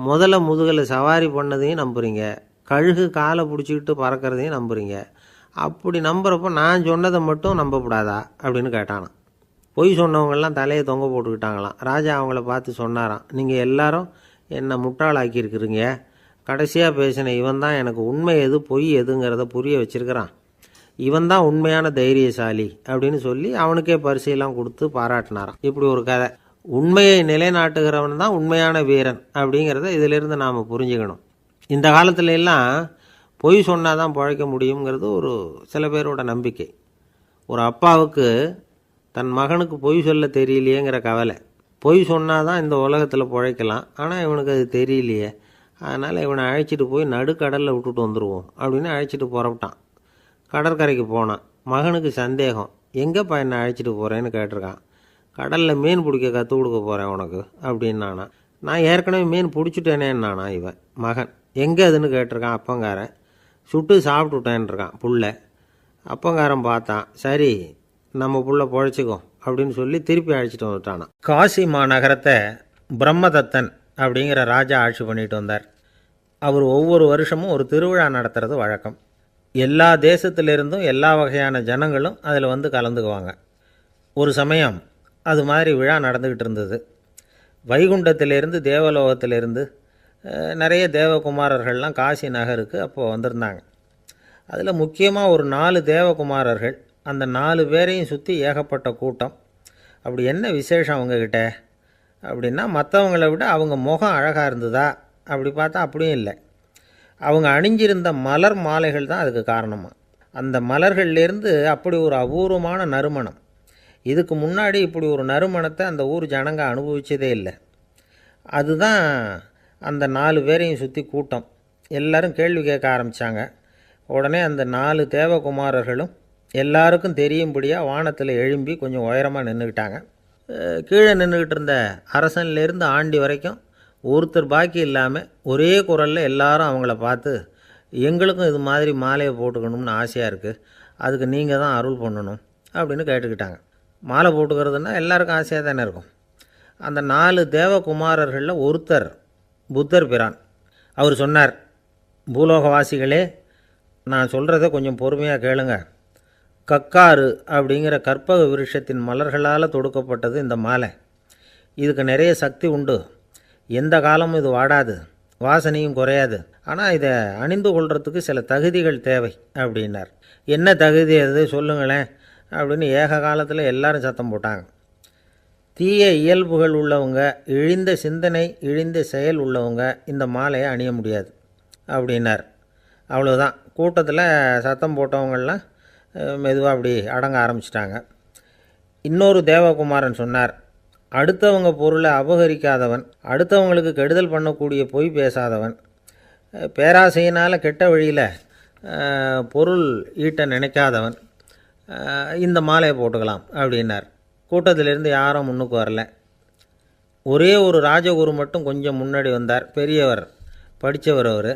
முதல்ல முதுகில் சவாரி பண்ணதையும் நம்புறீங்க, கழுகு காலை பிடிச்சிக்கிட்டு பறக்கிறதையும் நம்புறீங்க. அப்படி நம்புறப்போ நான் சொன்னதை மட்டும் நம்பக்கூடாதா அப்படின்னு கேட்டானான். பொய் சொன்னவங்கெல்லாம் தலையை தொங்க போட்டுக்கிட்டாங்களாம். ராஜா அவங்கள பார்த்து சொன்னாராம், நீங்கள் எல்லாரும் என்னை முட்டாளாக்கியிருக்கிறீங்க. கடைசியாக பேசின இவன் தான் எனக்கு உண்மை எது பொய் எதுங்கிறத புரிய வச்சிருக்கிறான். இவன் தான் உண்மையான தைரியசாலி அப்படின்னு சொல்லி அவனுக்கே பரிசையெல்லாம் கொடுத்து பாராட்டினாராம். இப்படி ஒரு கதை. உண்மையை நிலைநாட்டுகிறவன் தான் உண்மையான வீரன் அப்படிங்கிறத இதிலிருந்து நாம் புரிஞ்சுக்கணும். இந்த காலத்துல எல்லாம் பொய் சொன்னாதான் பிழைக்க முடியுங்கிறது ஒரு சில பேரோட நம்பிக்கை. ஒரு அப்பாவுக்கு தன் மகனுக்கு பொய் சொல்ல தெரியலையேங்கிற கவலை. பொய் சொன்னாதான் இந்த உலகத்தில் பிழைக்கலாம், ஆனால் இவனுக்கு அது தெரியலையே, அதனால் இவனை அழைச்சிட்டு போய் நடுக்கடலில் விட்டுட்டு வந்துடுவோம் அப்படின்னு அழைச்சிட்டு புறப்பட்டான். கடற்கரைக்கு போனான். மகனுக்கு சந்தேகம், எங்கேப்பா என்னை அழைச்சிட்டு போகிறேன்னு கேட்டிருக்கான். கடலில் மீன் பிடிக்க கற்றுக் கொடுக்க போகிறேன் உனக்கு அப்படின்னானா. நான் ஏற்கனவே மீன் பிடிச்சிட்டேனேன்னானா இவன் மகன். எங்கே அதுன்னு கேட்டிருக்கான் அப்பங்காரன். சுட்டு சாப்பிட்டுட்டேன்ருக்கான் புள்ள. அப்பங்காரன் பார்த்தான், சரி நம்ம புள்ள பொழைச்சிக்கோ அப்படின்னு சொல்லி திருப்பி அழைச்சிட்டு வந்துட்டானான். காசி மாநகரத்தை பிரம்மதத்தன் அப்படிங்கிற ராஜா ஆட்சி பண்ணிட்டு வந்தார். அவர் ஒவ்வொரு வருஷமும் ஒரு திருவிழா நடத்துறது வழக்கம். எல்லா தேசத்திலிருந்தும் எல்லா வகையான ஜனங்களும் அதில் வந்து கலந்துக்குவாங்க. ஒரு சமயம் அது மாதிரி விழா நடந்துக்கிட்டு இருந்தது. வைகுண்டத்திலிருந்து தேவலோகத்திலிருந்து நிறைய தேவகுமாரர்கள்லாம் காசி நகருக்கு அப்போது வந்திருந்தாங்க. அதில் முக்கியமாக ஒரு 4 தேவகுமாரர்கள். அந்த 4 பேரையும் சுற்றி ஏகப்பட்ட கூட்டம். அப்படி என்ன விசேஷம் அவங்கக்கிட்ட அப்படின்னா, மற்றவங்கள விட அவங்க முகம் அழகாக இருந்ததா அப்படி பார்த்தா அப்படியும் இல்லை. அவங்க அணிஞ்சிருந்த மலர் மாலைகள் தான் அதுக்கு காரணமாக. அந்த மலர்கள்லேருந்து அப்படி ஒரு அபூர்வமான நறுமணம். இதுக்கு முன்னாடி இப்படி ஒரு நறுமணத்தை அந்த ஊர் ஜனங்க அனுபவிச்சதே இல்லை. அதுதான் அந்த 4 பேரையும் சுற்றி கூட்டம். எல்லாரும் கேள்வி கேட்க ஆரம்பித்தாங்க. உடனே அந்த 4 தேவகுமாரர்களும் எல்லாருக்கும் தெரியும்படியாக வானத்தில் எழும்பி கொஞ்சம் உயரமாக நின்றுக்கிட்டாங்க. கீழே நின்றுக்கிட்டு இருந்த அரசன்லேருந்து ஆண்டி வரைக்கும் ஒருத்தர் பாக்கி இல்லாமல் ஒரே குரலில் எல்லாரும் அவங்கள பார்த்து, எங்களுக்கும் இது மாதிரி மாலையை போட்டுக்கணும்னு ஆசையாக இருக்குது, அதுக்கு நீங்கள் தான் அருள் பண்ணணும் அப்படின்னு கேட்டுக்கிட்டாங்க. மாலை போட்டுக்கிறதுனா எல்லாருக்கும் ஆசையாக தானே இருக்கும். அந்த 4 தேவகுமாரர்களில் ஒருத்தர் புத்தர் பிரான். அவர் சொன்னார், பூலோகவாசிகளே, நான் சொல்கிறத கொஞ்சம் பொறுமையாக கேளுங்க. கக்காரு அப்படிங்கிற கற்பக விருட்சத்தின் மலர்களால் தொடுக்கப்பட்டது இந்த மாலை. இதுக்கு நிறைய சக்தி உண்டு. எந்த காலமும் இது வாடாது, வாசனையும் குறையாது. ஆனால் இதை அணிந்து கொள்றதுக்கு சில தகுதிகள் தேவை அப்படின்னார். என்ன தகுதி அது சொல்லுங்களேன் அப்படின்னு ஏக காலத்தில் எல்லாரும் சத்தம் போட்டாங்க. தீய இயல்புகள் உள்ளவங்க, இழிந்த சிந்தனை இழிந்த செயல் உள்ளவங்க இந்த மாலையை அணிய முடியாது அப்படின்னார். அவ்வளோதான். கூட்டத்தில் சத்தம் போட்டவங்கள்லாம் மெதுவாக அப்படி அடங்க ஆரம்பிச்சிட்டாங்க. இன்னொரு தேவகுமாரன் சொன்னார், அடுத்தவங்க பொருளை அபகரிக்காதவன், அடுத்தவங்களுக்கு கெடுதல் பண்ணக்கூடிய பொய் பேசாதவன், பேராசையினால் கெட்ட வழியில் பொருள் ஈட்ட நினைக்காதவன் இந்த மாலையை போட்டுக்கலாம் அப்படின்னார். கூட்டத்திலிருந்து யாரும் முன்னுக்கு வரல. ஒரே ஒரு ராஜகுரு மட்டும் கொஞ்சம் முன்னாடி வந்தார். பெரியவர், படித்தவர். அவர்,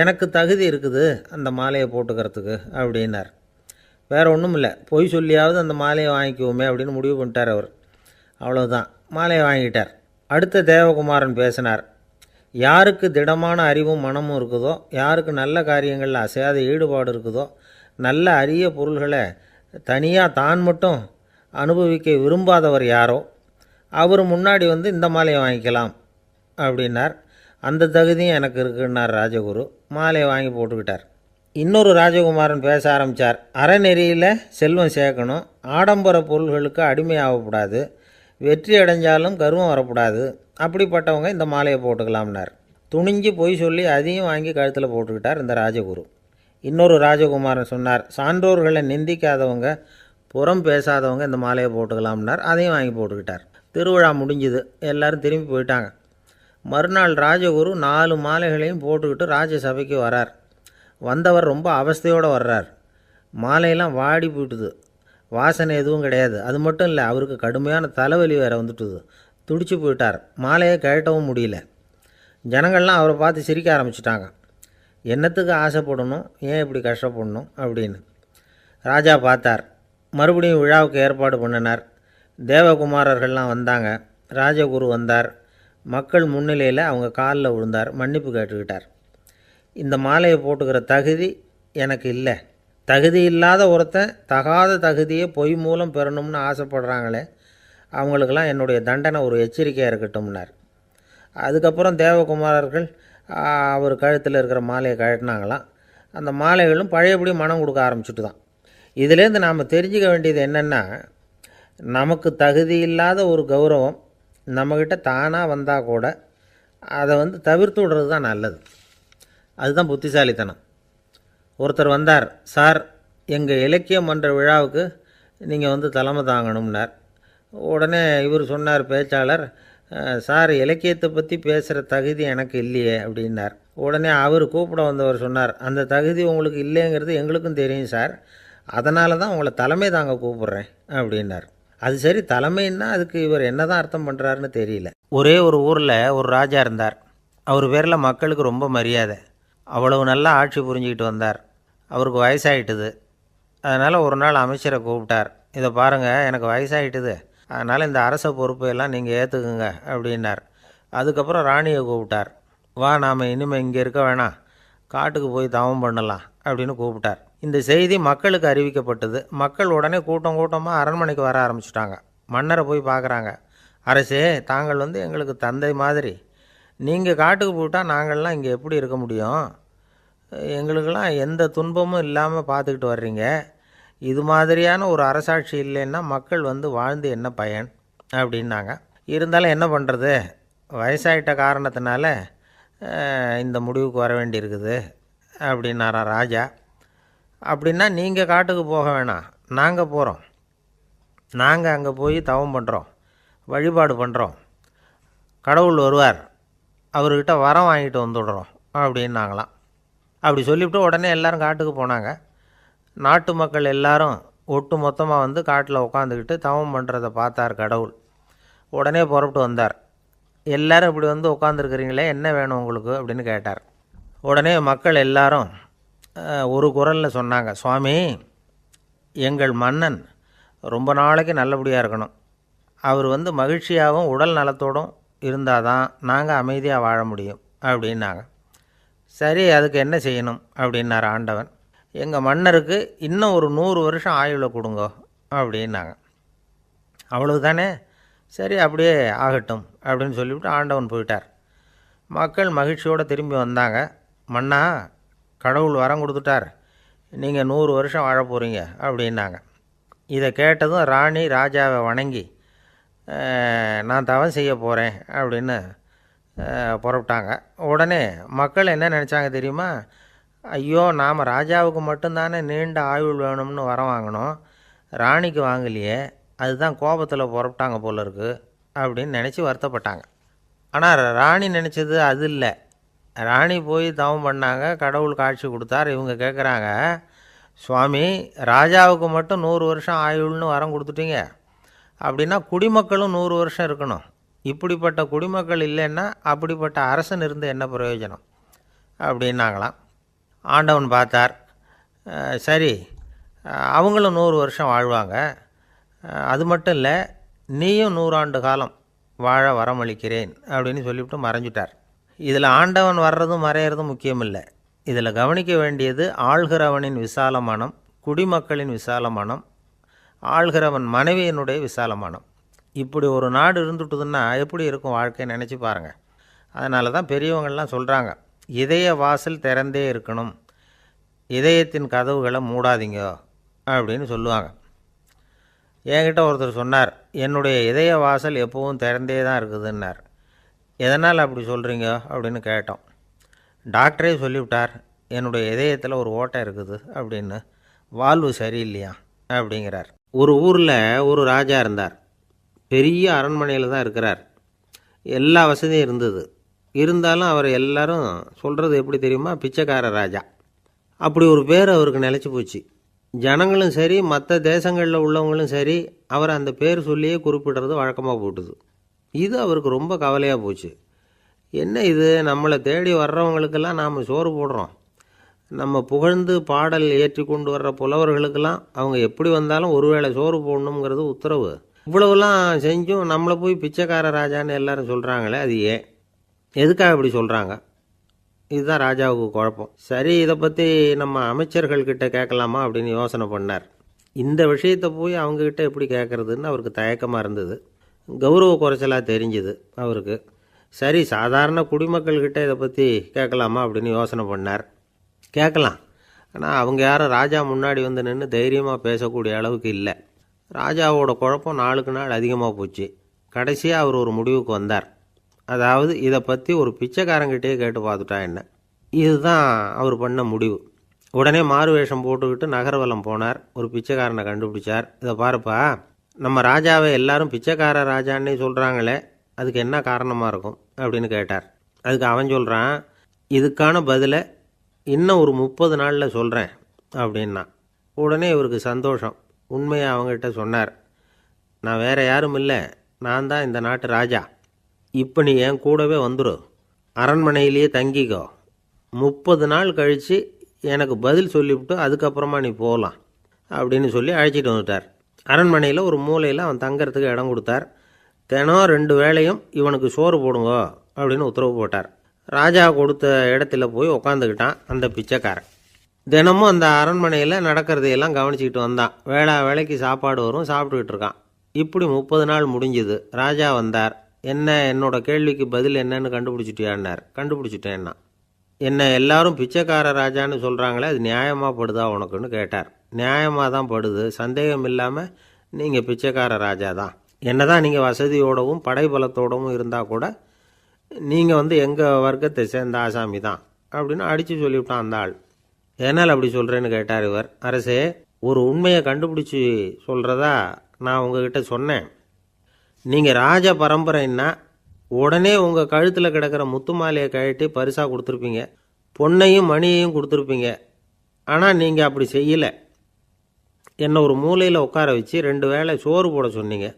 எனக்கு தகுதி இருக்குது அந்த மாலையை போட்டுக்கிறதுக்கு அப்படின்னார். வேறு ஒன்றும் இல்லை, பொய் சொல்லியாவது அந்த மாலையை வாங்கிக்குவோமே அப்படின்னு முடிவு பண்ணிட்டார் அவர். அவ்வளோதான், மாலையை வாங்கிட்டார். அடுத்த தேவகுமாரன் பேசினார். யாருக்கு திடமான அறிவும் மனமும் இருக்குதோ, யாருக்கு நல்ல காரியங்களில் அசையாத ஈடுபாடு இருக்குதோ, நல்ல அரிய பொருள்களை தனியாக தான் மட்டும் அனுபவிக்க விரும்பாதவர் யாரோ அவர் முன்னாடி வந்து இந்த மாலையை வாங்கிக்கலாம் அப்படின்னார். அந்த தகுதியும் எனக்கு இருக்குன்னார் ராஜகுரு. மாலையை வாங்கி போட்டுக்கிட்டார். இன்னொரு ராஜகுமாரன் பேச ஆரம்பித்தார். அறநெறியில் செல்வம் சேர்க்கணும், ஆடம்பர பொருள்களுக்கு அடிமையாகக்கூடாது, வெற்றி அடைஞ்சாலும் கர்வம் வரக்கூடாது, அப்படிப்பட்டவங்க இந்த மாலையை போட்டுக்கலாம்னார். துணிஞ்சு பொய் சொல்லி அதையும் வாங்கி கழுத்தில் போட்டுக்கிட்டார் இந்த ராஜகுரு. இன்னொரு ராஜகுமாரன் சொன்னார், சான்றோர்களை நிந்திக்காதவங்க, புறம் பேசாதவங்க இந்த மாலையை போட்டுக்கலாம்னார். அதையும் வாங்கி போட்டுக்கிட்டார். திருவிழா முடிஞ்சுது, எல்லோரும் திரும்பி போயிட்டாங்க. மறுநாள் ராஜகுரு 4 மாலைகளையும் போட்டுக்கிட்டு ராஜசபைக்கு வரார். வந்தவர் ரொம்ப அவஸ்தையோடு வர்றார். மாலையெல்லாம் வாடி போயிட்டுது, வாசனை எதுவும் கிடையாது. அது மட்டும் இல்லை, அவருக்கு கடுமையான தலைவலி வேறு வந்துட்டுது. துடிச்சு போயிட்டார். மாலையை கழட்டவும் முடியல. ஜனங்கள்லாம் அவரை பார்த்து சிரிக்க ஆரம்பிச்சிட்டாங்க. என்னத்துக்கு ஆசைப்படணும், ஏன் இப்படி கஷ்டப்படணும் அப்படின்னு. ராஜா பார்த்தார். மறுபடியும் விழாவுக்கு ஏற்பாடு பண்ணினார். தேவகுமாரர்கள்லாம் வந்தாங்க. ராஜகுரு வந்தார். மக்கள் முன்னிலையில் அவங்க காலில் விழுந்தார், மன்னிப்பு கேட்டுக்கிட்டார். இந்த மாலையை போட்டுக்கிற தகுதி எனக்கு இல்லை. தகுதி இல்லாத ஒருத்தன் தகாத தகுதியை பொய் மூலம் பெறணும்னு ஆசைப்படுறாங்களே, அவங்களுக்கெல்லாம் என்னுடைய தண்டனை ஒரு எச்சரிக்கையாக இருக்கட்டும்னார். அதுக்கப்புறம் தேவகுமாரர்கள் அவர் கழுத்தில் இருக்கிற மாலையை கழட்டினாங்களாம். அந்த மாலைகளும் பழையபடி மனம் கொடுக்க ஆரம்பிச்சுட்டு தான். இதுலேருந்து நாம் தெரிஞ்சுக்க வேண்டியது என்னென்னா, நமக்கு தகுதி இல்லாத ஒரு கௌரவம் நம்மக்கிட்ட தானாக வந்தால் கூட அதை தவிர்த்து விடுறது தான் நல்லது. அதுதான் புத்திசாலித்தனம். ஒருத்தர் வந்தார், சார் எங்கள் இலக்கிய மன்ற விழாவுக்கு நீங்கள் தலைமை தாங்கணும்னார். உடனே இவர் சொன்னார், பேச்சாளர், சார் இலக்கியத்தை பற்றி பேசுகிற தகுதி எனக்கு இல்லையே அப்படின்னார். உடனே அவர் கூப்பிட வந்தவர் சொன்னார், அந்த தகுதி உங்களுக்கு இல்லைங்கிறது எங்களுக்கும் தெரியும் சார், அதனால தான் உங்களை தலைமை தாங்க கூப்பிட்றேன் அப்படின்னார். அது சரி, தலைமைன்னா அதுக்கு இவர் என்ன தான் அர்த்தம் பண்ணுறாருன்னு தெரியல. ஒரே ஒரு ஊரில் ஒரு ராஜா இருந்தார். அவர் பேரில் மக்களுக்கு ரொம்ப மரியாதை. அவ்வளவு நல்லா ஆட்சி புரிஞ்சிக்கிட்டு வந்தார். அவருக்கு வயசாகிட்டுது. அதனால் ஒரு நாள் அமைச்சரை கூப்பிட்டார். இதை பாருங்கள், எனக்கு வயசாகிட்டுது, அதனால் இந்த அரச பொறுப்பையெல்லாம் நீங்கள் ஏற்றுக்குங்க அப்படின்னார். அதுக்கப்புறம் ராணியை கூப்பிட்டார். வா, நாம் இனிமேல் இங்கே இருக்க வேணாம், காட்டுக்கு போய் தவம் பண்ணலாம் அப்படின்னு கூப்பிட்டார். இந்த செய்தி மக்களுக்கு அறிவிக்கப்பட்டது. மக்கள் உடனே கூட்டம் கூட்டமாக அரண்மனைக்கு வர ஆரம்பிச்சிட்டாங்க. மன்னரை போய் பார்க்குறாங்க. அரசே, தாங்கள் எங்களுக்கு தந்தை மாதிரி. நீங்கள் காட்டுக்கு போயிட்டால் நாங்கள்லாம் இங்கே எப்படி இருக்க முடியும்? எங்களுக்கெல்லாம் எந்த துன்பமும் இல்லாமல் பார்த்துக்கிட்டு வர்றீங்க. இது மாதிரியான ஒரு அரசாட்சி இல்லைன்னா மக்கள் வாழ்ந்து என்ன பயன் அப்படின்னாங்க. இருந்தாலும் என்ன பண்ணுறது, வயசாயிட்ட காரணத்தினால இந்த முடிவுக்கு வர வேண்டியிருக்குது அப்படின்னாரா ராஜா. அப்படின்னா நீங்கள் காட்டுக்கு போக வேணாம், நாங்கள் போகிறோம். நாங்கள் அங்கே போய் தவம் பண்ணுறோம், வழிபாடு பண்ணுறோம். கடவுள் வருவார், அவர்கிட்ட வரம் வாங்கிட்டு வந்துடுறோம் அப்படின்னாங்களாம். அப்படி சொல்லிவிட்டு உடனே எல்லோரும் காட்டுக்கு போனாங்க. நாட்டு மக்கள் எல்லாரும் ஒட்டு மொத்தமாக காட்டில் உட்காந்துக்கிட்டு தவம் பண்ணுறதை பார்த்தார் கடவுள். உடனே புறப்பட்டு வந்தார். எல்லோரும் இப்படி உட்காந்துருக்கிறீங்களே, என்ன வேணும் உங்களுக்கு அப்படின்னு கேட்டார். உடனே மக்கள் எல்லாரும் ஒரு குரலில் சொன்னாங்க, சுவாமி, எங்கள் மன்னன் ரொம்ப நாளைக்கு நல்லபடியாக இருக்கணும். அவர் மகிழ்ச்சியாகவும் உடல் நலத்தோடும் இருந்தால் தான் நாங்கள் அமைதியாக வாழ முடியும் அப்படின்னாங்க. சரி, அதுக்கு என்ன செய்யணும் அப்படின்னார் ஆண்டவன். எங்கள் மன்னருக்கு இன்னும் ஒரு 100 வருஷம் ஆயுளை கொடுங்க அப்படின்னாங்க. அவ்வளவுதானே, சரி அப்படியே ஆகட்டும் அப்படின்னு சொல்லிவிட்டு ஆண்டவன் போயிட்டார். மக்கள் மகிழ்ச்சியோடு திரும்பி வந்தாங்க. மன்னா, கடவுள் வரம் கொடுத்துட்டார், நீங்கள் 100 வருஷம் வாழ போகிறீங்க அப்படின்னாங்க. இதை கேட்டதும் ராணி ராஜாவை வணங்கி, நான் தவம் செய்ய போகிறேன் அப்படின்னு புறப்பட்டாங்க. உடனே மக்கள் என்ன நினச்சாங்க தெரியுமா? ஐயோ, நாம் ராஜாவுக்கு மட்டும்தானே நீண்ட ஆயுள் வேணும்னு வரம் வாங்கினோம், ராணிக்கு வாங்கலையே, அதுதான் கோபத்தில் புறப்பட்டாங்க போல இருக்குது அப்படின்னு நினச்சி வருத்தப்பட்டாங்க. ஆனால் ராணி நினச்சது அது இல்லை. ராணி போய் தவம் பண்ணாங்க, கடவுள் காட்சி கொடுத்தார். இவங்க கேட்குறாங்க, சுவாமி, ராஜாவுக்கு மட்டும் 100 வருஷம் ஆயுள்னு வரம் கொடுத்துட்டீங்க, அப்படின்னா குடிமக்களும் 100 வருஷம் இருக்கணும். இப்படிப்பட்ட குடிமக்கள் இல்லைன்னா அப்படிப்பட்ட அரசன் இருந்து என்ன பிரயோஜனம் அப்படின்னாங்களாம். ஆண்டவன் பார்த்தார், சரி அவங்களும் 100 வருஷம் வாழ்வாங்க, அது மட்டும் இல்லை, நீயும் 100 ஆண்டு காலம் வாழ வரமளிக்கிறேன் அப்படின்னு சொல்லிவிட்டு மறைஞ்சிட்டார். இதில் ஆண்டவன் வர்றதும் மறையிறதும் முக்கியம் இல்லை. இதில் கவனிக்க வேண்டியது ஆள்கிறவனின் விசால மனம், குடிமக்களின் விசால மனம், ஆள்கிறவன் மனைவியினுடைய விசால மனம். இப்படி ஒரு நாடு இருந்துட்டுதுன்னா எப்படி இருக்கும் வாழ்க்கையை நினச்சி பாருங்கள். அதனால தான் பெரியவங்கள்லாம் சொல்கிறாங்க, இதய வாசல் திறந்தே இருக்கணும், இதயத்தின் கதவுகளை மூடாதீங்க அப்படின்னு சொல்லுவாங்க. என்கிட்ட ஒருத்தர் சொன்னார், என்னுடைய இதய வாசல் எப்பவும் திறந்தே தான் இருக்குதுன்னார். எதனால் அப்படி சொல்கிறீங்க அப்படின்னு கேட்டோம். டாக்டரே சொல்லிவிட்டார், என்னுடைய இதயத்தில் ஒரு ஓட்டை இருக்குது அப்படின்னு, வால்வு சரியில்லையா அப்படிங்கிறார். ஒரு ஊரில் ஒரு ராஜா இருந்தார். பெரிய அரண்மனையில் தான் இருக்கிறார். எல்லா வசதியும் இருந்தது. இருந்தாலும் அவர் எல்லாரும் சொல்கிறது எப்படி தெரியுமா? பிச்சைக்கார ராஜா. அப்படி ஒரு பேர் அவருக்கு நிலச்சி போச்சு. ஜனங்களும் சரி, மற்ற தேசங்களில் உள்ளவங்களும் சரி, அவர் அந்த பேர் சொல்லியே குறிப்பிடுறது வழக்கமாக போட்டுது. இது அவருக்கு ரொம்ப கவலையாக போச்சு. என்ன இது, நம்மளை தேடி வர்றவங்களுக்கெல்லாம் நாம் சோறு போடுறோம், நம்ம புகழ்ந்து பாடல் ஏற்றி கொண்டு வர்ற புலவர்களுக்கெல்லாம் அவங்க எப்படி வந்தாலும் ஒருவேளை சோறு போடணுங்கிறது உத்தரவு, இவ்வளவுலாம் செஞ்சும் நம்மளை போய் பிச்சைக்கார ராஜான்னு எல்லாரும் சொல்கிறாங்களே, அது ஏன்? எதுக்காக இப்படி சொல்கிறாங்க? இதுதான் ராஜாவுக்கு குழப்பம். சரி, இதை பற்றி நம்ம அமைச்சர்கள்கிட்ட கேட்கலாமா அப்படின்னு யோசனை பண்ணார். இந்த விஷயத்தை போய் அவங்கக்கிட்ட எப்படி கேட்குறதுன்னு அவருக்கு தயக்கமாக இருந்தது. கௌரவ குறைச்சலாக தெரிஞ்சுது அவருக்கு. சரி, சாதாரண குடிமக்கள்கிட்ட இதை பற்றி கேட்கலாமா அப்படின்னு யோசனை பண்ணார். கேட்கலாம். ஆனால் அவங்க யாரும் ராஜா முன்னாடி வந்து நின்று தைரியமாக பேசக்கூடிய அளவுக்கு இல்லை. ராஜாவோட குழப்பம் நாளுக்கு நாள் அதிகமாக போச்சு. கடைசியாக அவர் ஒரு முடிவுக்கு வந்தார். அதாவது இதை பற்றி ஒரு பிச்சைக்காரங்கிட்டே கேட்டு பார்த்துட்டா என்ன. இதுதான் அவர் பண்ண முடிவு. உடனே மாறு வேஷம் போட்டுக்கிட்டு நகர்வலம் போனார். ஒரு பிச்சைக்காரனை கண்டுபிடிச்சார். இதை பாருப்பா, நம்ம ராஜாவை எல்லாரும் பிச்சைக்கார ராஜான்னே சொல்கிறாங்களே, அதுக்கு என்ன காரணமாக இருக்கும் அப்படின்னு கேட்டார். அதுக்கு அவன் சொல்கிறான், இதுக்கான பதிலை இன்னும் ஒரு 30 நாளில் சொல்கிறேன் அப்படின்னா. உடனே இவருக்கு சந்தோஷம். உண்மையை அவங்ககிட்ட சொன்னார். நான் வேறு யாரும் இல்லை, நான் தான் இந்த நாட்டு ராஜா. இப்போ நீ என் கூடவே வந்துடு, அரண்மனையிலேயே தங்கிக்கோ. 30 நாள் கழித்து எனக்கு பதில் சொல்லிவிட்டு அதுக்கப்புறமா நீ போகலாம் அப்படின்னு சொல்லி அழைச்சிட்டு வந்துட்டார். அரண்மனையில் ஒரு மூலையில் அவன் தங்கறதுக்கு இடம் கொடுத்தார். தினம் 2 வேளையும் இவனுக்கு சோறு போடுங்க அப்படின்னு உத்தரவு போட்டார். ராஜா கொடுத்த இடத்துல போய் உக்காந்துக்கிட்டான் அந்த பிச்சைக்காரன். தினமும் அந்த அரண்மனையில் நடக்கிறதையெல்லாம் கவனிச்சிக்கிட்டு வந்தான். வேளைக்கு சாப்பாடு வரும், சாப்பிட்டுக்கிட்டு இருக்கான். இப்படி 30 நாள் முடிஞ்சுது. ராஜா வந்தார். என்ன, என்னோட கேள்விக்கு பதில் என்னன்னு கண்டுபிடிச்சிட்டியான்னார். கண்டுபிடிச்சிட்டேன்னா. என்ன எல்லாரும் பிச்சைக்கார ராஜான்னு சொல்கிறாங்களே, அது நியாயமாக படுதா உனக்குன்னு கேட்டார். நியாயமாக தான் படுது, சந்தேகம் இல்லாமல் நீங்கள் பிச்சைக்கார ராஜா தான். என்ன தான் நீங்கள் வசதியோடவும் படைபலத்தோடவும் இருந்தால் கூட நீங்கள் எங்கள் வர்க்கத்தை சேர்ந்த ஆசாமி தான் அப்படின்னு அடித்து சொல்லிவிட்டான் அந்த ஆள். ஏனால் அப்படி சொல்கிறேன்னு கேட்டார் இவர். அரசே, ஒரு உண்மையை கண்டுபிடிச்சி சொல்கிறதா நான் உங்ககிட்ட சொன்னேன். நீங்கள் ராஜ பரம்பரைன்னா உடனே உங்கள் கழுத்தில் கிடக்கிற முத்து மாலையை கழட்டி பரிசாக கொடுத்துருப்பீங்க, பொன்னையும் மணியையும் கொடுத்துருப்பீங்க. ஆனால் நீங்கள் அப்படி செய்யலை. என்னை ஒரு மூலையில் உட்கார வச்சு 2 வேளை சோறு போட சொன்னீங்க.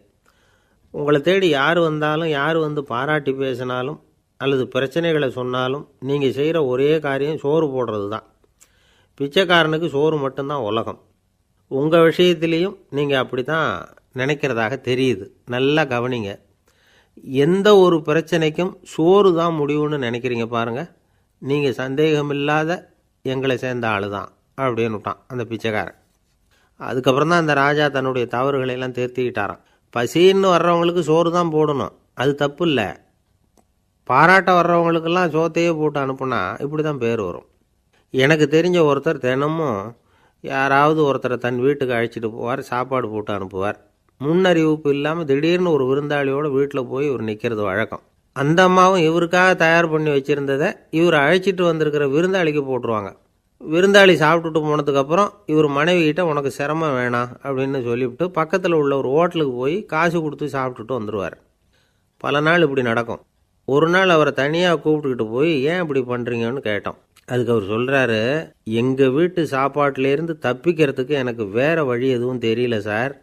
உங்களை தேடி யார் வந்தாலும், யார் வந்து பாராட்டி பேசினாலும் அல்லது பிரச்சனைகளை சொன்னாலும் நீங்கள் செய்கிற ஒரே காரியம் சோறு போடுறது தான். பிச்சைக்காரனுக்கு சோறு மட்டும்தான் உலகம். உங்கள் விஷயத்துலேயும் நீங்கள் அப்படி தான் நினைக்கிறதாக தெரியுது. நல்லா கவனிங்க. எந்த ஒரு பிரச்சனைக்கும் சோறு தான் முடிவுன்னு நினைக்கிறீங்க பாருங்கள். நீங்கள் சந்தேகமில்லாத எங்களை சேர்ந்த ஆள் தான் அப்படின்னு விட்டான் அந்த பிச்சைக்காரன். அதுக்கப்புறம் தான் அந்த ராஜா தன்னுடைய தவறுகளையெல்லாம் தேர்த்திக்கிட்டாராம். பசின்னு வர்றவங்களுக்கு சோறு தான் போடணும், அது தப்பு இல்லை. பாராட்ட வர்றவங்களுக்கெல்லாம் சோத்தையே போட்டு அனுப்புனா இப்படி தான் பேர் வரும். எனக்கு தெரிஞ்ச ஒருத்தர் தினமும் யாராவது ஒருத்தரை தன் வீட்டுக்கு அழைச்சிட்டு போவார், சாப்பாடு போட்டு அனுப்புவார். முன்னறிவிப்பு இல்லாமல் திடீர்னு ஒரு விருந்தாளியோட வீட்டில் போய் இவர் நிற்கிறது வழக்கம். அந்த அம்மாவும் இவருக்காக தயார் பண்ணி வச்சுருந்ததை இவர் அழைச்சிட்டு வந்திருக்கிற விருந்தாளிக்கு போட்டுருவாங்க. விருந்தாளி சாப்பிட்டுட்டு போனதுக்கப்புறம் இவர் மனைவிகிட்ட உனக்கு சிரமம் வேணாம் அப்படின்னு சொல்லிவிட்டு பக்கத்தில் உள்ள ஒரு ஹோட்டலுக்கு போய் காசு கொடுத்து சாப்பிட்டுட்டு வந்துடுவார். பல நாள் இப்படி நடக்கும். ஒரு நாள் அவரை தனியாக கூப்பிட்டுக்கிட்டு போய் ஏன் இப்படி பண்ணுறீங்கன்னு கேட்டோம். அதுக்கு அவர் சொல்கிறாரு, எங்கள் வீட்டு சாப்பாட்டிலேருந்து தப்பிக்கிறதுக்கு எனக்கு வேறு வழி எதுவும் தெரியல சார்,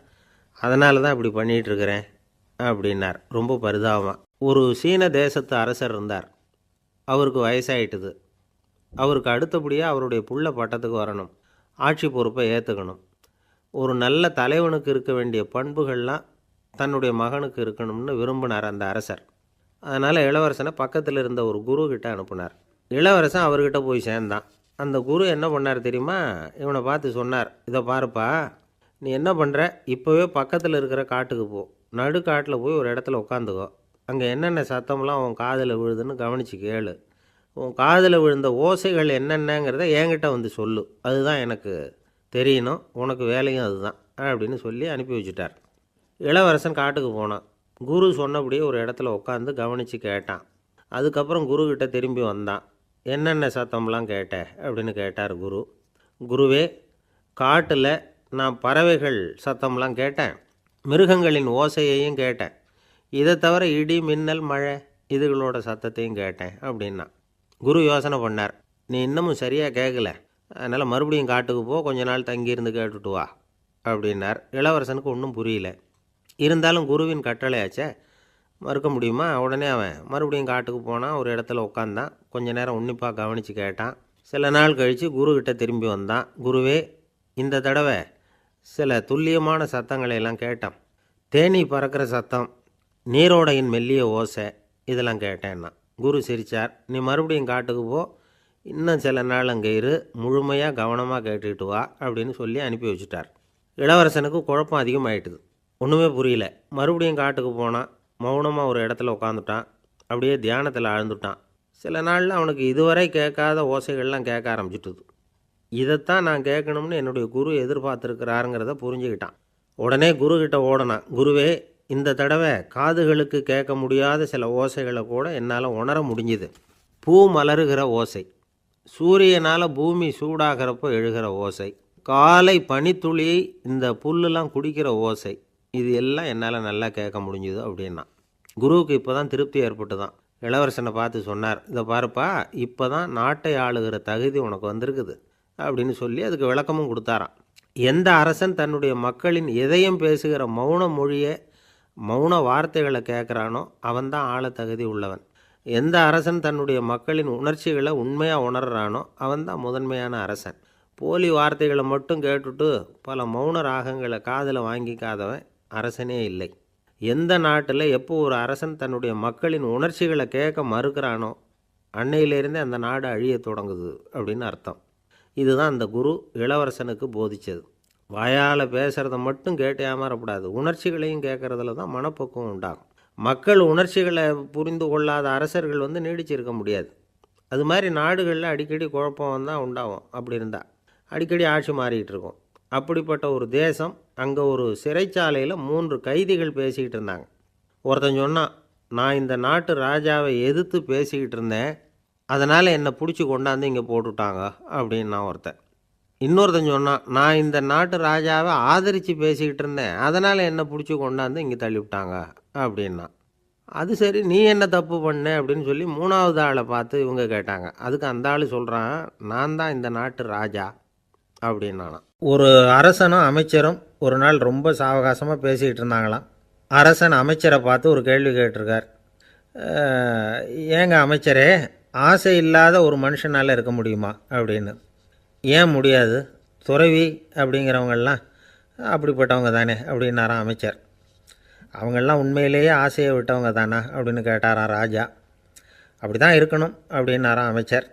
அதனால தான் இப்படி பண்ணிகிட்ருக்கிறேன் அப்படின்னார் ரொம்ப பரிதாபமாக. ஒரு சீன தேசத்து அரசர் இருந்தார். அவருக்கு வயசாயிட்டுது. அவருக்கு அடுத்தபடியாக அவருடைய புள்ள பட்டத்துக்கு வரணும், ஆட்சி பொறுப்பை ஏற்றுக்கணும். ஒரு நல்ல தலைவனுக்கு இருக்க வேண்டிய பண்புகள்லாம் தன்னுடைய மகனுக்கு இருக்கணும்னு விரும்பினார் அந்த அரசர். அதனால் இளவரசனை பக்கத்தில் இருந்த ஒரு குரு கிட்ட அனுப்புனார். இளவரசன் அவர்கிட்ட போய் சேர்ந்தான். அந்த குரு என்ன பண்ணார் தெரியுமா? இவனை பார்த்து சொன்னார், இதை பாருப்பா, நீ என்ன பண்ணுற, இப்போவே பக்கத்தில் இருக்கிற காட்டுக்கு போ, நடு காட்டில் போய் ஒரு இடத்துல உட்காந்துக்கோ. அங்கே என்னென்ன சத்தம்லாம் உன் காதில் விழுதுன்னு கவனித்து கேளு. உன் காதில் விழுந்த ஓசைகள் என்னென்னங்கிறத என்கிட்ட வந்து சொல்லு, அதுதான் எனக்கு தெரியணும், உனக்கு வேலையும் அதுதான் அப்படின்னு சொல்லி அனுப்பி வச்சுட்டார். இளவரசன் காட்டுக்கு போனான். குரு சொன்னபடியே ஒரு இடத்துல உட்காந்து கவனித்து கேட்டான். அதுக்கப்புறம் குருக்கிட்ட திரும்பி வந்தான். என்னென்ன சத்தம்லாம் கேட்ட அப்படின்னு கேட்டார் குரு. குருவே, காட்டில் நான் பறவைகள் சத்தம்லாம் கேட்டேன், மிருகங்களின் ஓசையையும் கேட்டேன், இதை தவிர இடி மின்னல் மழை இதுகளோட சத்தத்தையும் கேட்டேன் அப்படின்னா. குரு யோசனை பண்ணார், நீ இன்னமும் சரியாக கேட்கல, அதனால் மறுபடியும் காட்டுக்கு போ, கொஞ்ச நாள் தங்கியிருந்து கேட்டுட்டு வா அப்படின்னார். இளவரசனுக்கு ஒன்றும் புரியல. இருந்தாலும் குருவின் கட்டளையாச்சே, மறுக்க முடியுமா? உடனே அவன் மறுபடியும் காட்டுக்கு போனான். ஒரு இடத்துல உட்காந்தான். கொஞ்ச நேரம் உன்னிப்பாக கவனித்து கேட்டான். சில நாள் கழித்து குருக்கிட்ட திரும்பி வந்தான். குருவே, இந்த தடவை சில துல்லியமான சத்தங்களை எல்லாம் கேட்டான். தேனீ பறக்கிற சத்தம், நீரோடையின் மெல்லிய ஓசை, இதெல்லாம் கேட்டேன்னா. குரு சிரித்தார். நீ மறுபடியும் காட்டுக்கு போ, இன்னும் சில நாள் அங்கே இரு, முழுமையாக கவனமாக கேட்டுக்கிட்டு வா அப்படின்னு சொல்லி அனுப்பி வச்சுட்டார். இளவரசனுக்கு குழப்பம் அதிகமாயிட்டுது. ஒன்றுமே புரியல. மறுபடியும் காட்டுக்கு போனான். மௌனமாக ஒரு இடத்துல உட்காந்துட்டான். அப்படியே தியானத்தில் ஆழ்ந்துட்டான். சில நாளில் அவனுக்கு இதுவரை கேட்காத ஓசைகள்லாம் கேட்க ஆரம்பிச்சிட்டுது. இதைத்தான் நான் கேட்கணும்னு என்னுடைய குரு எதிர்பார்த்துருக்கிறாருங்கிறத புரிஞ்சுக்கிட்டான். உடனே குரு கிட்ட ஓடனான். குருவே, இந்த தடவை காதுகளுக்கு கேட்க முடியாத சில ஓசைகளை கூட என்னால் உணர முடிஞ்சுது. பூ மலருகிற ஓசை, சூரியனால் பூமி சூடாகிறப்போ எழுகிற ஓசை, காலை பனித்துளியை இந்த புல்லுலாம் குடிக்கிற ஓசை, இது எல்லாம் என்னால் நல்லா கேட்க முடிஞ்சுது அப்படின்னா. குருவுக்கு இப்போ தான் திருப்தி ஏற்பட்டு தான். இளவரசனை பார்த்து சொன்னார், இதை பாருப்பா, இப்போ தான் நாட்டை ஆளுகிற தகுதி உனக்கு வந்திருக்குது அப்படின்னு சொல்லி அதுக்கு விளக்கமும் கொடுத்தாராம். எந்த அரசன் தன்னுடைய மக்களின் இதயம் பேசுகிற மௌன மொழியை, மௌன வார்த்தைகளை கேட்குறானோ அவன்தான் ஆள தகுதி உள்ளவன். எந்த அரசன் தன்னுடைய மக்களின் உணர்ச்சிகளை உண்மையாக உணர்றானோ அவன்தான் முதன்மையான அரசன். போலி வார்த்தைகளை மட்டும் கேட்டுட்டு பல மௌன ராகங்களை காதில் வாங்கிக்காதவன் அரசனே இல்லை. எந்த நாட்டில் எப்போ ஒரு அரசன் தன்னுடைய மக்களின் உணர்ச்சிகளை கேட்க மறுக்கிறானோ அன்னையிலேருந்தே அந்த நாடு அழிய தொடங்குது அப்படின்னு அர்த்தம். இதுதான் அந்த குரு இளவரசனுக்கு போதித்தது. வாயால் பேசுகிறத மட்டும் கேட்டு ஏமாறக்கூடாது, உணர்ச்சிகளையும் கேட்குறதுல தான் மனப்பக்குவம் உண்டாகும். மக்கள் உணர்ச்சிகளை புரிந்து கொள்ளாத அரசர்கள் நீடிச்சிருக்க முடியாது. அது மாதிரி நாடுகளில் அடிக்கடி குழப்பம் தான் உண்டாகும். அப்படி இருந்தால் அடிக்கடி ஆட்சி மாறிக்கிட்டு இருக்கும். அப்படிப்பட்ட ஒரு தேசம், அங்கே ஒரு சிறைச்சாலையில் 3 கைதிகள் பேசிக்கிட்டு இருந்தாங்க. ஒருத்தன் சொன்னான், நான் இந்த நாட்டு ராஜாவை எதிர்த்து பேசிக்கிட்டு இருந்தேன், அதனால் என்னை பிடிச்சி கொண்டாந்து இங்கே போட்டுட்டாங்க அப்படின்னா ஒருத்தன். இன்னொருத்தன் சொன்னான், நான் இந்த நாட்டு ராஜாவை ஆதரித்து பேசிக்கிட்டு இருந்தேன், அதனால் என்னை பிடிச்சி கொண்டாந்து இங்கே தள்ளிவிட்டாங்க அப்படின்னா. அது சரி, நீ என்ன தப்பு பண்ண அப்படின்னு சொல்லி 3வது ஆளை பார்த்து இவங்க கேட்டாங்க. அதுக்கு அந்த ஆள் சொல்கிறான், நான் தான் இந்த நாட்டு ராஜா அப்படின்னானா. ஒரு அரசனும் அமைச்சரும் ஒரு நாள் ரொம்ப சாவகாசமாக பேசிக்கிட்டு இருந்தாங்களாம். அரசன் அமைச்சரை பார்த்து ஒரு கேள்வி கேட்டிருக்கார். ஏங்க அமைச்சரே, ஆசை இல்லாத ஒரு மனுஷனால் இருக்க முடியுமா அப்படின்னு. ஏன் முடியாது, துறவி அப்படிங்கிறவங்கெல்லாம் அப்படிப்பட்டவங்க தானே அப்படின்னாராம் அமைச்சர். அவங்கெல்லாம் உண்மையிலேயே ஆசையை விட்டவங்க தானா அப்படின்னு கேட்டாராம் ராஜா. அப்படி தான் இருக்கணும் அப்படின்னாராம் அமைச்சர்.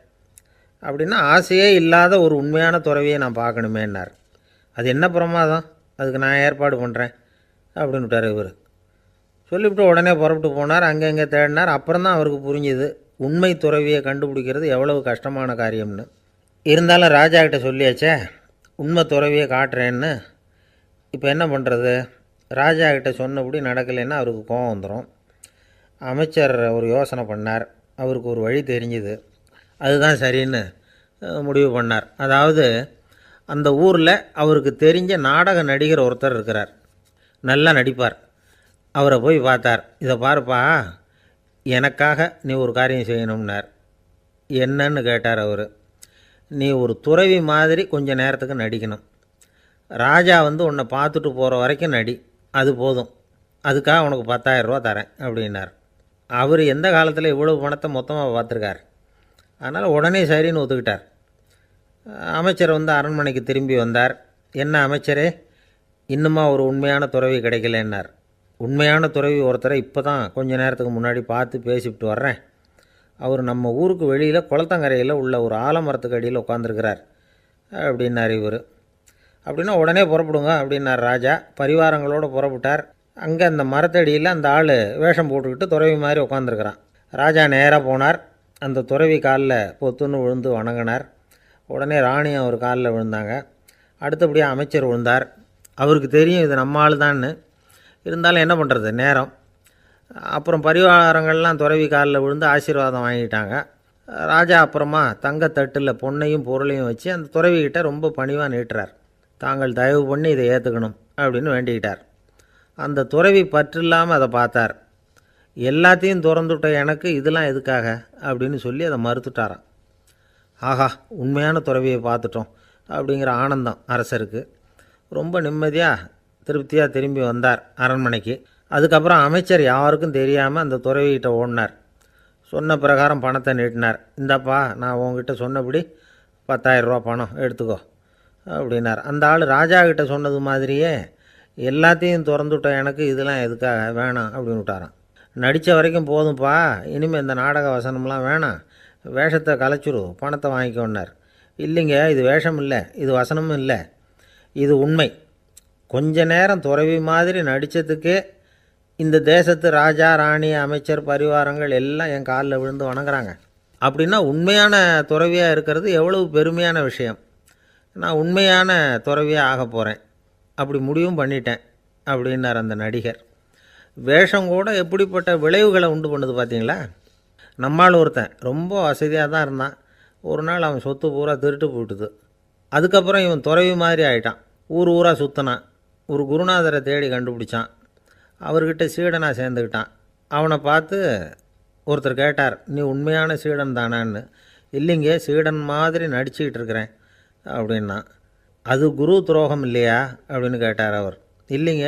அப்படின்னா ஆசையே இல்லாத ஒரு உண்மையான துறவியை நான் பார்க்கணுமேன்னார். அது என்ன பிரமாதம், அதுக்கு நான் ஏற்பாடு பண்ணுறேன் அப்படின்னு விட்டார் இவர். சொல்லிவிட்டு உடனே புறப்பட்டு போனார். அங்கங்கே தேடினார். அப்புறம் தான் அவருக்கு புரிஞ்சுது உண்மை துறவியை கண்டுபிடிக்கிறது எவ்வளவு கஷ்டமான காரியம்னு. இருந்தாலும் ராஜா கிட்ட சொல்லியாச்சே, உண்மை துறவியை காட்டுறேன்னு. இப்போ என்ன பண்ணுறது? ராஜா கிட்ட சொன்னபடி நடக்கலைன்னா அவருக்கு கோபம் வந்துடும். அமைச்சர் ஒரு யோசனை பண்ணார். அவருக்கு ஒரு வழி தெரிஞ்சுது. அதுதான் சரின்னு முடிவு பண்ணார். அதாவது அந்த ஊரில் அவருக்கு தெரிஞ்ச நாடக நடிகர் ஒருத்தர் இருக்கிறார், நல்லா நடிப்பார். அவரை போய் பார்த்தார். இதை பாருப்பா, எனக்காக நீ ஒரு காரியம் செய்யணும்னார். என்னன்னு கேட்டார் அவர். நீ ஒரு துறவி மாதிரி கொஞ்சம் நேரத்துக்கு நடிக்கணும். ராஜா உன்னை பார்த்துட்டு போகிற வரைக்கும் நடி, அது போதும். அதுக்காக உனக்கு 10,000 ரூபா தரேன் அப்படின்னார். அவர் எந்த காலத்தில் இவ்வளவு பணத்தை மொத்தமாக பார்த்துருக்கார். அதனால் உடனே சரின்னு ஒத்துக்கிட்டார். அமைச்சர் அரண்மனைக்கு திரும்பி வந்தார். என்ன அமைச்சரே, இன்னுமா ஒரு உண்மையான துறவி கிடைக்கலன்னார். உண்மையான துறவி ஒருத்தரை இப்போ தான் கொஞ்ச நேரத்துக்கு முன்னாடி பார்த்து பேசிவிட்டு வர்றேன். அவர் நம்ம ஊருக்கு வெளியில் குளத்தங்கரையில் உள்ள ஒரு ஆலமரத்துக்கு அடியில் உட்காந்துருக்கிறார் அப்படின்னார் இவர். அப்படின்னா உடனே புறப்படுங்க அப்படின்னார் ராஜா. பரிவாரங்களோடு புறப்பட்டார். அங்கே அந்த மரத்தடியில் அந்த ஆள் வேஷம் போட்டுக்கிட்டு துறவி மாதிரி உட்காந்துருக்கிறான். ராஜா நேராக போனார். அந்த துறவி காலில் பொத்துன்னு விழுந்து வணங்கினார். உடனே ராணியும் அவர் காலில் விழுந்தாங்க. அடுத்தபடியாக அமைச்சர் விழுந்தார். அவருக்கு தெரியும் இது நம்ம ஆள் தான்னு. இருந்தாலும் என்ன பண்ணுறது, நேரம். அப்புறம் பரிவாரங்கள்லாம் துறவி காலில் விழுந்து ஆசீர்வாதம் வாங்கிட்டாங்க. ராஜா அப்புறமா தங்கத்தட்டில் பொன்னையும் பொருளையும் வச்சு அந்த துறவிக்கிட்ட ரொம்ப பணிவாக நீட்டுறார். தாங்கள் தயவு பண்ணி இதை ஏற்றுக்கணும் அப்படின்னு வேண்டிக்கிட்டார். அந்த துறவி பற்றில்லாமல் அதை பார்த்தார். எல்லாத்தையும் திறந்துவிட்ட எனக்கு இதெல்லாம் எதுக்காக அப்படின்னு சொல்லி அதை மறுத்துட்டாராம். ஆஹா, உண்மையான துறவியை பார்த்துட்டோம் அப்படிங்கிற ஆனந்தம் அரசருக்கு. ரொம்ப நிம்மதியாக திருப்தியாக திரும்பி வந்தார் அரண்மனைக்கு. அதுக்கப்புறம் அமைச்சர் யாருக்கும் தெரியாமல் அந்த துறவிகிட்ட ஓடினார். சொன்ன பிரகாரம் பணத்தை நீட்டினார். இந்தாப்பா, நான் உங்ககிட்ட சொன்னபடி 10,000 ரூபா பணம் எடுத்துக்கோ அப்படின்னார். அந்த ஆள் ராஜா கிட்ட சொன்னது மாதிரியே எல்லாத்தையும் திறந்துவிட்ட எனக்கு இதெல்லாம் எதுக்காக வேணாம் அப்படின்னு விட்டாரான். நடித்த வரைக்கும் போதும்ப்பா, இனிமேல் இந்த நாடக வசனம்லாம் வேணாம், வேஷத்தை கலைச்சிரு, பணத்தை வாங்கிக்கோன்னார். இல்லைங்க, இது வேஷம் இல்லை, இது வசனமும் இல்லை, இது உண்மை. கொஞ்ச நேரம் துறவி மாதிரி நடித்ததுக்கே இந்த தேசத்து ராஜா ராணி அமைச்சர் பரிவாரங்கள் எல்லாம் என் காலில் விழுந்து வணங்குறாங்க. அப்படின்னா உண்மையான துறவியாக இருக்கிறது எவ்வளவு பெருமையான விஷயம். நான் உண்மையான துறவியாக ஆக போகிறேன், அப்படி முடிவும் பண்ணிட்டேன் அப்படின்னார் அந்த நடிகர். வேஷம் கூட எப்படிப்பட்ட விளைவுகளை உண்டு பண்ணுது பார்த்தீங்களா. நம்மால் ஒருத்தன் ரொம்ப வசதியாக தான் இருந்தான். ஒரு நாள் அவன் சொத்து பூரா திருட்டு போட்டுது. அதுக்கப்புறம் இவன் துறவி மாதிரி ஆகிட்டான். ஊர் ஊராக சுற்றினான். ஒரு குருநாதரை தேடி கண்டுபிடிச்சான். அவர்கிட்ட சீடனாக சேர்ந்துக்கிட்டான். அவனை பார்த்து ஒருத்தர் கேட்டார், நீ உண்மையான சீடன் தானான்னு. இல்லைங்க, சீடன் மாதிரி நடிச்சுக்கிட்டு இருக்கிறேன் அப்படின்னா. அது குரு துரோகம் இல்லையா அப்படின்னு கேட்டார் அவர். இல்லைங்க,